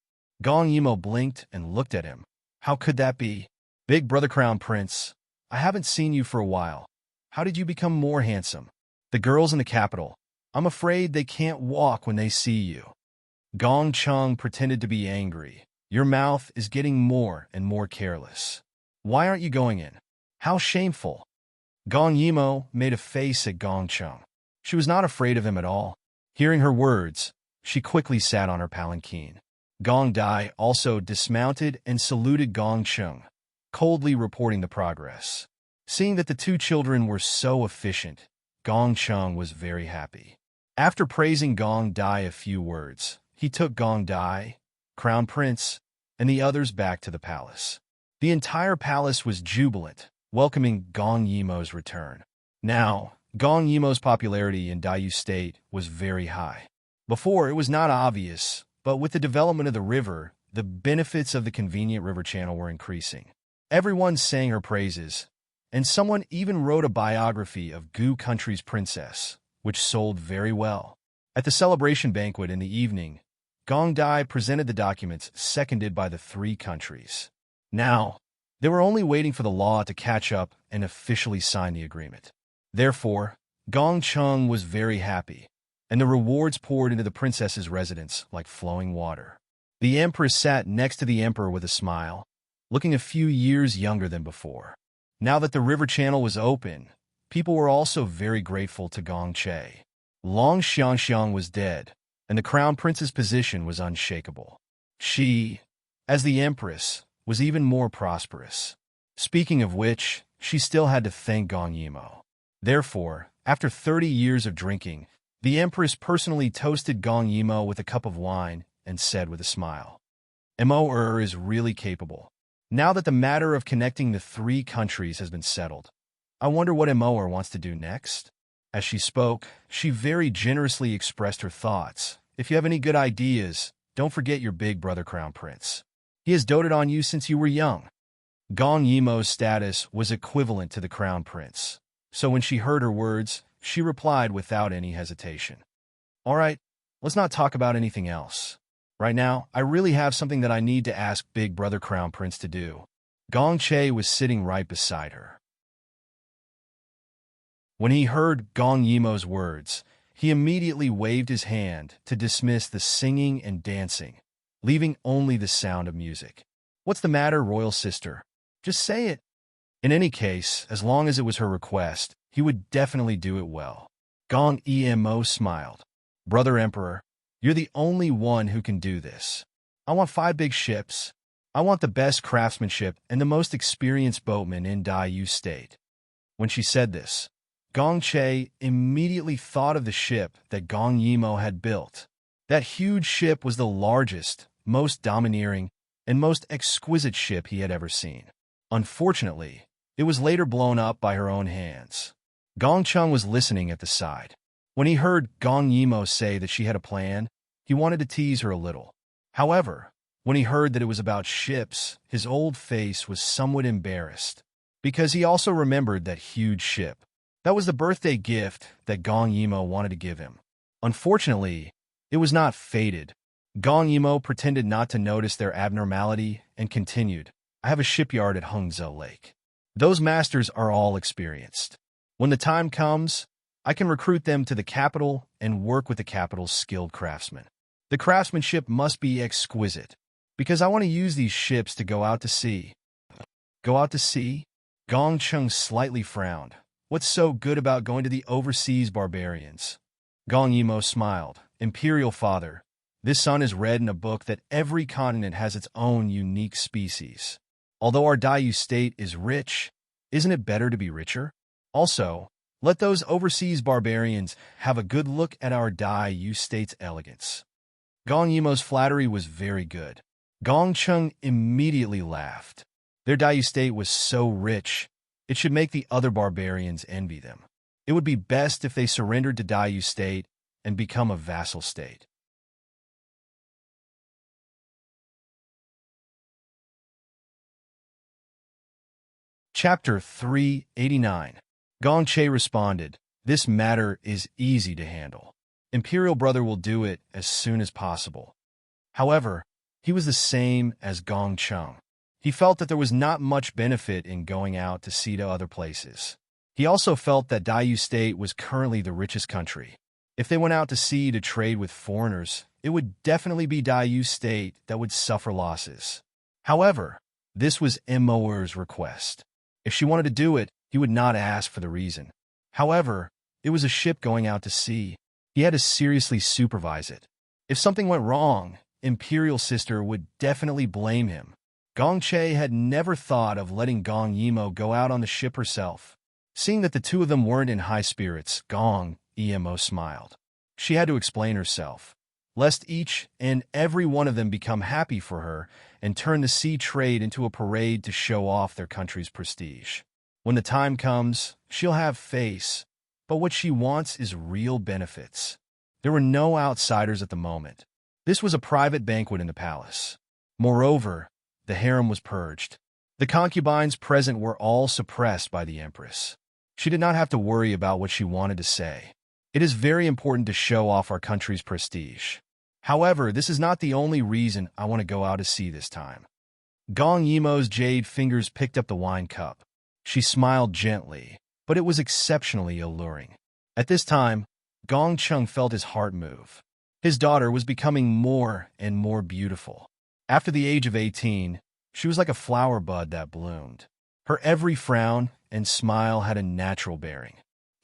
Gong Yimo blinked and looked at him. "How could that be?" "Big Brother Crown Prince, I haven't seen you for a while. How did you become more handsome? The girls in the capital, I'm afraid they can't walk when they see you." Gong Chung pretended to be angry. "Your mouth is getting more and more careless. Why aren't you going in? How shameful." Gong Yimo made a face at Gong Chung. She was not afraid of him at all. Hearing her words, she quickly sat on her palanquin. Gong Dai also dismounted and saluted Gong Chung, coldly reporting the progress. Seeing that the two children were so efficient, Gong Chung was very happy. After praising Gong Dai a few words, he took Gong Dai, Crown Prince, and the others back to the palace. The entire palace was jubilant, welcoming Gong Yimo's return. Now, Gong Yimo's popularity in Dayu State was very high. Before, it was not obvious, but with the development of the river, the benefits of the convenient river channel were increasing. Everyone sang her praises, and someone even wrote a biography of Gu Country's princess, which sold very well. At the celebration banquet in the evening, Gong Dai presented the documents seconded by the three countries. Now, they were only waiting for the law to catch up and officially sign the agreement. Therefore, Gong Chung was very happy, and the rewards poured into the princess's residence like flowing water. The empress sat next to the emperor with a smile, looking a few years younger than before. Now that the river channel was open, people were also very grateful to Gong Che. Long Xiangxiang was dead, and the crown prince's position was unshakable. She, as the empress, was even more prosperous. Speaking of which, she still had to thank Gong Yimo. Therefore, after 30 years of drinking, the empress personally toasted Gong Yimo with a cup of wine and said with a smile, "Mo is really capable. Now that the matter of connecting the three countries has been settled, I wonder what Mo wants to do next." As she spoke, she very generously expressed her thoughts. "If you have any good ideas, don't forget your big brother Crown Prince. He has doted on you since you were young." Gong Yimo's status was equivalent to the Crown Prince, so when she heard her words, she replied without any hesitation. "All right, let's not talk about anything else. Right now, I really have something that I need to ask Big Brother Crown Prince to do." Gong Che was sitting right beside her. When he heard Gong Yimo's words, he immediately waved his hand to dismiss the singing and dancing, leaving only the sound of music. "What's the matter, royal sister? Just say it." In any case, as long as it was her request, he would definitely do it well. Gong Emo smiled. "Brother Emperor, you're the only one who can do this. I want 5 big ships. I want the best craftsmanship and the most experienced boatmen in Daiyu State." When she said this, Gong Che immediately thought of the ship that Gong Yimo had built. That huge ship was the largest, most domineering, and most exquisite ship he had ever seen. Unfortunately, it was later blown up by her own hands. Gong Chung was listening at the side. When he heard Gong Yimo say that she had a plan, he wanted to tease her a little. However, when he heard that it was about ships, his old face was somewhat embarrassed, because he also remembered that huge ship. That was the birthday gift that Gong Yimo wanted to give him. Unfortunately, it was not fated. Gong Yimo pretended not to notice their abnormality and continued, "I have a shipyard at Hangzhou Lake. Those masters are all experienced. When the time comes, I can recruit them to the capital and work with the capital's skilled craftsmen. The craftsmanship must be exquisite, because I want to use these ships to go out to sea." "Go out to sea?" Gong Chung slightly frowned. "What's so good about going to the overseas barbarians?" Gong Yimo smiled. "Imperial Father, this son has read in a book that every continent has its own unique species. Although our Daiyu state is rich, isn't it better to be richer? Also, let those overseas barbarians have a good look at our Daiyu state's elegance." Gong Yimo's flattery was very good. Gong Chung immediately laughed. Their Daiyu state was so rich, it should make the other barbarians envy them. It would be best if they surrendered to Daiyu state and become a vassal state. Chapter 389. Gong Che responded, "This matter is easy to handle. Imperial Brother will do it as soon as possible." However, he was the same as Gong Chung. He felt that there was not much benefit in going out to sea to other places. He also felt that Daiyu State was currently the richest country. If they went out to sea to trade with foreigners, it would definitely be Daiyu State that would suffer losses. However, this was Moer's request. If she wanted to do it, he would not ask for the reason. However, it was a ship going out to sea. He had to seriously supervise it. If something went wrong, Imperial Sister would definitely blame him. Gong Che had never thought of letting Gong Yimo go out on the ship herself. Seeing that the two of them weren't in high spirits, Gong Yimo smiled. She had to explain herself, lest each and every one of them become happy for her and turn the sea trade into a parade to show off their country's prestige. When the time comes, she'll have face, but what she wants is real benefits. There were no outsiders at the moment. This was a private banquet in the palace. Moreover, the harem was purged. The concubines present were all suppressed by the empress. She did not have to worry about what she wanted to say. It is very important to show off our country's prestige. However, this is not the only reason I want to go out to sea this time. Gong Yimo's jade fingers picked up the wine cup. She smiled gently, but it was exceptionally alluring. At this time, Gong Chung felt his heart move. His daughter was becoming more and more beautiful. After the age of 18, she was like a flower bud that bloomed. Her every frown and smile had a natural bearing.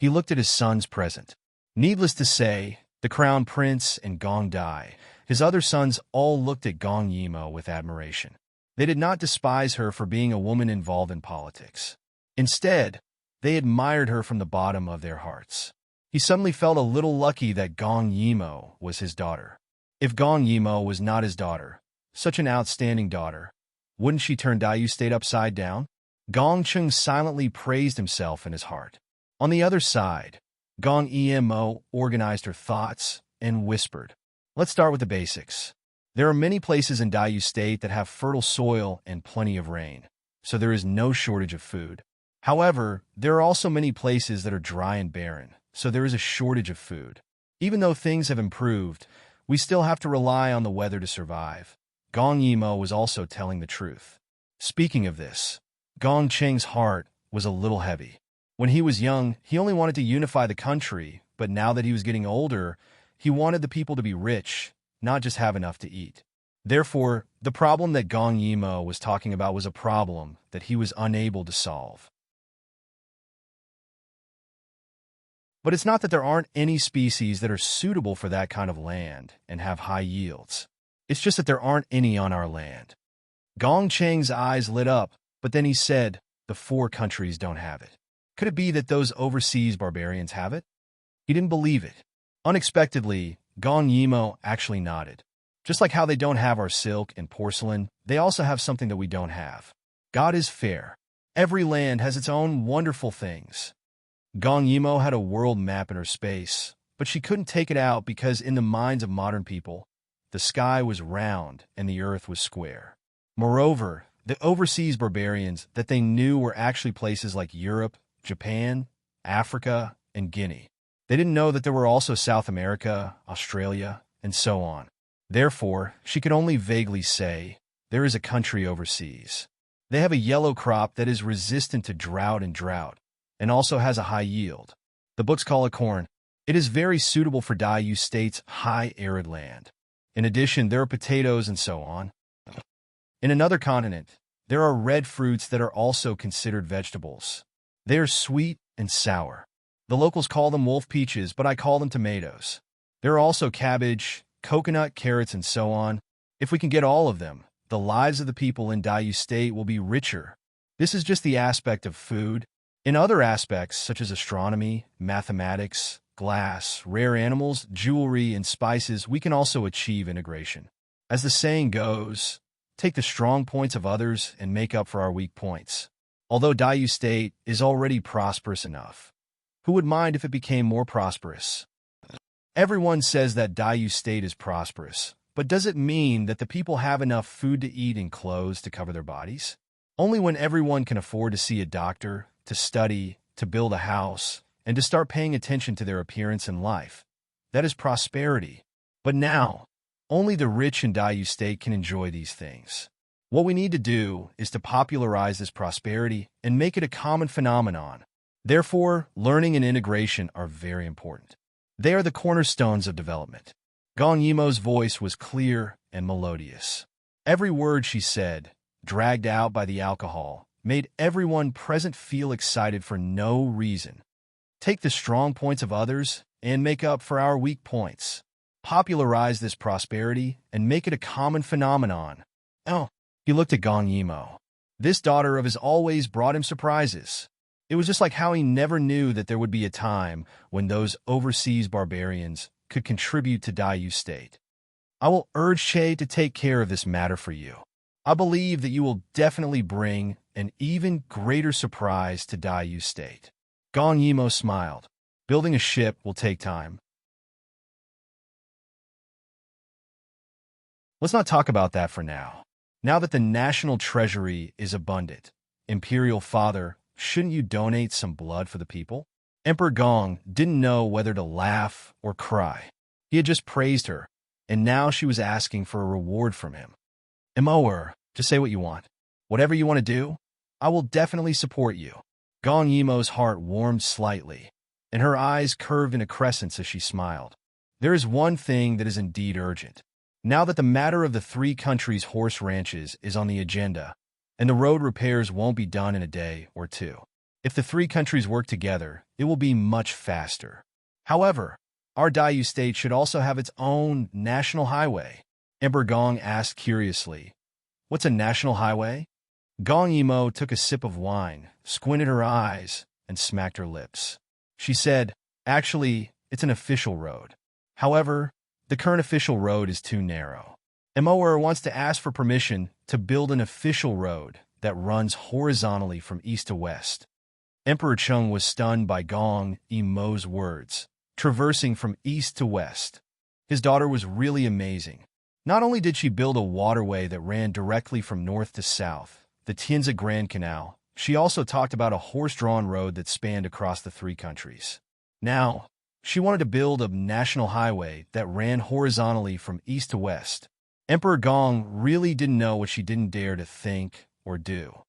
He looked at his son's present. Needless to say, the crown prince and Gong Dai, his other sons, all looked at Gong Yimo with admiration. They did not despise her for being a woman involved in politics. Instead, they admired her from the bottom of their hearts. He suddenly felt a little lucky that Gong Yimo was his daughter. If Gong Yimo was not his daughter, such an outstanding daughter, wouldn't she turn Dayu State upside down? Gong Chung silently praised himself in his heart. On the other side, Gong Emo organized her thoughts and whispered, "Let's start with the basics. There are many places in Dayu State that have fertile soil and plenty of rain, so there is no shortage of food. However, there are also many places that are dry and barren, so there is a shortage of food. Even though things have improved, we still have to rely on the weather to survive." Gong Yimo was also telling the truth. Speaking of this, Gong Cheng's heart was a little heavy. When he was young, he only wanted to unify the country, but now that he was getting older, he wanted the people to be rich, not just have enough to eat. Therefore, the problem that Gong Yimo was talking about was a problem that he was unable to solve. But it's not that there aren't any species that are suitable for that kind of land and have high yields. It's just that there aren't any on our land. Gong Cheng's eyes lit up, but then he said, "The 4 countries don't have it. Could it be that those overseas barbarians have it?" He didn't believe it. Unexpectedly, Gong Yimo actually nodded. Just like how they don't have our silk and porcelain, they also have something that we don't have. God is fair. Every land has its own wonderful things. Gong Yimo had a world map in her space, but she couldn't take it out because in the minds of modern people, the sky was round and the earth was square. Moreover, the overseas barbarians that they knew were actually places like Europe, Japan, Africa, and Guinea. They didn't know that there were also South America, Australia, and so on. Therefore, she could only vaguely say, there is a country overseas. They have a yellow crop that is resistant to drought and also has a high yield. The books call it corn. It is very suitable for Dayu State's high arid land. In addition, there are potatoes and so on. In another continent, there are red fruits that are also considered vegetables. They are sweet and sour. The locals call them wolf peaches, but I call them tomatoes. There are also cabbage, coconut, carrots, and so on. If we can get all of them, the lives of the people in Dayu State will be richer. This is just the aspect of food. In other aspects, such as astronomy, mathematics, glass, rare animals, jewelry, and spices, we can also achieve integration. As the saying goes, take the strong points of others and make up for our weak points. Although Dayu State is already prosperous enough, who would mind if it became more prosperous? Everyone says that Dayu State is prosperous, but does it mean that the people have enough food to eat and clothes to cover their bodies? Only when everyone can afford to see a doctor, to study, to build a house, and to start paying attention to their appearance in life. That is prosperity. But now, only the rich in Dayu State can enjoy these things. What we need to do is to popularize this prosperity and make it a common phenomenon. Therefore, learning and integration are very important. They are the cornerstones of development. Gong Yimo's voice was clear and melodious. Every word she said, dragged out by the alcohol, made everyone present feel excited for no reason. Take the strong points of others and make up for our weak points. Popularize this prosperity and make it a common phenomenon. Oh, he looked at Gong Yimo. This daughter of his always brought him surprises. It was just like how he never knew that there would be a time when those overseas barbarians could contribute to Dayu State. I will urge Che to take care of this matter for you. I believe that you will definitely bring an even greater surprise to Dayu State. Gong Yimo smiled. Building a ship will take time. Let's not talk about that for now. Now that the national treasury is abundant, Imperial Father, shouldn't you donate some blood for the people? Emperor Gong didn't know whether to laugh or cry. He had just praised her, and now she was asking for a reward from him. Immerse, Just say what you want. Whatever you want to do, I will definitely support you. Gong Yimo's heart warmed slightly, and her eyes curved in a crescent as she smiled. There is one thing that is indeed urgent. Now that the matter of the three countries' horse ranches is on the agenda, and the road repairs won't be done in a day or two. If the three countries work together, it will be much faster. However, our Dayu state should also have its own national highway. Emperor Gong asked curiously, "What's a national highway?" Gong Yimo took a sip of wine, squinted her eyes, and smacked her lips. She said, "Actually, it's an official road. However, the current official road is too narrow. Immerse wants to ask for permission to build an official road that runs horizontally from east to west." Emperor Chung was stunned by Gong Yimo's words, traversing from east to west. His daughter was really amazing. Not only did she build a waterway that ran directly from north to south, the Tianzi Grand Canal, she also talked about a horse-drawn road that spanned across the three countries. Now, she wanted to build a national highway that ran horizontally from east to west. Emperor Gong really didn't know what she didn't dare to think or do.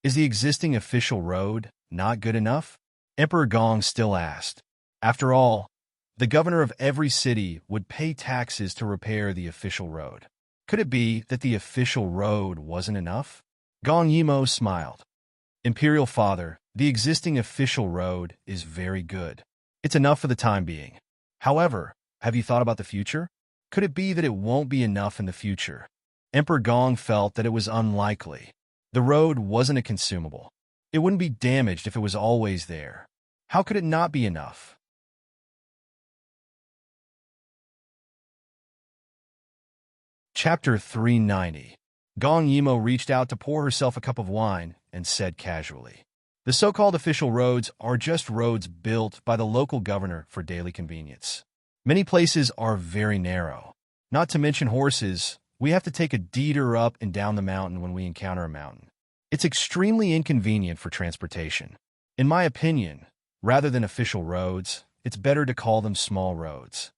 Is the existing official road not good enough? Emperor Gong still asked. After all, the governor of every city would pay taxes to repair the official road. Could it be that the official road wasn't enough? Gong Yimo smiled. Imperial Father, the existing official road is very good. It's enough for the time being. However, have you thought about the future? Could it be that it won't be enough in the future? Emperor Gong felt that it was unlikely. The road wasn't a consumable. It wouldn't be damaged if it was always there. How could it not be enough? Chapter 390. Gong Yimo reached out to pour herself a cup of wine and said casually, "The so-called official roads are just roads built by the local governor for daily convenience. Many places are very narrow. Not to mention horses, we have to take a detour up and down the mountain when we encounter a mountain. It's extremely inconvenient for transportation. In my opinion, rather than official roads, it's better to call them small roads."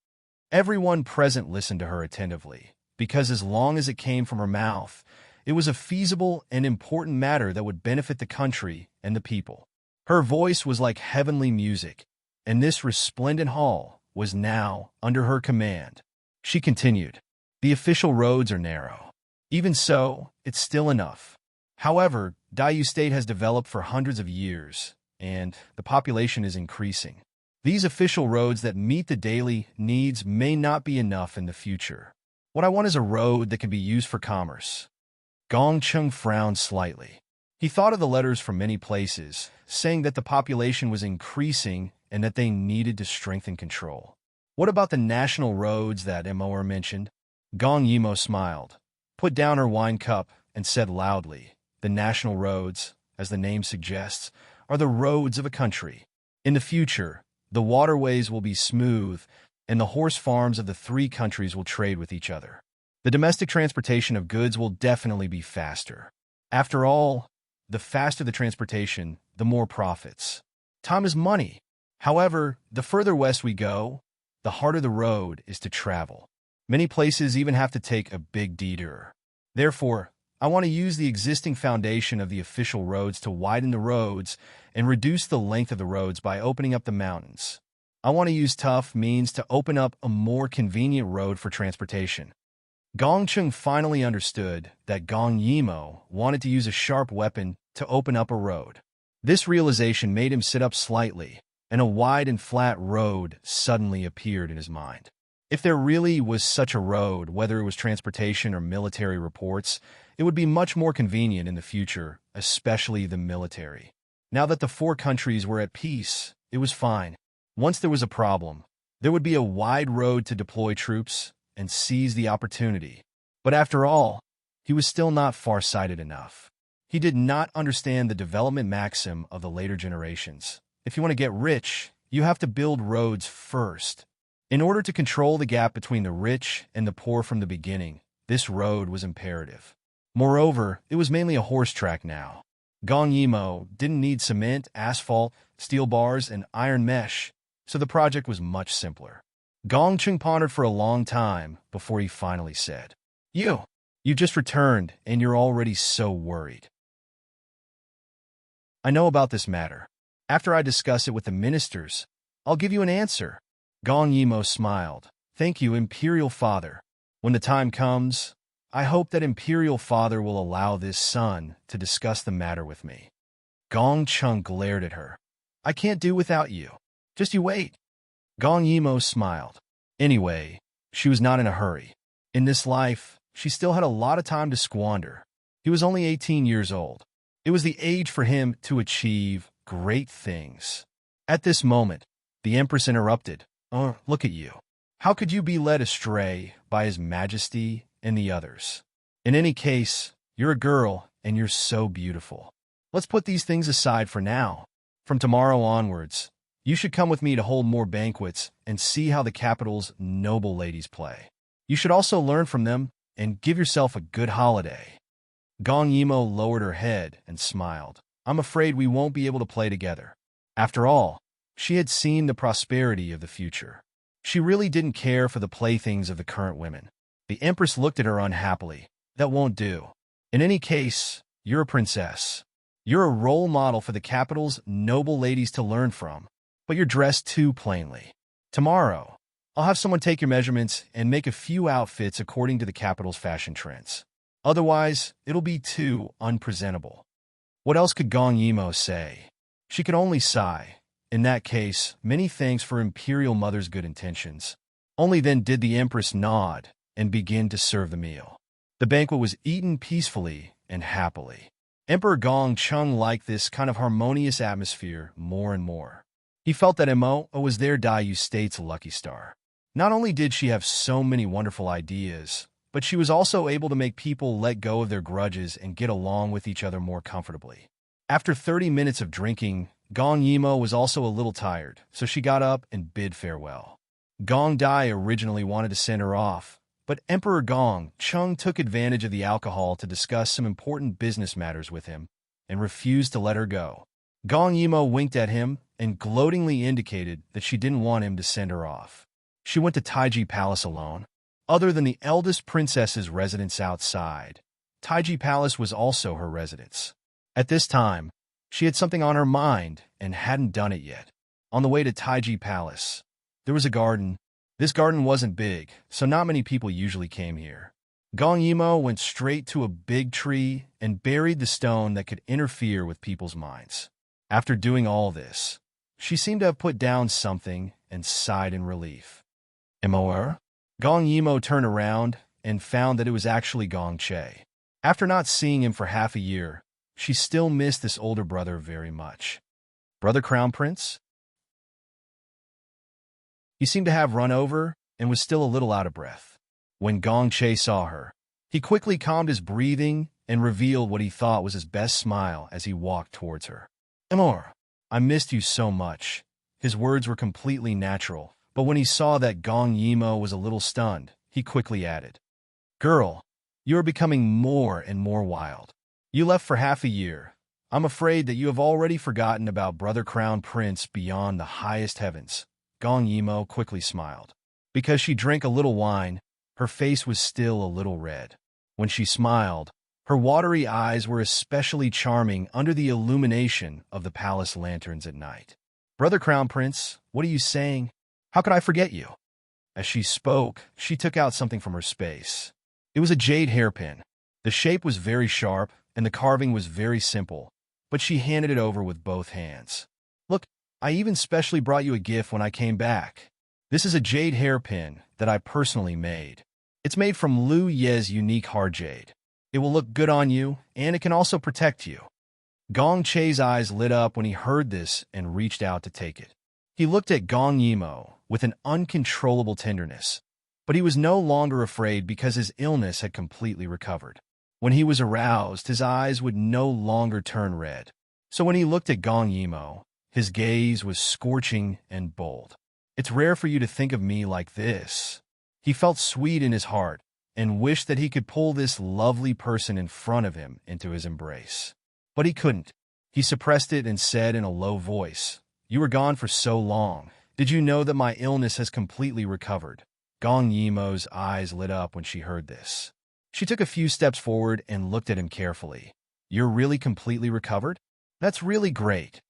Everyone present listened to her attentively, because as long as it came from her mouth, it was a feasible and important matter that would benefit the country and the people. Her voice was like heavenly music, and this resplendent hall was now under her command. She continued, "The official roads are narrow. Even so, it's still enough. However, Dayu State has developed for hundreds of years, and the population is increasing. These official roads that meet the daily needs may not be enough in the future. What I want is a road that can be used for commerce." Gong Chung frowned slightly. He thought of the letters from many places, saying that the population was increasing and that they needed to strengthen control. What about the national roads that Immerse mentioned? Gong Yimo smiled, put down her wine cup, and said loudly, "The national roads, as the name suggests, are the roads of a country. In the future, the waterways will be smooth, and the horse farms of the three countries will trade with each other. The domestic transportation of goods will definitely be faster. After all, the faster the transportation, the more profits. Time is money. However, the further west we go, the harder the road is to travel. Many places even have to take a big detour. Therefore, I want to use the existing foundation of the official roads to widen the roads and reduce the length of the roads by opening up the mountains. I want to use tough means to open up a more convenient road for transportation." Gong Chung finally understood that Gong Yimo wanted to use a sharp weapon to open up a road. This realization made him sit up slightly, and a wide and flat road suddenly appeared in his mind. If there really was such a road, whether it was transportation or military reports, it would be much more convenient in the future, especially the military. Now that the four countries were at peace, it was fine. Once there was a problem, there would be a wide road to deploy troops and seize the opportunity. But after all, he was still not far-sighted enough. He did not understand the development maxim of the later generations. If you want to get rich, you have to build roads first. In order to control the gap between the rich and the poor from the beginning, this road was imperative. Moreover, it was mainly a horse track now. Gong Yimo didn't need cement, asphalt, steel bars, and iron mesh, so the project was much simpler. Gong Chung pondered for a long time before he finally said, "You, You just returned, and you're already so worried. I know about this matter. After I discuss it with the ministers, I'll give you an answer. Gong Yimo smiled. Thank you, Imperial Father. When the time comes, I hope that Imperial Father will allow this son to discuss the matter with me. Gong Chung glared at her. I can't do without you. Just you wait. Gong Yimo smiled. Anyway, she was not in a hurry. In this life, she still had a lot of time to squander. He was only 18 years old. It was the age for him to achieve great things. At this moment, the Empress interrupted. Oh, look at you. How could you be led astray by His Majesty and the others? In any case, you're a girl, and you're so beautiful. Let's put these things aside for now. From tomorrow onwards, you should come with me to hold more banquets and see how the capital's noble ladies play. You should also learn from them and give yourself a good holiday. Gong Yimo lowered her head and smiled. I'm afraid we won't be able to play together. After all, she had seen the prosperity of the future. She really didn't care for the playthings of the current women. The Empress looked at her unhappily. That won't do. In any case, you're a princess. You're a role model for the capital's noble ladies to learn from, but you're dressed too plainly. Tomorrow, I'll have someone take your measurements and make a few outfits according to the capital's fashion trends. Otherwise, it'll be too unpresentable. What else could Gong Yimo say? She could only sigh. In that case, many thanks for Imperial Mother's good intentions. Only then did the Empress nod and begin to serve the meal. The banquet was eaten peacefully and happily. Emperor Gong Chung liked this kind of harmonious atmosphere more and more. He felt that Mo was their Dayu State's lucky star. Not only did she have so many wonderful ideas, but she was also able to make people let go of their grudges and get along with each other more comfortably. After 30 minutes of drinking, Gong Yimo was also a little tired, so she got up and bid farewell. Gong Dai originally wanted to send her off, but Emperor Gong Chung took advantage of the alcohol to discuss some important business matters with him and refused to let her go. Gong Yimo winked at him and gloatingly indicated that she didn't want him to send her off. She went to Taiji Palace alone. Other than the eldest princess's residence outside, Taiji Palace was also her residence. At this time, she had something on her mind and hadn't done it yet. On the way to Taiji Palace, there was a garden. This garden wasn't big, so not many people usually came here. Gong Yimo went straight to a big tree and buried the stone that could interfere with people's minds. After doing all this, she seemed to have put down something and sighed in relief. Immerse? Gong Yimo turned around and found that it was actually Gong Che. After not seeing him for half a year, she still missed this older brother very much. Brother Crown Prince? He seemed to have run over and was still a little out of breath. When Gong Che saw her, he quickly calmed his breathing and revealed what he thought was his best smile as he walked towards her. Immerse, I missed you so much. His words were completely natural, but when he saw that Gong Yimo was a little stunned, he quickly added, Girl, you are becoming more and more wild. You left for half a year. I'm afraid that you have already forgotten about Brother Crown Prince beyond the highest heavens. Gong Yimo quickly smiled. Because she drank a little wine, her face was still a little red. When she smiled, her watery eyes were especially charming under the illumination of the palace lanterns at night. Brother Crown Prince, what are you saying? How could I forget you? As she spoke, she took out something from her space. It was a jade hairpin. The shape was very sharp, and the carving was very simple, but she handed it over with both hands. Look, I even specially brought you a gift when I came back. This is a jade hairpin that I personally made. It's made from Lu Ye's unique hard jade. It will look good on you, and it can also protect you. Gong Che's eyes lit up when he heard this and reached out to take it. He looked at Gong Yimo with an uncontrollable tenderness, but he was no longer afraid because his illness had completely recovered. When he was aroused, his eyes would no longer turn red. So when he looked at Gong Yimo, his gaze was scorching and bold. It's rare for you to think of me like this. He felt sweet in his heart and wished that he could pull this lovely person in front of him into his embrace. But he couldn't. He suppressed it and said in a low voice, You were gone for so long. Did you know that my illness has completely recovered? Gong Yimo's eyes lit up when she heard this. She took a few steps forward and looked at him carefully. You're really completely recovered? That's really great.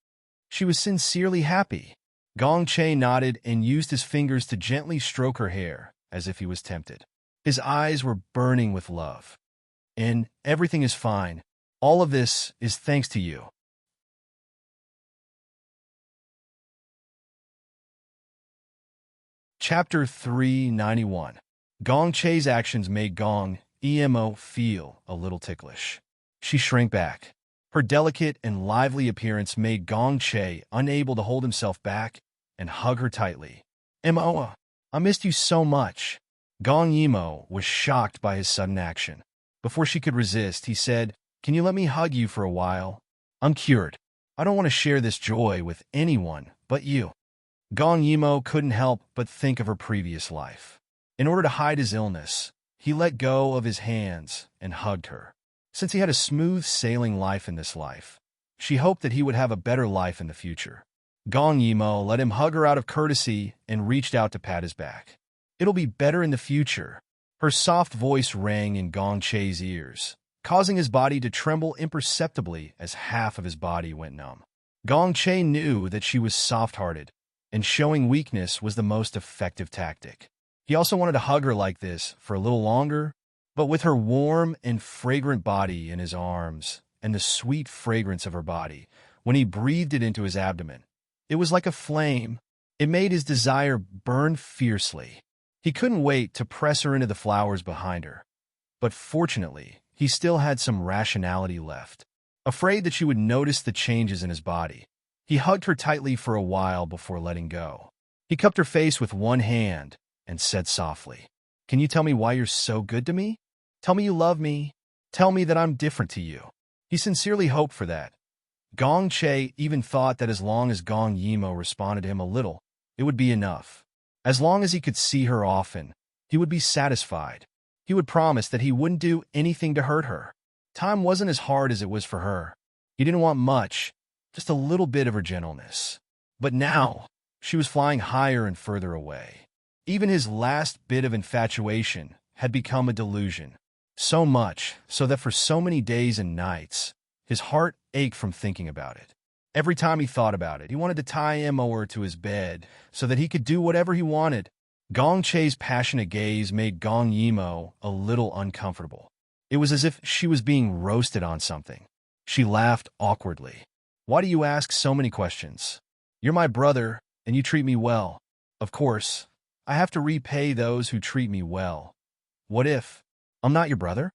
She was sincerely happy. Gong Che nodded and used his fingers to gently stroke her hair, as if he was tempted. His eyes were burning with love. And everything is fine. All of this is thanks to you. Chapter 391. Gong Che's actions made Gong Emo feel a little ticklish. She shrank back. Her delicate and lively appearance made Gong Che unable to hold himself back and hug her tightly. Emo, I missed you so much. Gong Emo was shocked by his sudden action. Before she could resist, he said, Can you let me hug you for a while? I'm cured. I don't want to share this joy with anyone but you. Gong Emo couldn't help but think of her previous life. In order to hide his illness, he let go of his hands and hugged her. Since he had a smooth sailing life in this life, she hoped that he would have a better life in the future. Gong Emo let him hug her out of courtesy and reached out to pat his back. It'll be better in the future. Her soft voice rang in Gong Che's ears, causing his body to tremble imperceptibly as half of his body went numb. Gong Che knew that she was soft-hearted, and showing weakness was the most effective tactic. He also wanted to hug her like this for a little longer, but with her warm and fragrant body in his arms and the sweet fragrance of her body, when he breathed it into his abdomen, it was like a flame. It made his desire burn fiercely. He couldn't wait to press her into the flowers behind her. But fortunately, he still had some rationality left. Afraid that she would notice the changes in his body, he hugged her tightly for a while before letting go. He cupped her face with one hand and said softly, Can you tell me why you're so good to me? Tell me you love me. Tell me that I'm different to you. He sincerely hoped for that. Gong Che even thought that as long as Gong Emo responded to him a little, it would be enough. As long as he could see her often, he would be satisfied. He would promise that he wouldn't do anything to hurt her. Time wasn't as hard as it was for her. He didn't want much, just a little bit of her gentleness. But now, she was flying higher and further away. Even his last bit of infatuation had become a delusion. So much, so that for so many days and nights, his heart ached from thinking about it. Every time he thought about it, he wanted to tie Emo to his bed so that he could do whatever he wanted. Gong Che's passionate gaze made Gong Emo a little uncomfortable. It was as if she was being roasted on something. She laughed awkwardly. Why do you ask so many questions? You're my brother, and you treat me well. Of course, I have to repay those who treat me well. What if I'm not your brother?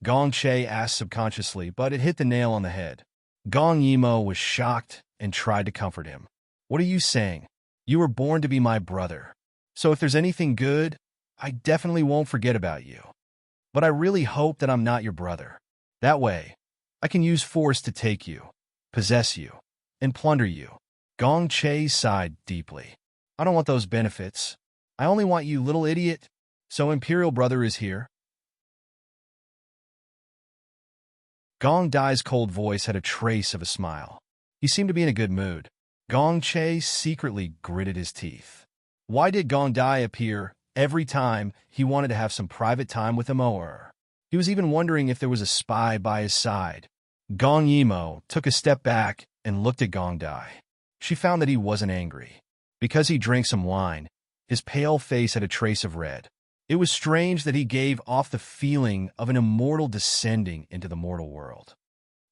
Gong Che asked subconsciously, but it hit the nail on the head. Gong Emo was shocked and tried to comfort him. What are you saying? You were born to be my brother. So if there's anything good, I definitely won't forget about you. But I really hope that I'm not your brother. That way, I can use force to take you, possess you, and plunder you. Gong Che sighed deeply. I don't want those benefits. I only want you, little idiot. So Imperial Brother is here? Gong Dai's cold voice had a trace of a smile. He seemed to be in a good mood. Gong Che secretly gritted his teeth. Why did Gong Dai appear every time he wanted to have some private time with Emo? He was even wondering if there was a spy by his side. Gong Emo took a step back and looked at Gong Dai. She found that he wasn't angry. Because he drank some wine, his pale face had a trace of red. It was strange that he gave off the feeling of an immortal descending into the mortal world.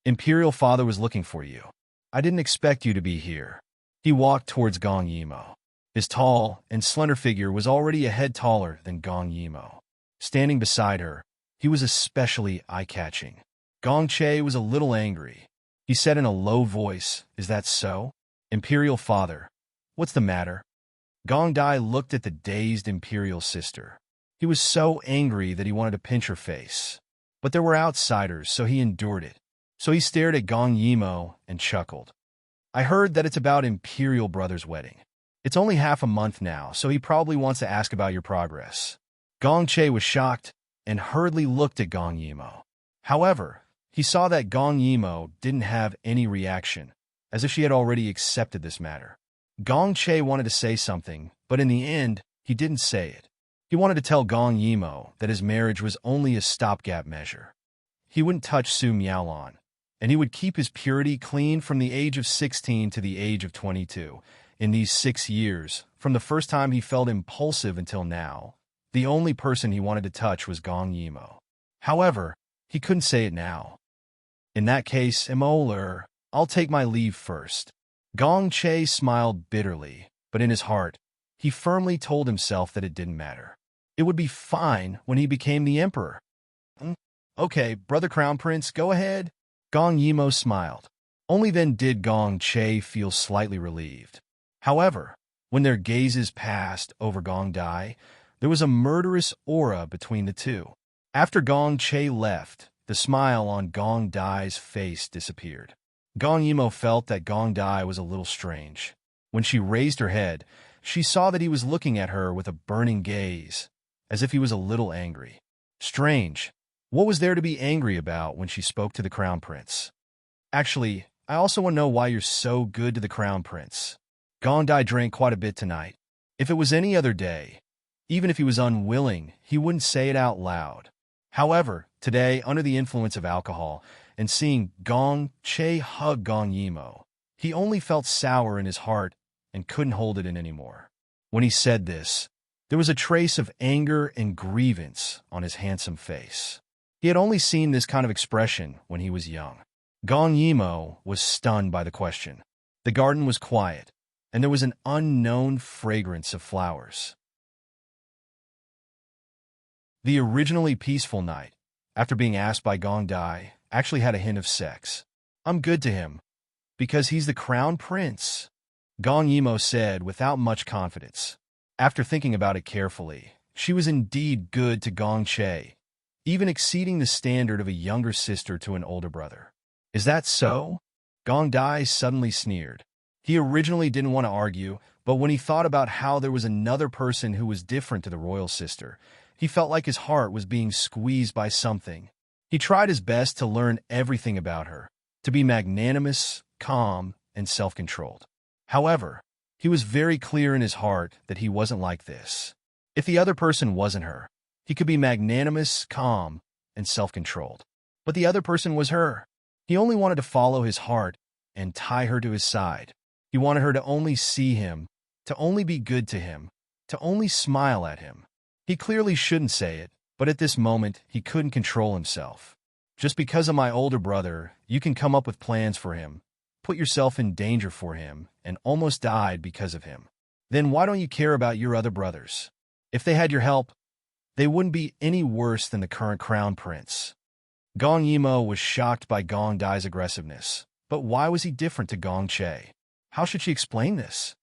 Imperial Father was looking for you. I didn't expect you to be here. He walked towards Gong Emo. His tall and slender figure was already a head taller than Gong Emo. Standing beside her, he was especially eye-catching. Gong Che was a little angry. He said in a low voice, Is that so? Imperial Father, what's the matter? Gong Dai looked at the dazed Imperial sister. He was so angry that he wanted to pinch her face. But there were outsiders, so he endured it. So he stared at Gong Emo and chuckled. I heard that it's about Imperial Brother's wedding. It's only half a month now, so he probably wants to ask about your progress. Gong Che was shocked and hurriedly looked at Gong Emo. However, he saw that Gong Emo didn't have any reaction, as if she had already accepted this matter. Gong Che wanted to say something, but in the end, he didn't say it. He wanted to tell Gong Yimo that his marriage was only a stopgap measure. He wouldn't touch Su Miaolon, and he would keep his purity clean from the age of 16 to the age of 22. In these 6 years, from the first time he felt impulsive until now, the only person he wanted to touch was Gong Yimo. However, he couldn't say it now. In that case, I'll take my leave first. Gong Che smiled bitterly, but in his heart, he firmly told himself that it didn't matter. It would be fine when he became the emperor. Okay, brother Crown Prince, go ahead. Gong Yimo smiled. Only then did Gong Che feel slightly relieved. However, when their gazes passed over Gong Dai, there was a murderous aura between the two. After Gong Che left, the smile on Gong Dai's face disappeared. Gong Yimo felt that Gong Dai was a little strange. When she raised her head, she saw that he was looking at her with a burning gaze, as if he was a little angry. Strange. What was there to be angry about when she spoke to the Crown Prince? Actually, I also want to know why you're so good to the Crown Prince. Gong Dai drank quite a bit tonight. If it was any other day, even if he was unwilling, he wouldn't say it out loud. However, today, under the influence of alcohol, and seeing Gong Che hug Gong Yimo, he only felt sour in his heart and couldn't hold it in anymore. When he said this, there was a trace of anger and grievance on his handsome face. He had only seen this kind of expression when he was young. Gong Yimo was stunned by the question. The garden was quiet, and there was an unknown fragrance of flowers. The originally peaceful night, after being asked by Gong Dai, actually had a hint of sex. I'm good to him, because he's the Crown Prince, Gong Yimo said without much confidence. After thinking about it carefully, she was indeed good to Gong Che, even exceeding the standard of a younger sister to an older brother. Is that so? Gong Dai suddenly sneered. He originally didn't want to argue, but when he thought about how there was another person who was different to the royal sister, he felt like his heart was being squeezed by something. He tried his best to learn everything about her, to be magnanimous, calm, and self-controlled. However, he was very clear in his heart that he wasn't like this. If the other person wasn't her, he could be magnanimous, calm, and self-controlled. But the other person was her. He only wanted to follow his heart and tie her to his side. He wanted her to only see him, to only be good to him, to only smile at him. He clearly shouldn't say it, but at this moment, he couldn't control himself. Just because of my older brother, you can come up with plans for him, put yourself in danger for him, and almost died because of him. Then why don't you care about your other brothers? If they had your help, they wouldn't be any worse than the current Crown Prince. Gong Yimo was shocked by Gong Dai's aggressiveness, but why was he different to Gong Che? How should she explain this?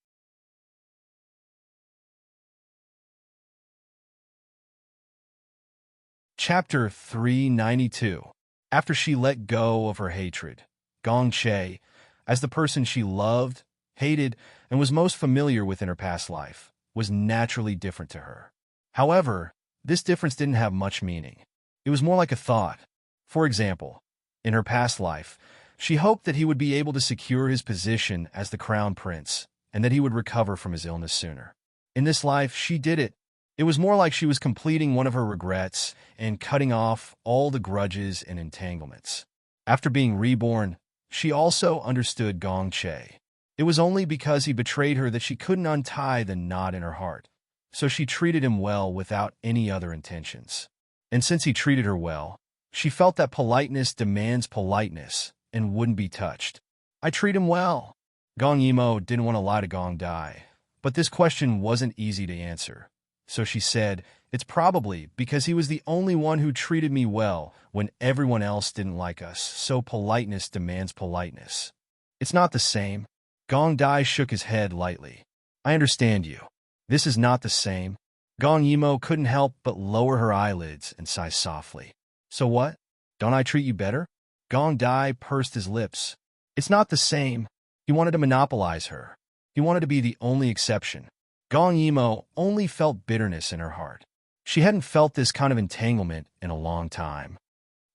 Chapter 392. After she let go of her hatred, Gong Che, as the person she loved, hated, and was most familiar with in her past life, was naturally different to her. However, this difference didn't have much meaning. It was more like a thought. For example, in her past life, she hoped that he would be able to secure his position as the Crown Prince and that he would recover from his illness sooner. In this life, she did it. It was more like she was completing one of her regrets and cutting off all the grudges and entanglements. After being reborn, she also understood Gong Che. It was only because he betrayed her that she couldn't untie the knot in her heart, so she treated him well without any other intentions. And since he treated her well, she felt that politeness demands politeness and wouldn't be touched. I treat him well. Gong Yimo didn't want to lie to Gong Dai, but this question wasn't easy to answer. So she said, it's probably because he was the only one who treated me well when everyone else didn't like us, so politeness demands politeness. It's not the same. Gong Dai shook his head lightly. I understand you. This is not the same. Gong Yimo couldn't help but lower her eyelids and sigh softly. So what? Don't I treat you better? Gong Dai pursed his lips. It's not the same. He wanted to monopolize her. He wanted to be the only exception. Gong Yimo only felt bitterness in her heart. She hadn't felt this kind of entanglement in a long time.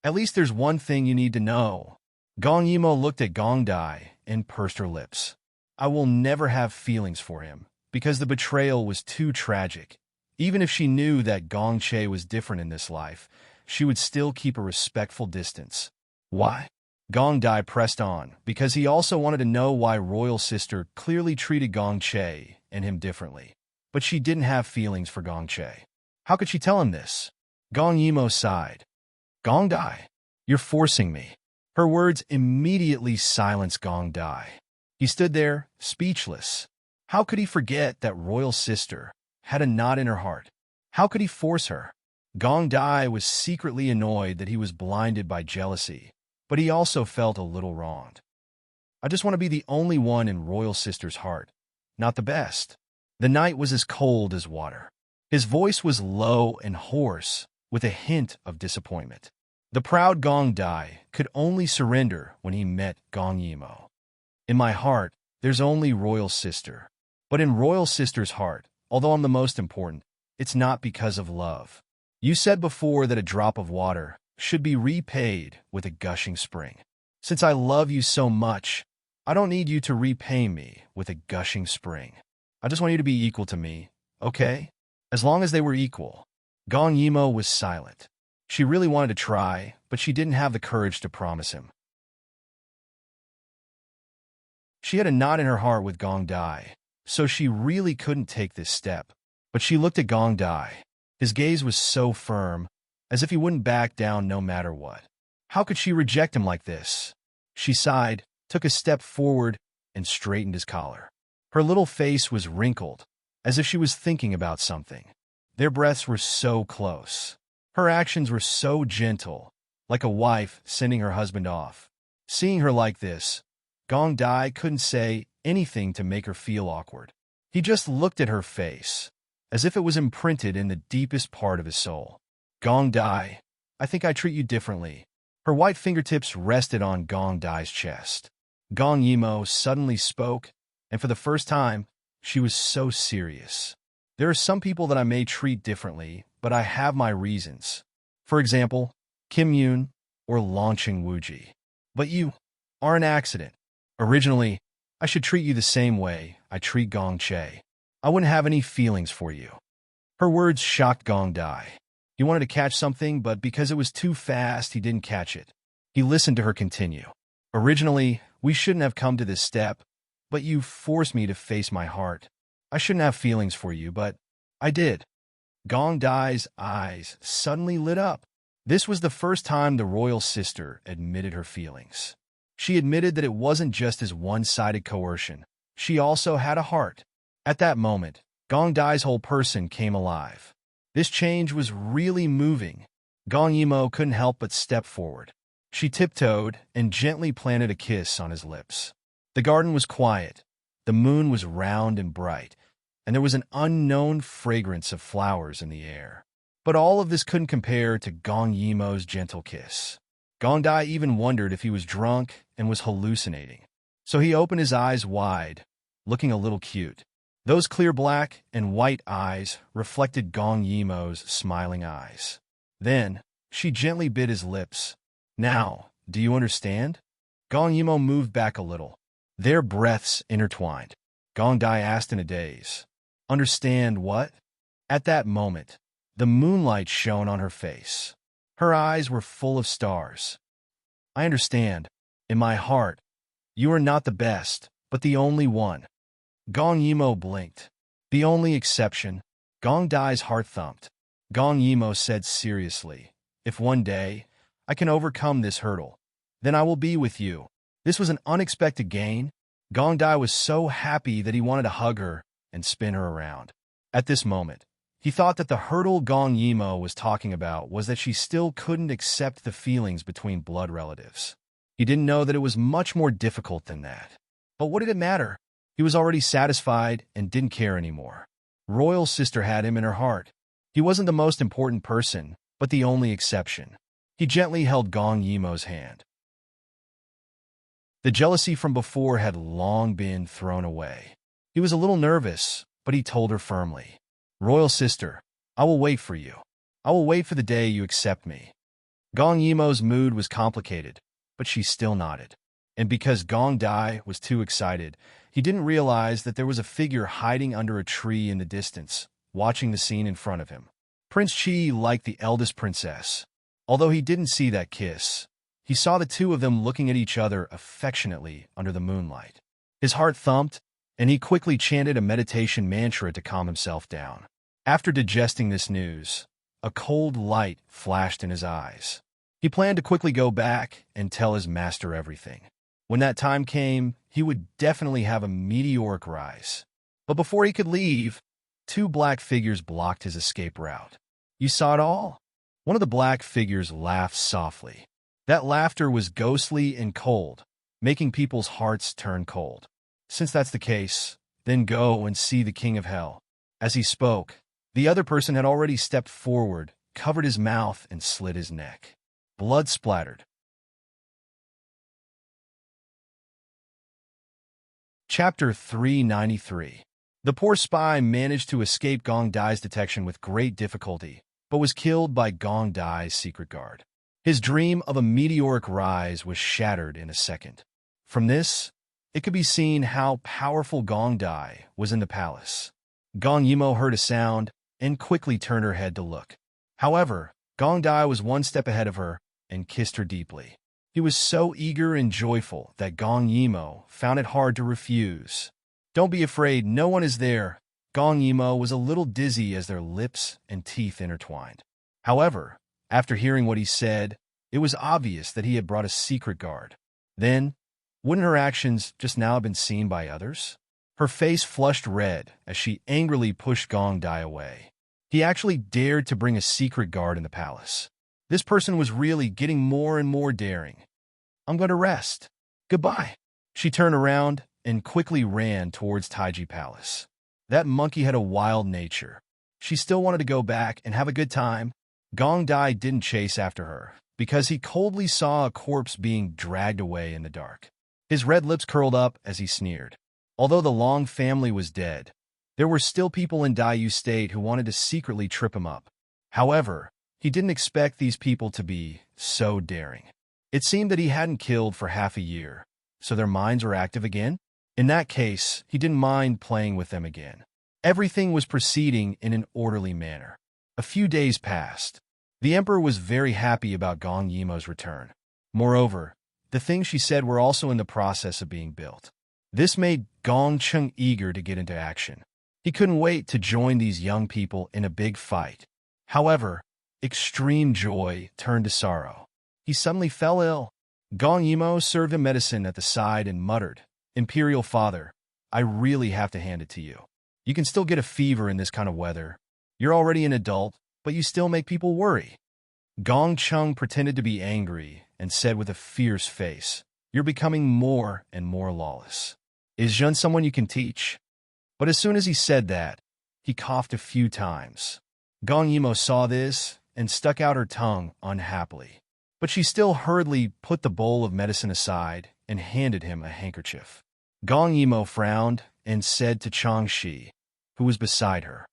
At least there's one thing you need to know. Gong Yimo looked at Gong Dai and pursed her lips. I will never have feelings for him, because the betrayal was too tragic, Even if she knew that Gong Che was different in this life, she would still keep a respectful distance. Why? Gong Dai pressed on, because he also wanted to know why Royal Sister clearly treated Gong Che and him differently. But she didn't have feelings for Gong Che. How could she tell him this? Gong Yimo sighed. Gong Dai, you're forcing me. Her words immediately silenced Gong Dai. He stood there, speechless. How could he forget that Royal Sister had a knot in her heart? How could he force her? Gong Dai was secretly annoyed that he was blinded by jealousy, but he also felt a little wronged. I just want to be the only one in Royal Sister's heart, not the best. The night was as cold as water. His voice was low and hoarse, with a hint of disappointment. The proud Gong Dai could only surrender when he met Gong Yimo. In my heart, there's only Royal Sister. But in Royal Sister's heart, although I'm the most important, it's not because of love. You said before that a drop of water should be repaid with a gushing spring. Since I love you so much, I don't need you to repay me with a gushing spring. I just want you to be equal to me, okay? As long as they were equal. Gong Yimo was silent. She really wanted to try, but she didn't have the courage to promise him. She had a knot in her heart with Gong Dai, so she really couldn't take this step. But she looked at Gong Dai. His gaze was so firm, as if he wouldn't back down no matter what. How could she reject him like this? She sighed, took a step forward, and straightened his collar. Her little face was wrinkled, as if she was thinking about something. Their breaths were so close. Her actions were so gentle, like a wife sending her husband off. Seeing her like this, Gong Dai couldn't say anything to make her feel awkward. He just looked at her face, as if it was imprinted in the deepest part of his soul. Gong Dai, I think I treat you differently. Her white fingertips rested on Gong Dai's chest. Gong Yimo suddenly spoke, and for the first time, she was so serious. There are some people that I may treat differently, but I have my reasons. For example, Kim Yoon or Launching Wooji. But you are an accident. Originally, I should treat you the same way I treat Gong Che. I wouldn't have any feelings for you. Her words shocked Gong Dai. He wanted to catch something, but because it was too fast, he didn't catch it. He listened to her continue. Originally, we shouldn't have come to this step, but you forced me to face my heart. I shouldn't have feelings for you, but I did. Gong Dai's eyes suddenly lit up. This was the first time the Royal Sister admitted her feelings. She admitted that it wasn't just his one-sided coercion. She also had a heart. At that moment, Gong Dai's whole person came alive. This change was really moving. Gong Yimo couldn't help but step forward. She tiptoed and gently planted a kiss on his lips. The garden was quiet. The moon was round and bright, and there was an unknown fragrance of flowers in the air. But all of this couldn't compare to Gong Yimo's gentle kiss. Gong Dai even wondered if he was drunk and was hallucinating. So he opened his eyes wide, looking a little cute. Those clear black and white eyes reflected Gong Yimo's smiling eyes. Then, she gently bit his lips. Now, do you understand? Gong Yimo moved back a little. Their breaths intertwined. Gong Dai asked in a daze. Understand what? At that moment, the moonlight shone on her face. Her eyes were full of stars. I understand. In my heart, you are not the best, but the only one. Gong Yimo blinked. The only exception. Gong Dai's heart thumped. Gong Yimo said seriously, if one day I can overcome this hurdle, then I will be with you. This was an unexpected gain. Gong Dai was so happy that he wanted to hug her and spin her around. At this moment, he thought that the hurdle Gong Yimo was talking about was that she still couldn't accept the feelings between blood relatives. He didn't know that it was much more difficult than that. But what did it matter? He was already satisfied and didn't care anymore. Royal Sister had him in her heart. He wasn't the most important person, but the only exception. He gently held Gong Yimo's hand. The jealousy from before had long been thrown away. He was a little nervous, but he told her firmly, Royal Sister, I will wait for you. I will wait for the day you accept me. Gong Yimo's mood was complicated, but she still nodded. And because Gong Dai was too excited, he didn't realize that there was a figure hiding under a tree in the distance, watching the scene in front of him. Prince Chi liked the eldest princess. Although he didn't see that kiss, he saw the two of them looking at each other affectionately under the moonlight. His heart thumped, and he quickly chanted a meditation mantra to calm himself down. After digesting this news, a cold light flashed in his eyes. He planned to quickly go back and tell his master everything. When that time came, he would definitely have a meteoric rise. But before he could leave, two black figures blocked his escape route. You saw it all? One of the black figures laughed softly. That laughter was ghostly and cold, making people's hearts turn cold. Since that's the case, then go and see the King of Hell. As he spoke, the other person had already stepped forward, covered his mouth, and slit his neck. Blood splattered. Chapter 393. The poor spy managed to escape Gong Dai's detection with great difficulty, but was killed by Gong Dai's secret guard. His dream of a meteoric rise was shattered in a second. From this, it could be seen how powerful Gong Dai was in the palace. Gong Yimo heard a sound and quickly turned her head to look. However, Gong Dai was one step ahead of her and kissed her deeply. He was so eager and joyful that Gong Yimo found it hard to refuse. Don't be afraid, no one is there. Gong Yimo was a little dizzy as their lips and teeth intertwined. However, after hearing what he said, it was obvious that he had brought a secret guard. Then, wouldn't her actions just now have been seen by others? Her face flushed red as she angrily pushed Gong Dai away. He actually dared to bring a secret guard in the palace. This person was really getting more and more daring. I'm going to rest. Goodbye. She turned around and quickly ran towards Taiji Palace. That monkey had a wild nature. She still wanted to go back and have a good time. Gong Dai didn't chase after her because he coldly saw a corpse being dragged away in the dark. His red lips curled up as he sneered. Although the Long family was dead, there were still people in Daiyu State who wanted to secretly trip him up. However, he didn't expect these people to be so daring. It seemed that he hadn't killed for half a year, so their minds were active again. In that case, he didn't mind playing with them again. Everything was proceeding in an orderly manner. A few days passed. The emperor was very happy about Gong Yimo's return. Moreover, the things she said were also in the process of being built. This made Gong Cheng eager to get into action. He couldn't wait to join these young people in a big fight. However, extreme joy turned to sorrow. He suddenly fell ill. Gong Yimo served him medicine at the side and muttered, "Imperial Father, I really have to hand it to you. You can still get a fever in this kind of weather. You're already an adult, but you still make people worry." Gong Cheng pretended to be angry and said with a fierce face, "You're becoming more and more lawless. Is Jun someone you can teach?" But as soon as he said that, he coughed a few times. Gong Yimo saw this and stuck out her tongue unhappily. But she still hurriedly put the bowl of medicine aside and handed him a handkerchief. Gong Yimo frowned and said to Chang Shi, who was beside her,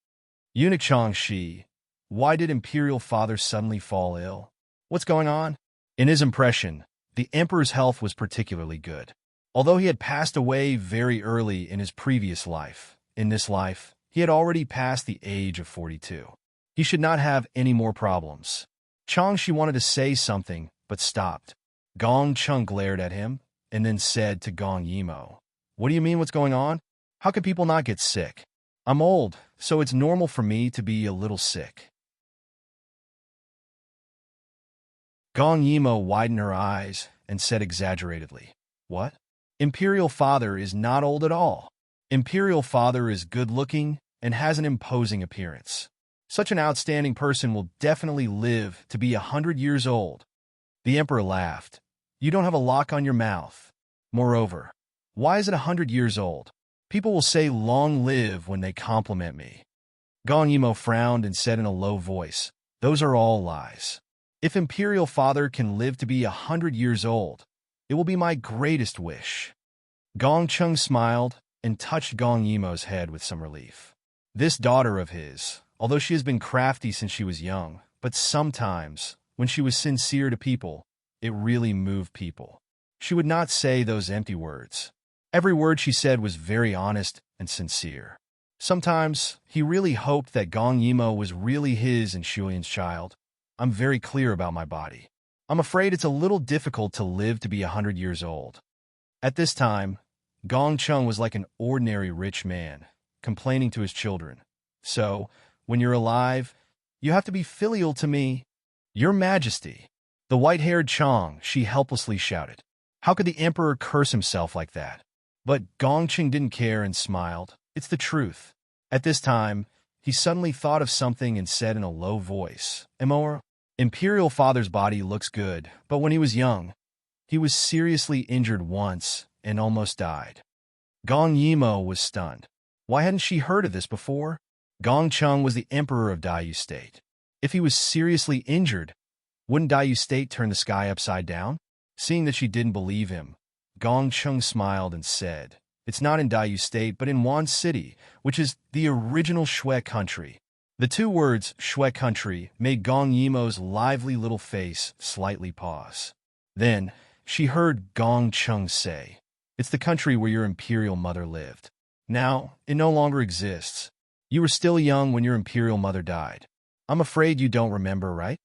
"Eunuch Chang Shi, why did Imperial Father suddenly fall ill? What's going on?" In his impression, the emperor's health was particularly good. Although he had passed away very early in his previous life, in this life, he had already passed the age of 42. He should not have any more problems. Chang Shi wanted to say something, but stopped. Gong Cheng glared at him, and then said to Gong Yimo, "What do you mean what's going on? How can people not get sick? I'm old, so it's normal for me to be a little sick." Gong Yimo widened her eyes and said exaggeratedly, "What? Imperial Father is not old at all. Imperial Father is good-looking and has an imposing appearance. Such an outstanding person will definitely live to be 100 years old." The emperor laughed. "You don't have a lock on your mouth. Moreover, why is it 100 years old? People will say long live when they compliment me." Gong Yimo frowned and said in a low voice, "Those are all lies. If Imperial Father can live to be 100 years old, it will be my greatest wish." Gong Cheng smiled and touched Gong Yimo's head with some relief. This daughter of his, although she has been crafty since she was young, but sometimes, when she was sincere to people, it really moved people. She would not say those empty words. Every word she said was very honest and sincere. Sometimes, he really hoped that Gong Yimo was really his and Shulian's child. I'm very clear about my body. I'm afraid it's a little difficult to live to be 100 years old. At this time, Gong Chung was like an ordinary rich man, complaining to his children. So, when you're alive, you have to be filial to me. Your Majesty. The white-haired Chong, she helplessly shouted. How could the emperor curse himself like that? But Gong Chung didn't care and smiled. It's the truth. At this time, he suddenly thought of something and said in a low voice, Immerse, Imperial Father's body looks good, but when he was young, he was seriously injured once and almost died. Gong Yimo was stunned. Why hadn't she heard of this before? Gong Chung was the emperor of Dayu State. If he was seriously injured, wouldn't Dayu State turn the sky upside down? Seeing that she didn't believe him, Gong Chung smiled and said, It's not in Dayu State, but in Wan City, which is the original Shui country. The two words, Shui country, made Gong Yimo's lively little face slightly pause. Then, she heard Gong Chung say, It's the country where your imperial mother lived. Now, it no longer exists. You were still young when your imperial mother died. I'm afraid you don't remember, right?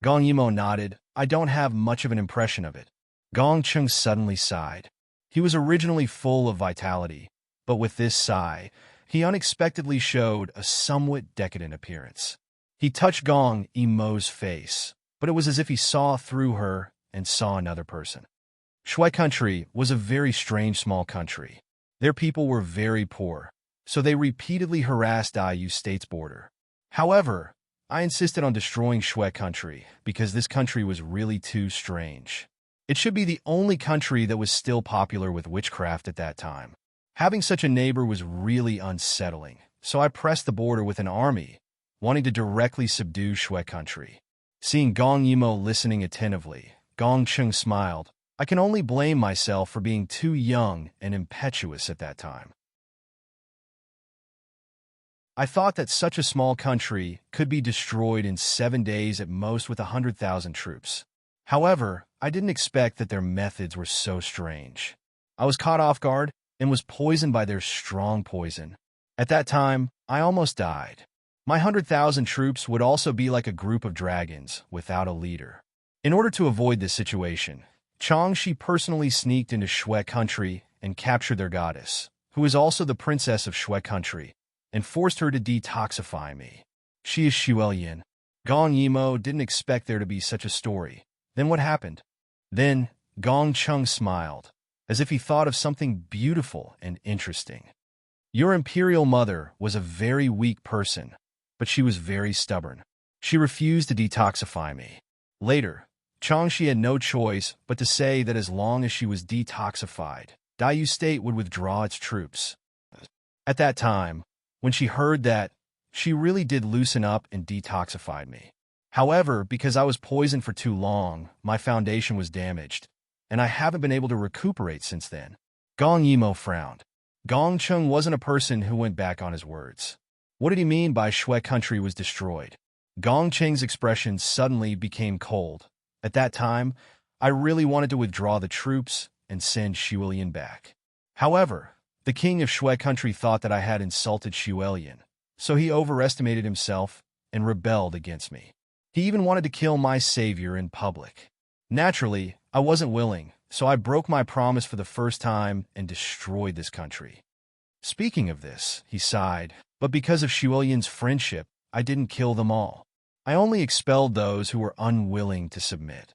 Gong Yimo nodded. I don't have much of an impression of it. Gong Chung suddenly sighed. He was originally full of vitality, but with this sigh, he unexpectedly showed a somewhat decadent appearance. He touched Gong Yimo's face, but it was as if he saw through her and saw another person. Shui country was a very strange small country. Their people were very poor, so they repeatedly harassed Dayu State's border. However, I insisted on destroying Shui country because this country was really too strange. It should be the only country that was still popular with witchcraft at that time. Having such a neighbor was really unsettling, so I pressed the border with an army, wanting to directly subdue Shui country. Seeing Gong Yimo listening attentively, Gong Chung smiled. I can only blame myself for being too young and impetuous at that time. I thought that such a small country could be destroyed in 7 days at most with 100,000 troops. However, I didn't expect that their methods were so strange. I was caught off guard and was poisoned by their strong poison. At that time, I almost died. My 100,000 troops would also be like a group of dragons without a leader. In order to avoid this situation, Changshi personally sneaked into Shui country and captured their goddess, who is also the princess of Shui country, and forced her to detoxify me. She is Shulian. Gong Yimo didn't expect there to be such a story. Then what happened? Then Gong Chung smiled, as if he thought of something beautiful and interesting. Your imperial mother was a very weak person, but she was very stubborn. She refused to detoxify me. Later, Changshi had no choice but to say that as long as she was detoxified, Dayu State would withdraw its troops. At that time, when she heard that, she really did loosen up and detoxified me. However, because I was poisoned for too long, my foundation was damaged, and I haven't been able to recuperate since then. Gong Yimo frowned. Gong Chung wasn't a person who went back on his words. What did he mean by Shui country was destroyed? Gong Cheng's expression suddenly became cold. At that time, I really wanted to withdraw the troops and send Shulian back. However, the king of Shui country thought that I had insulted Shulian, so he overestimated himself and rebelled against me. He even wanted to kill my savior in public. Naturally, I wasn't willing, so I broke my promise for the first time and destroyed this country. Speaking of this, he sighed, but because of Shulian's friendship, I didn't kill them all. I only expelled those who were unwilling to submit.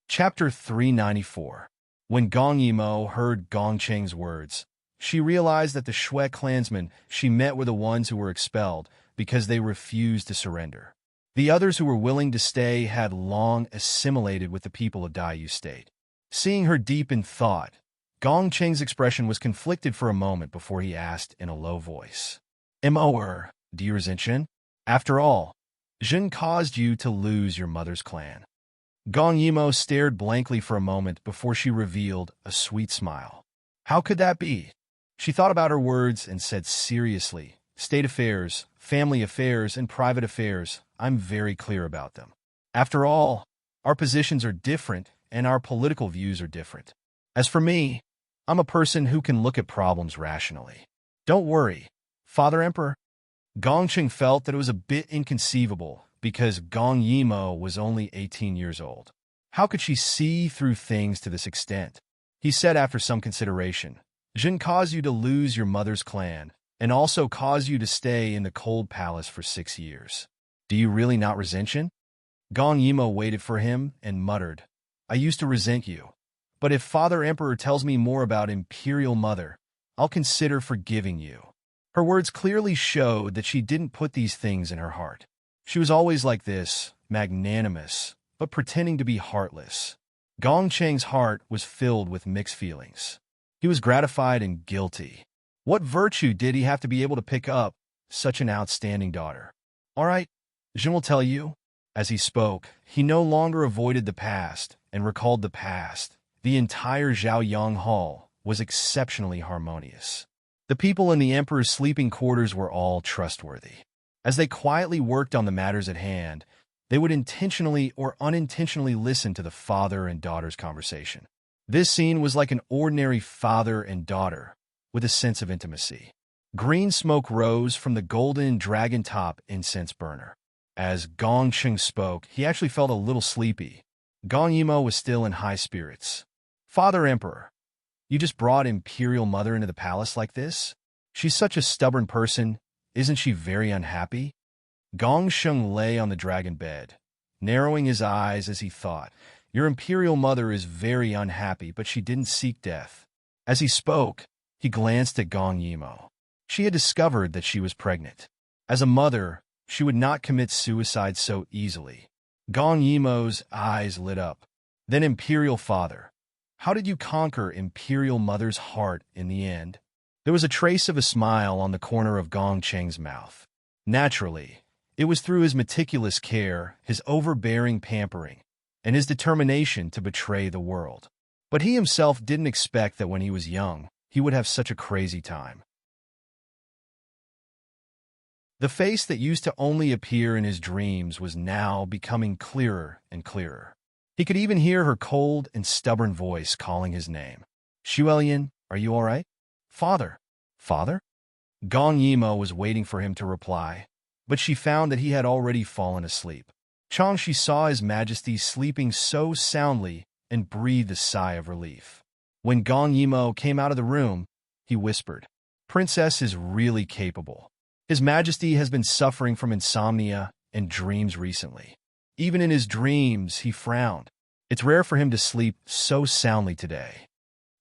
Chapter 394. When Gong Yimo heard Gong Cheng's words, she realized that the Shui clansmen she met were the ones who were expelled because they refused to surrender. The others who were willing to stay had long assimilated with the people of Dayu State. Seeing her deep in thought, Gong Cheng's expression was conflicted for a moment before he asked in a low voice, Immerse, do you resent Jin? After all, Jin caused you to lose your mother's clan. Gong Yimo stared blankly for a moment before she revealed a sweet smile. How could that be? She thought about her words and said seriously, State affairs, family affairs, and private affairs, I'm very clear about them. After all, our positions are different and our political views are different. As for me, I'm a person who can look at problems rationally. Don't worry, Father Emperor. Gongqing felt that it was a bit inconceivable because Gong Yimo was only 18 years old. How could she see through things to this extent? He said after some consideration, Jin caused you to lose your mother's clan and also caused you to stay in the cold palace for 6 years. Do you really not resent Jin? Gong Yimo waited for him and muttered, I used to resent you. But if Father Emperor tells me more about Imperial Mother, I'll consider forgiving you. Her words clearly showed that she didn't put these things in her heart. She was always like this, magnanimous, but pretending to be heartless. Gongqing's heart was filled with mixed feelings. He was gratified and guilty. What virtue did he have to be able to pick up such an outstanding daughter? All right, Jin will tell you. As he spoke, he no longer avoided the past and recalled the past. The entire Zhaoyang Hall was exceptionally harmonious. The people in the emperor's sleeping quarters were all trustworthy. As they quietly worked on the matters at hand, they would intentionally or unintentionally listen to the father and daughter's conversation. This scene was like an ordinary father and daughter, with a sense of intimacy. Green smoke rose from the golden dragon top incense burner. As Gongqing spoke, he actually felt a little sleepy. Gong Yimo was still in high spirits. Father Emperor, you just brought Imperial Mother into the palace like this? She's such a stubborn person. Isn't she very unhappy? Gongqing lay on the dragon bed, narrowing his eyes as he thought, Your Imperial Mother is very unhappy, but she didn't seek death. As he spoke, he glanced at Gong Yimo. She had discovered that she was pregnant. As a mother, she would not commit suicide so easily. Gong Yimo's eyes lit up. Then Imperial Father, how did you conquer Imperial Mother's heart in the end? There was a trace of a smile on the corner of Gongqing's mouth. Naturally, it was through his meticulous care, his overbearing pampering, and his determination to betray the world. But he himself didn't expect that when he was young, he would have such a crazy time. The face that used to only appear in his dreams was now becoming clearer and clearer. He could even hear her cold and stubborn voice calling his name. Xuelian, are you all right? Father. Father? Gong Yimo was waiting for him to reply, but she found that he had already fallen asleep. She saw His Majesty sleeping so soundly and breathed a sigh of relief. When Gong Yimo came out of the room, he whispered, Princess is really capable. His Majesty has been suffering from insomnia and dreams recently. Even in his dreams, he frowned. It's rare for him to sleep so soundly today.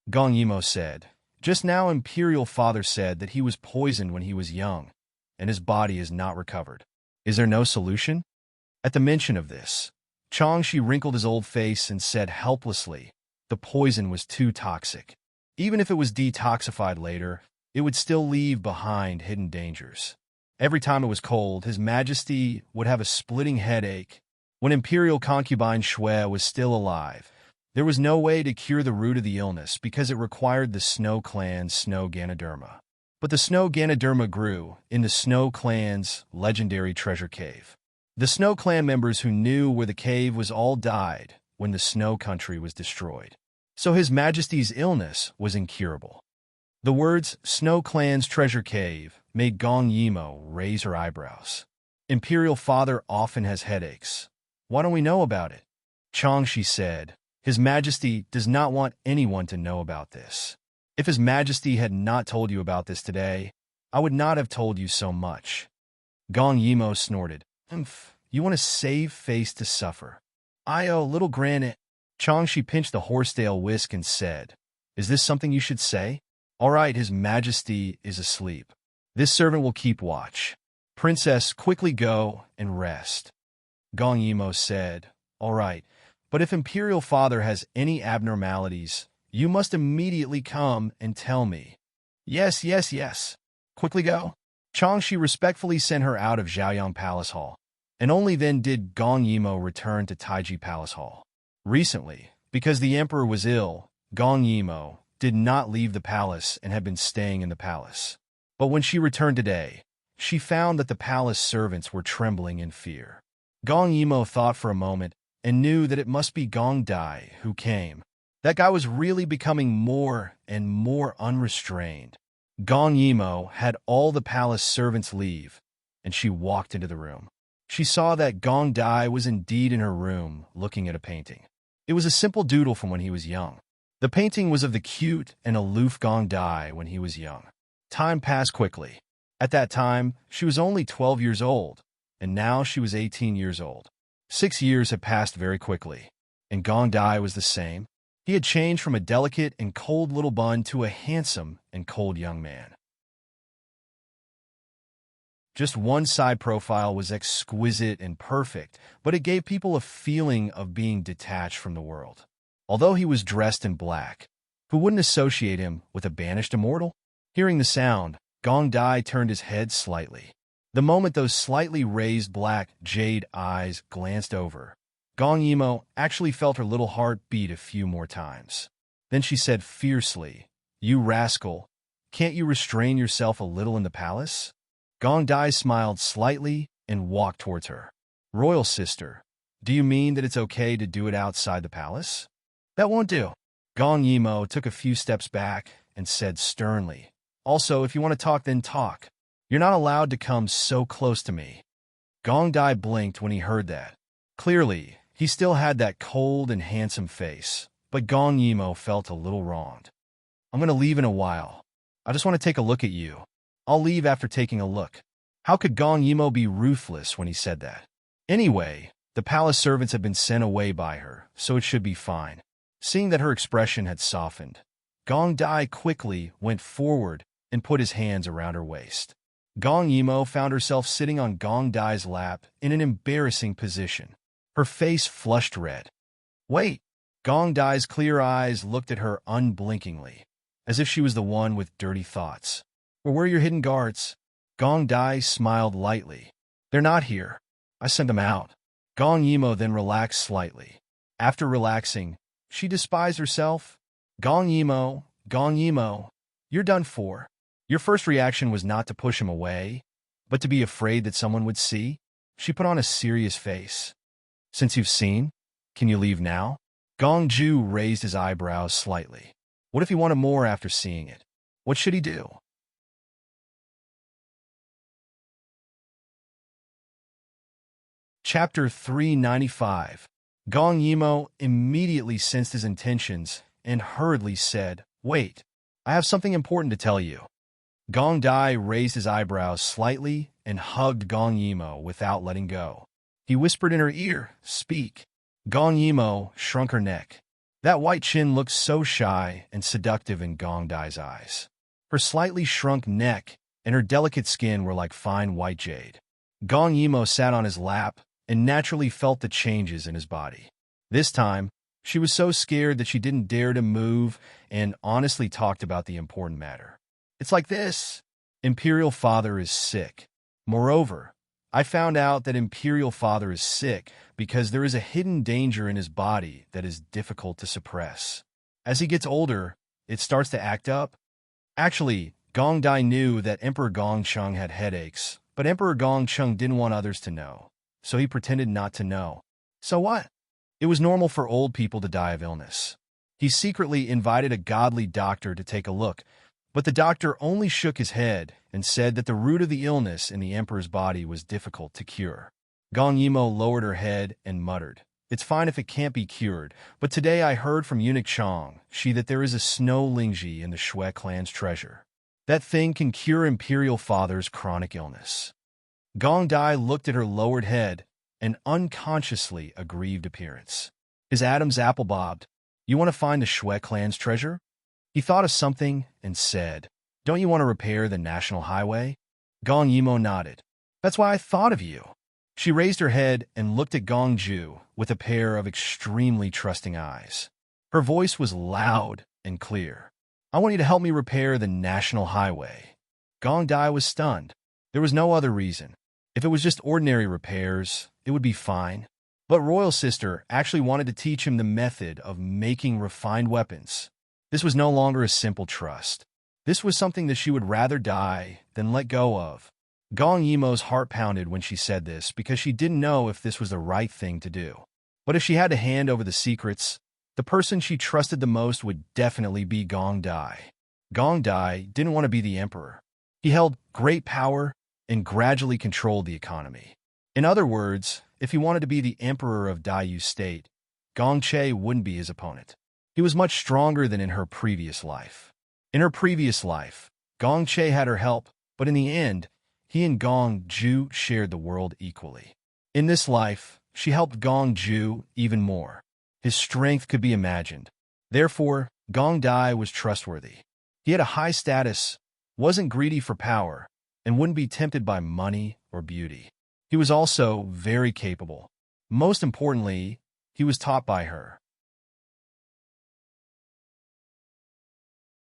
Gong Yimo said, Just now Imperial Father said that he was poisoned when he was young, and his body is not recovered. Is there no solution? At the mention of this, Changshi wrinkled his old face and said helplessly, the poison was too toxic. Even if it was detoxified later, it would still leave behind hidden dangers. Every time it was cold, His Majesty would have a splitting headache. When Imperial concubine Shui was still alive, there was no way to cure the root of the illness because it required the Snow Clan's Snow Ganoderma. But the Snow Ganoderma grew in the Snow Clan's legendary treasure cave. The Snow Clan members who knew where the cave was all died when the Snow Country was destroyed. So His Majesty's illness was incurable. The words Snow Clan's treasure cave made Gong Yimo raise her eyebrows. Imperial Father often has headaches. Why don't we know about it? Changshi said, His Majesty does not want anyone to know about this. If His Majesty had not told you about this today, I would not have told you so much. Gong Yimo snorted. You want to save face to suffer. Little granite. Changshi pinched the horsetail whisk and said, Is this something you should say? All right, His Majesty is asleep. This servant will keep watch. Princess, quickly go and rest. Gong Yimo said, All right, but if Imperial Father has any abnormalities, you must immediately come and tell me. Yes. Quickly go. Changshi respectfully sent her out of Zhaoyang Palace Hall, and only then did Gong Yimo return to Taiji Palace Hall. Recently, because the emperor was ill, Gong Yimo did not leave the palace and had been staying in the palace. But when she returned today, she found that the palace servants were trembling in fear. Gong Yimo thought for a moment and knew that it must be Gong Dai who came. That guy was really becoming more and more unrestrained. Gong Yimo had all the palace servants leave, and she walked into the room. She saw that Gong Dai was indeed in her room, looking at a painting. It was a simple doodle from when he was young. The painting was of the cute and aloof Gong Dai when he was young. Time passed quickly. At that time, she was only 12 years old, and now she was 18 years old. 6 years had passed very quickly, and Gong Dai was the same. He had changed from a delicate and cold little bun to a handsome and cold young man. Just one side profile was exquisite and perfect, but it gave people a feeling of being detached from the world. Although he was dressed in black, who wouldn't associate him with a banished immortal? Hearing the sound, Gong Dai turned his head slightly. The moment those slightly raised black jade eyes glanced over, Gong Yimo actually felt her little heart beat a few more times. Then she said fiercely, "You rascal, can't you restrain yourself a little in the palace?" Gong Dai smiled slightly and walked towards her. "Royal sister, do you mean that it's okay to do it outside the palace?" "That won't do." Gong Yimo took a few steps back and said sternly, "Also, if you want to talk, then talk. You're not allowed to come so close to me." Gong Dai blinked when he heard that. Clearly, he still had that cold and handsome face, but Gong Yimo felt a little wronged. "I'm going to leave in a while. I just want to take a look at you. I'll leave after taking a look." How could Gong Yimo be ruthless when he said that? Anyway, the palace servants had been sent away by her, so it should be fine. Seeing that her expression had softened, Gong Dai quickly went forward and put his hands around her waist. Gong Yimo found herself sitting on Gong Dai's lap in an embarrassing position. Her face flushed red. "Wait!" Gong Dai's clear eyes looked at her unblinkingly, as if she was the one with dirty thoughts. "Where are your hidden guards?" Gong Dai smiled lightly. "They're not here. I sent them out." Gong Yimo then relaxed slightly. After relaxing, she despised herself. Gong Yimo, you're done for." Your first reaction was not to push him away, but to be afraid that someone would see. She put on a serious face. "Since you've seen, can you leave now?" Gong Ju raised his eyebrows slightly. What if he wanted more after seeing it? What should he do? Chapter 395. Gong Yimo immediately sensed his intentions and hurriedly said, "Wait, I have something important to tell you." Gong Dai raised his eyebrows slightly and hugged Gong Yimo without letting go. He whispered in her ear, "Speak." Gong Yimo shrunk her neck. That white chin looked so shy and seductive in Gong Dai's eyes. Her slightly shrunk neck and her delicate skin were like fine white jade. Gong Yimo sat on his lap and naturally felt the changes in his body. This time, she was so scared that she didn't dare to move and honestly talked about the important matter. "It's like this. Imperial Father is sick. Moreover, I found out that Imperial Father is sick because there is a hidden danger in his body that is difficult to suppress. As he gets older, it starts to act up." Actually, Gong Dai knew that Emperor Gongcheng had headaches, but Emperor Gongcheng didn't want others to know, so he pretended not to know. So what? It was normal for old people to die of illness. He secretly invited a godly doctor to take a look, but the doctor only shook his head and said that the root of the illness in the emperor's body was difficult to cure. Gong Yimo lowered her head and muttered, "It's fine if it can't be cured, but today I heard from eunuch Chong that there is a snow lingji in the Shui clan's treasure. That thing can cure Imperial Father's chronic illness." Gong Dai looked at her lowered head and unconsciously a grieved appearance. His Adam's apple bobbed. "You want to find the Shui clan's treasure?" He thought of something and said, "Don't you want to repair the national highway?" Gong Yimo nodded. "That's why I thought of you." She raised her head and looked at Gong Ju with a pair of extremely trusting eyes. Her voice was loud and clear. "I want you to help me repair the national highway." Gong Dai was stunned. There was no other reason. If it was just ordinary repairs, it would be fine. But Royal Sister actually wanted to teach him the method of making refined weapons. This was no longer a simple trust. This was something that she would rather die than let go of. Gong Yimo's heart pounded when she said this because she didn't know if this was the right thing to do. But if she had to hand over the secrets, The person she trusted the most would definitely be Gong Dai. Gong Dai didn't want to be the emperor. He held great power and gradually controlled the economy. In other words, if he wanted to be the emperor of Daiyu state, Gong Che wouldn't be his opponent. He was much stronger than in her previous life. In her previous life, Gong Che had her help, but in the end, he and Gong Ju shared the world equally. In this life, she helped Gong Ju even more. His strength could be imagined. Therefore, Gong Dai was trustworthy. He had a high status, wasn't greedy for power, and wouldn't be tempted by money or beauty. He was also very capable. Most importantly, he was taught by her.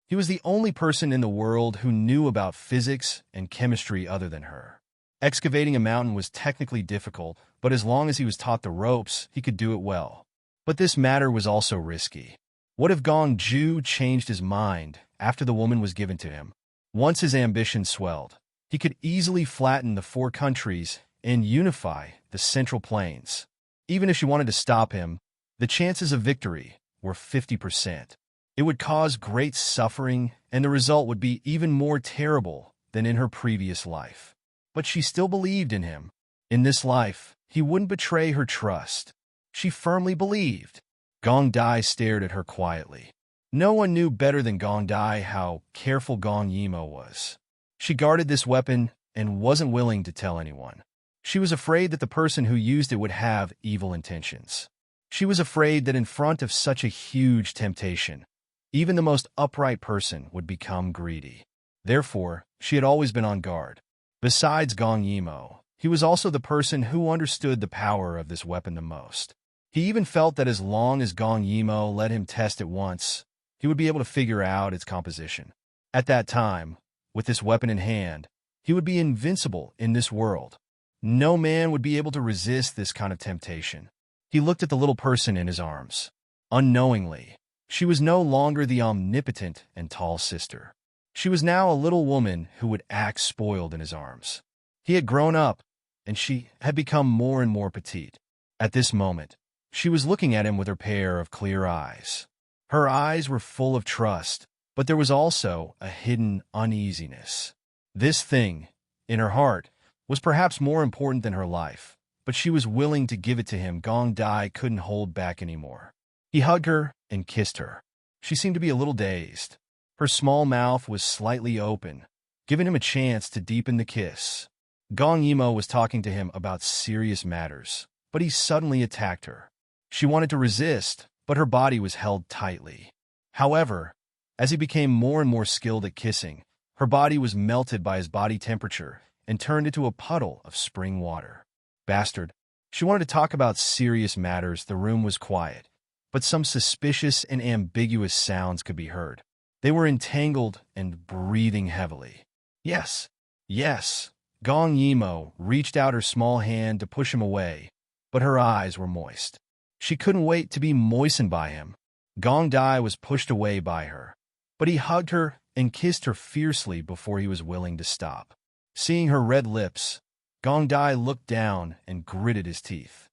He was the only person in the world who knew about physics and chemistry other than her. Excavating a mountain was technically difficult, but as long as he was taught the ropes, he could do it well. But this matter was also risky. What if Gong Ju changed his mind after the woman was given to him? Once his ambition swelled, he could easily flatten the 4 countries and unify the Central Plains. Even if she wanted to stop him, the chances of victory were 50%. It would cause great suffering, and the result would be even more terrible than in her previous life. But she still believed in him. In this life, he wouldn't betray her trust. She firmly believed. Gong Dai stared at her quietly. No one knew better than Gong Dai how careful Gong Yimo was. She guarded this weapon and wasn't willing to tell anyone. She was afraid that the person who used it would have evil intentions. She was afraid that in front of such a huge temptation, even the most upright person would become greedy. Therefore, she had always been on guard. Besides Gong Yimo, he was also the person who understood the power of this weapon the most. He even felt that as long as Gong Yimo let him test it once, he would be able to figure out its composition. At that time, with this weapon in hand, he would be invincible in this world. No man would be able to resist this kind of temptation. He looked at the little person in his arms. Unknowingly, she was no longer the omnipotent and tall sister. She was now a little woman who would act spoiled in his arms. He had grown up, and she had become more and more petite. At this moment, she was looking at him with her pair of clear eyes. Her eyes were full of trust, but there was also a hidden uneasiness. This thing, in her heart, was perhaps more important than her life, but she was willing to give it to him. Gong Dai couldn't hold back anymore. He hugged her and kissed her. She seemed to be a little dazed. Her small mouth was slightly open, giving him a chance to deepen the kiss. Gong Yimo was talking to him about serious matters, but he suddenly attacked her. She wanted to resist, but her body was held tightly. However, as he became more and more skilled at kissing, her body was melted by his body temperature and turned into a puddle of spring water. Bastard. She wanted to talk about serious matters. The room was quiet, but some suspicious and ambiguous sounds could be heard. They were entangled and breathing heavily. Yes, yes. Gong Yimo reached out her small hand to push him away, but her eyes were moist. She couldn't wait to be moistened by him. Gong Dai was pushed away by her, but he hugged her and kissed her fiercely before he was willing to stop. Seeing her red lips, Gong Dai looked down and gritted his teeth.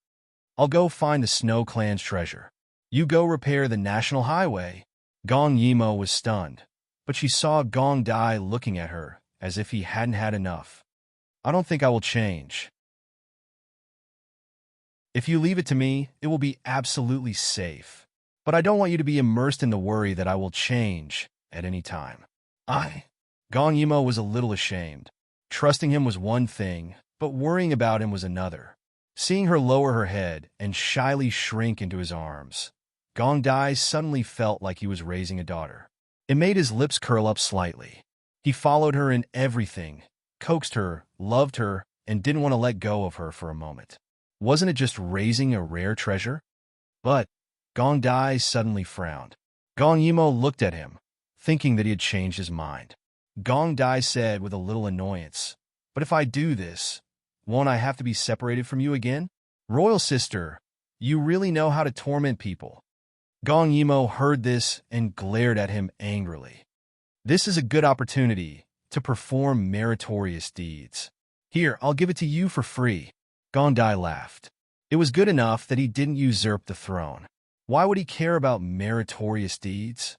I'll go find the Snow Clan's treasure. You go repair the national highway. Gong Yimo was stunned, but she saw Gong Dai looking at her as if he hadn't had enough. I don't think I will change. If you leave it to me, it will be absolutely safe. But I don't want you to be immersed in the worry that I will change at any time. Gong Yimo was a little ashamed. Trusting him was one thing, but worrying about him was another. Seeing her lower her head and shyly shrink into his arms, Gong Dai suddenly felt like he was raising a daughter. It made his lips curl up slightly. He followed her in everything, coaxed her, loved her, and didn't want to let go of her for a moment. Wasn't it just raising a rare treasure? But Gong Dai suddenly frowned. Gong Yimo looked at him, thinking that he had changed his mind. Gong Dai said with a little annoyance, "But if I do this, won't I have to be separated from you again? Royal sister, you really know how to torment people." Gong Yimo heard this and glared at him angrily. This is a good opportunity to perform meritorious deeds. Here, I'll give it to you for free. Gong Dai laughed. It was good enough that he didn't usurp the throne. Why would he care about meritorious deeds?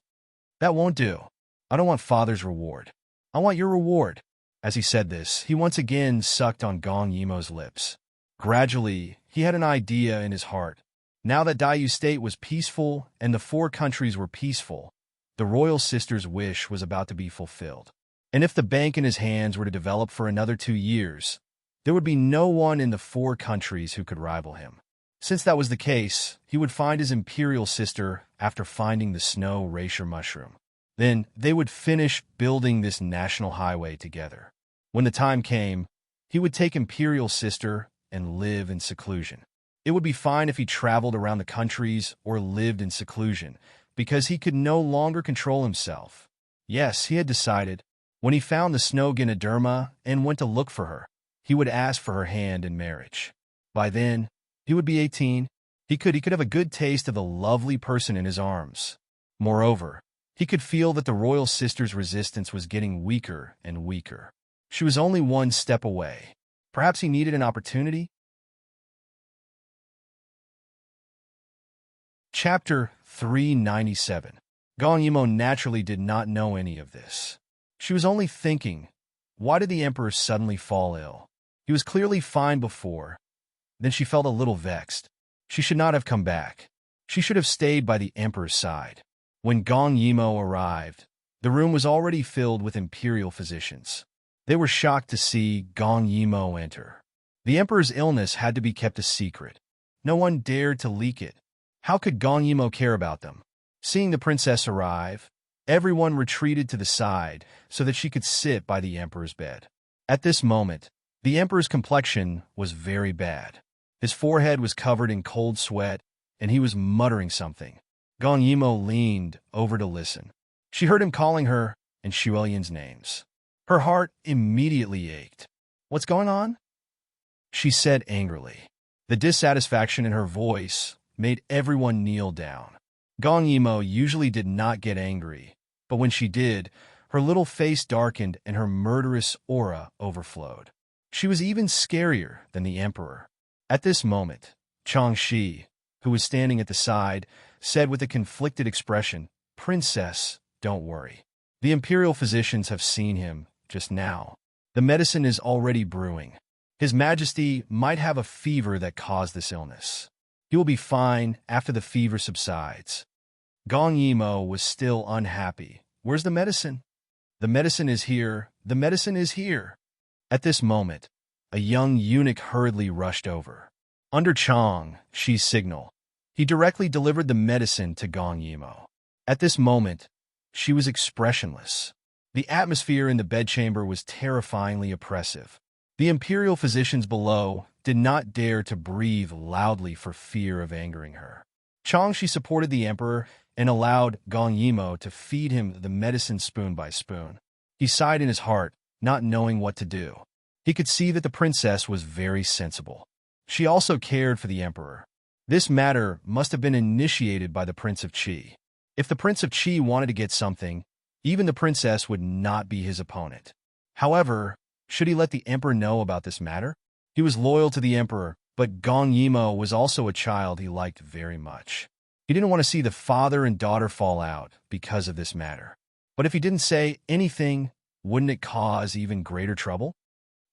That won't do. I don't want father's reward. I want your reward. As he said this, he once again sucked on Gong Yimo's lips. Gradually, he had an idea in his heart. Now that Dayu State was peaceful and the four countries were peaceful, the royal sister's wish was about to be fulfilled. And if the bank in his hands were to develop for another 2 years, there would be no one in the four countries who could rival him. Since that was the case, he would find his imperial sister after finding the snow racer mushroom. Then they would finish building this national highway together. When the time came, he would take imperial sister and live in seclusion. It would be fine if he traveled around the countries or lived in seclusion, because he could no longer control himself. Yes, he had decided. When he found the snow Gynoderma and went to look for her, he would ask for her hand in marriage. By then, he would be 18. He could have a good taste of the lovely person in his arms. Moreover, he could feel that the royal sister's resistance was getting weaker and weaker. She was only one step away. Perhaps he needed an opportunity? Chapter 397. Gong Yimo naturally did not know any of this. She was only thinking, why did the emperor suddenly fall ill? He was clearly fine before. Then she felt a little vexed. She should not have come back. She should have stayed by the emperor's side. When Gong Yimo arrived, the room was already filled with imperial physicians. They were shocked to see Gong Yimo enter. The emperor's illness had to be kept a secret. No one dared to leak it. How could Gong Yimo care about them? Seeing the princess arrive, everyone retreated to the side so that she could sit by the emperor's bed. At this moment, the emperor's complexion was very bad. His forehead was covered in cold sweat, and he was muttering something. Gong Yimo leaned over to listen. She heard him calling her and Shuelian's names. Her heart immediately ached. What's going on? She said angrily. The dissatisfaction in her voice made everyone kneel down. Gong Yimo usually did not get angry, but when she did, her little face darkened and her murderous aura overflowed. She was even scarier than the emperor. At this moment, Changshi, who was standing at the side, said with a conflicted expression, "Princess, don't worry. The imperial physicians have seen him just now. The medicine is already brewing. His Majesty might have a fever that caused this illness. He will be fine after the fever subsides." Gong Yimo was still unhappy. Where's the medicine? The medicine is here. The medicine is here. At this moment, a young eunuch hurriedly rushed over. Under Chang's signal, he directly delivered the medicine to Gong Yimo. At this moment, she was expressionless. The atmosphere in the bedchamber was terrifyingly oppressive. The imperial physicians below did not dare to breathe loudly for fear of angering her. Changshi supported the emperor and allowed Gong Yimo to feed him the medicine spoon by spoon. He sighed in his heart, not knowing what to do. He could see that the princess was very sensible. She also cared for the emperor. This matter must have been initiated by the Prince of Qi. If the Prince of Qi wanted to get something, even the princess would not be his opponent. However, should he let the emperor know about this matter? He was loyal to the emperor, but Gong Yimo was also a child he liked very much. He didn't want to see the father and daughter fall out because of this matter. But if he didn't say anything, wouldn't it cause even greater trouble?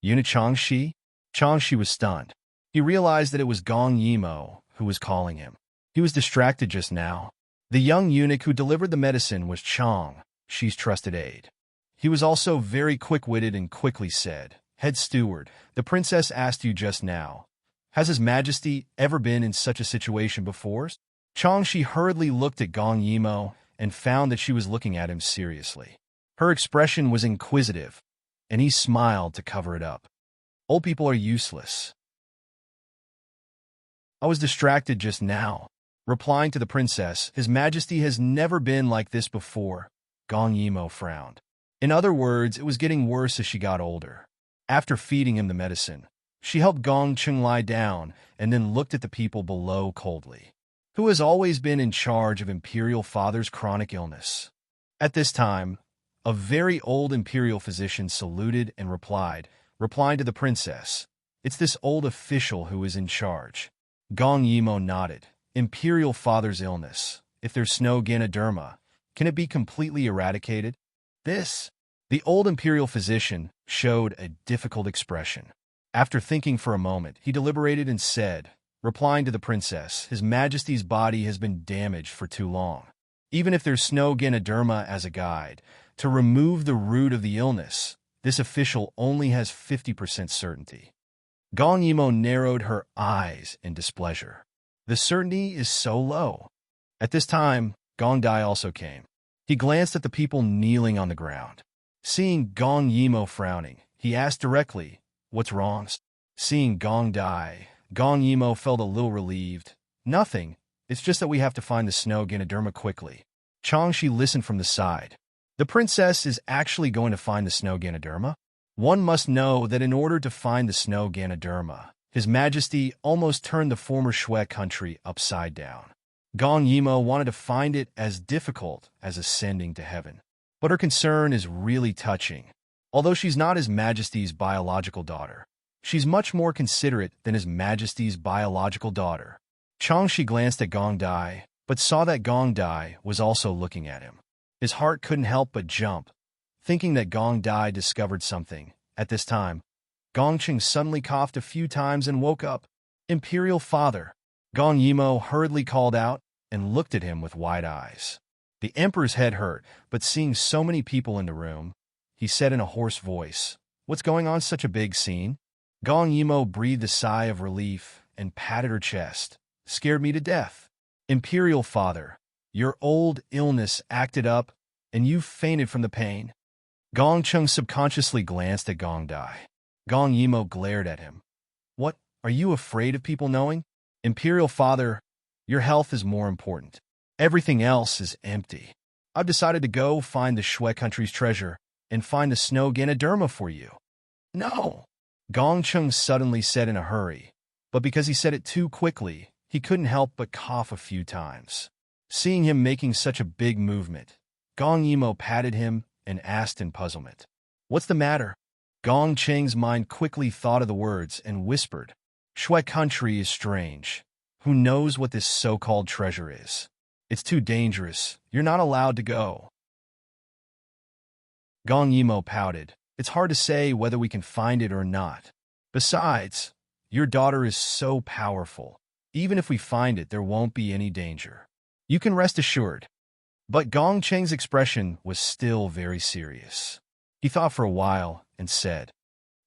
Eunuch Changshi? Changshi was stunned. He realized that it was Gong Yimo who was calling him. He was distracted just now. The young eunuch who delivered the medicine was Chang's trusted aide. He was also very quick-witted and quickly said, "Head steward, the princess asked you just now. Has His Majesty ever been in such a situation before?" Changshi hurriedly looked at Gong Yimo and found that she was looking at him seriously. Her expression was inquisitive, and he smiled to cover it up. Old people are useless. I was distracted just now. Replying to the princess, His Majesty has never been like this before. Gong Yimo frowned. In other words, it was getting worse as she got older. After feeding him the medicine, she helped Gong Chung lie down and then looked at the people below coldly. Who has always been in charge of Imperial Father's chronic illness? At this time, a very old imperial physician saluted and replying to the princess, "It's this old official who is in charge." Gong Yimo nodded. Imperial Father's illness. If there's snow Ganoderma, can it be completely eradicated? The old imperial physician showed a difficult expression. After thinking for a moment, he deliberated and said, replying to the princess, His Majesty's body has been damaged for too long. Even if there's snow Ganoderma as a guide, to remove the root of the illness, this official only has 50% certainty. Gong Yimo narrowed her eyes in displeasure. The certainty is so low. At this time, Gong Dai also came. He glanced at the people kneeling on the ground. Seeing Gong Yimo frowning, he asked directly, What's wrong? Seeing Gong Dai, Gong Yimo felt a little relieved. Nothing. It's just that we have to find the snow Ganoderma quickly. Changshi listened from the side. The princess is actually going to find the snow Ganoderma? One must know that in order to find the snow Ganoderma, His Majesty almost turned the former Shui country upside down. Gong Yimo wanted to find it as difficult as ascending to heaven. But her concern is really touching. Although she's not His Majesty's biological daughter, she's much more considerate than His Majesty's biological daughter. Changshi glanced at Gong Dai, but saw that Gong Dai was also looking at him. His heart couldn't help but jump, thinking that Gong Dai discovered something. At this time, Gong Cheng suddenly coughed a few times and woke up. Imperial Father, Gong Yimo hurriedly called out and looked at him with wide eyes. The emperor's head hurt, but seeing so many people in the room, he said in a hoarse voice, What's going on, such a big scene? Gong Yimo breathed a sigh of relief and patted her chest. Scared me to death. Imperial Father, your old illness acted up, and you fainted from the pain. Gong Cheng subconsciously glanced at Gong Dai. Gong Yimo glared at him. What, are you afraid of people knowing? Imperial Father, your health is more important. Everything else is empty. I've decided to go find the Shui country's treasure and find the snow Ganoderma for you. No, Gong Cheng suddenly said in a hurry, but because he said it too quickly, he couldn't help but cough a few times. Seeing him making such a big movement, Gong Yimo patted him and asked in puzzlement, What's the matter? Gong Cheng's mind quickly thought of the words and whispered, Shui country is strange. Who knows what this so-called treasure is? It's too dangerous. You're not allowed to go. Gong Yimo pouted. It's hard to say whether we can find it or not. Besides, your daughter is so powerful. Even if we find it, there won't be any danger. You can rest assured. But Gong Cheng's expression was still very serious. He thought for a while and said,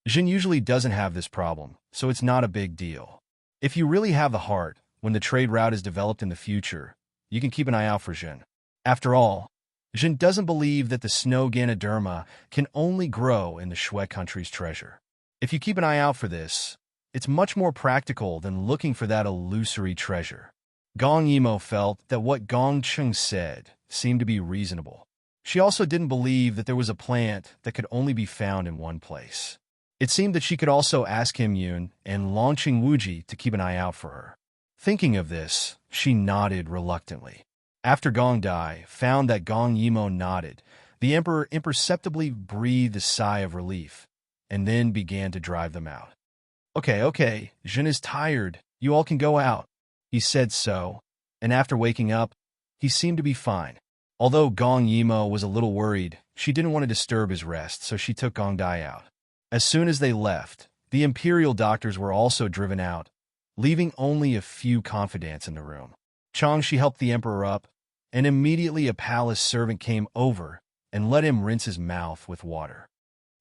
Jin usually doesn't have this problem, so it's not a big deal. If you really have the heart, when the trade route is developed in the future, you can keep an eye out for Jin. After all, Jin doesn't believe that the snow Ganoderma can only grow in the Shui country's treasure. If you keep an eye out for this, it's much more practical than looking for that illusory treasure. Gong Yimo felt that what Gong Cheng said seemed to be reasonable. She also didn't believe that there was a plant that could only be found in one place. It seemed that she could also ask Him Yun and Longqing Wuji to keep an eye out for her. Thinking of this, she nodded reluctantly. After Gong Dai found that Gong Yimo nodded, the emperor imperceptibly breathed a sigh of relief, and then began to drive them out. Okay, Jin is tired. You all can go out. He said so, and after waking up, he seemed to be fine. Although Gong Yimo was a little worried, she didn't want to disturb his rest, so she took Gong Dai out. As soon as they left, the imperial doctors were also driven out, leaving only a few confidants in the room. Changshi helped the emperor up, and immediately a palace servant came over and let him rinse his mouth with water.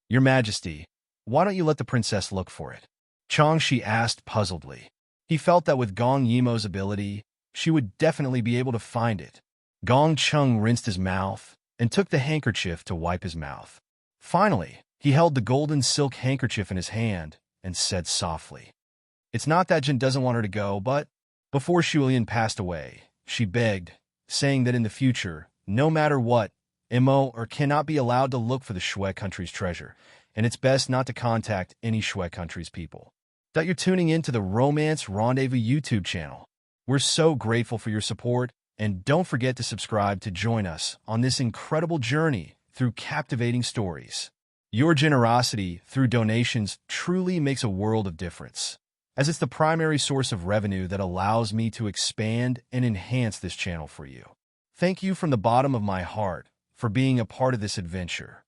Your Majesty, why don't you let the princess look for it? Changshi asked puzzledly. He felt that with Gong Yimo's ability, she would definitely be able to find it. Gong Cheng rinsed his mouth and took the handkerchief to wipe his mouth. Finally, he held the golden silk handkerchief in his hand and said softly, It's not that Jin doesn't want her to go, but before Shulian passed away, she begged, saying that in the future, no matter what, Imo or cannot be allowed to look for the Shui country's treasure, and it's best not to contact any Shui country's people. That you're tuning in to the Romance Rendezvous YouTube channel. We're so grateful for your support, and don't forget to subscribe to join us on this incredible journey through captivating stories. Your generosity through donations truly makes a world of difference. as it's the primary source of revenue that allows me to expand and enhance this channel for you. Thank you from the bottom of my heart for being a part of this adventure.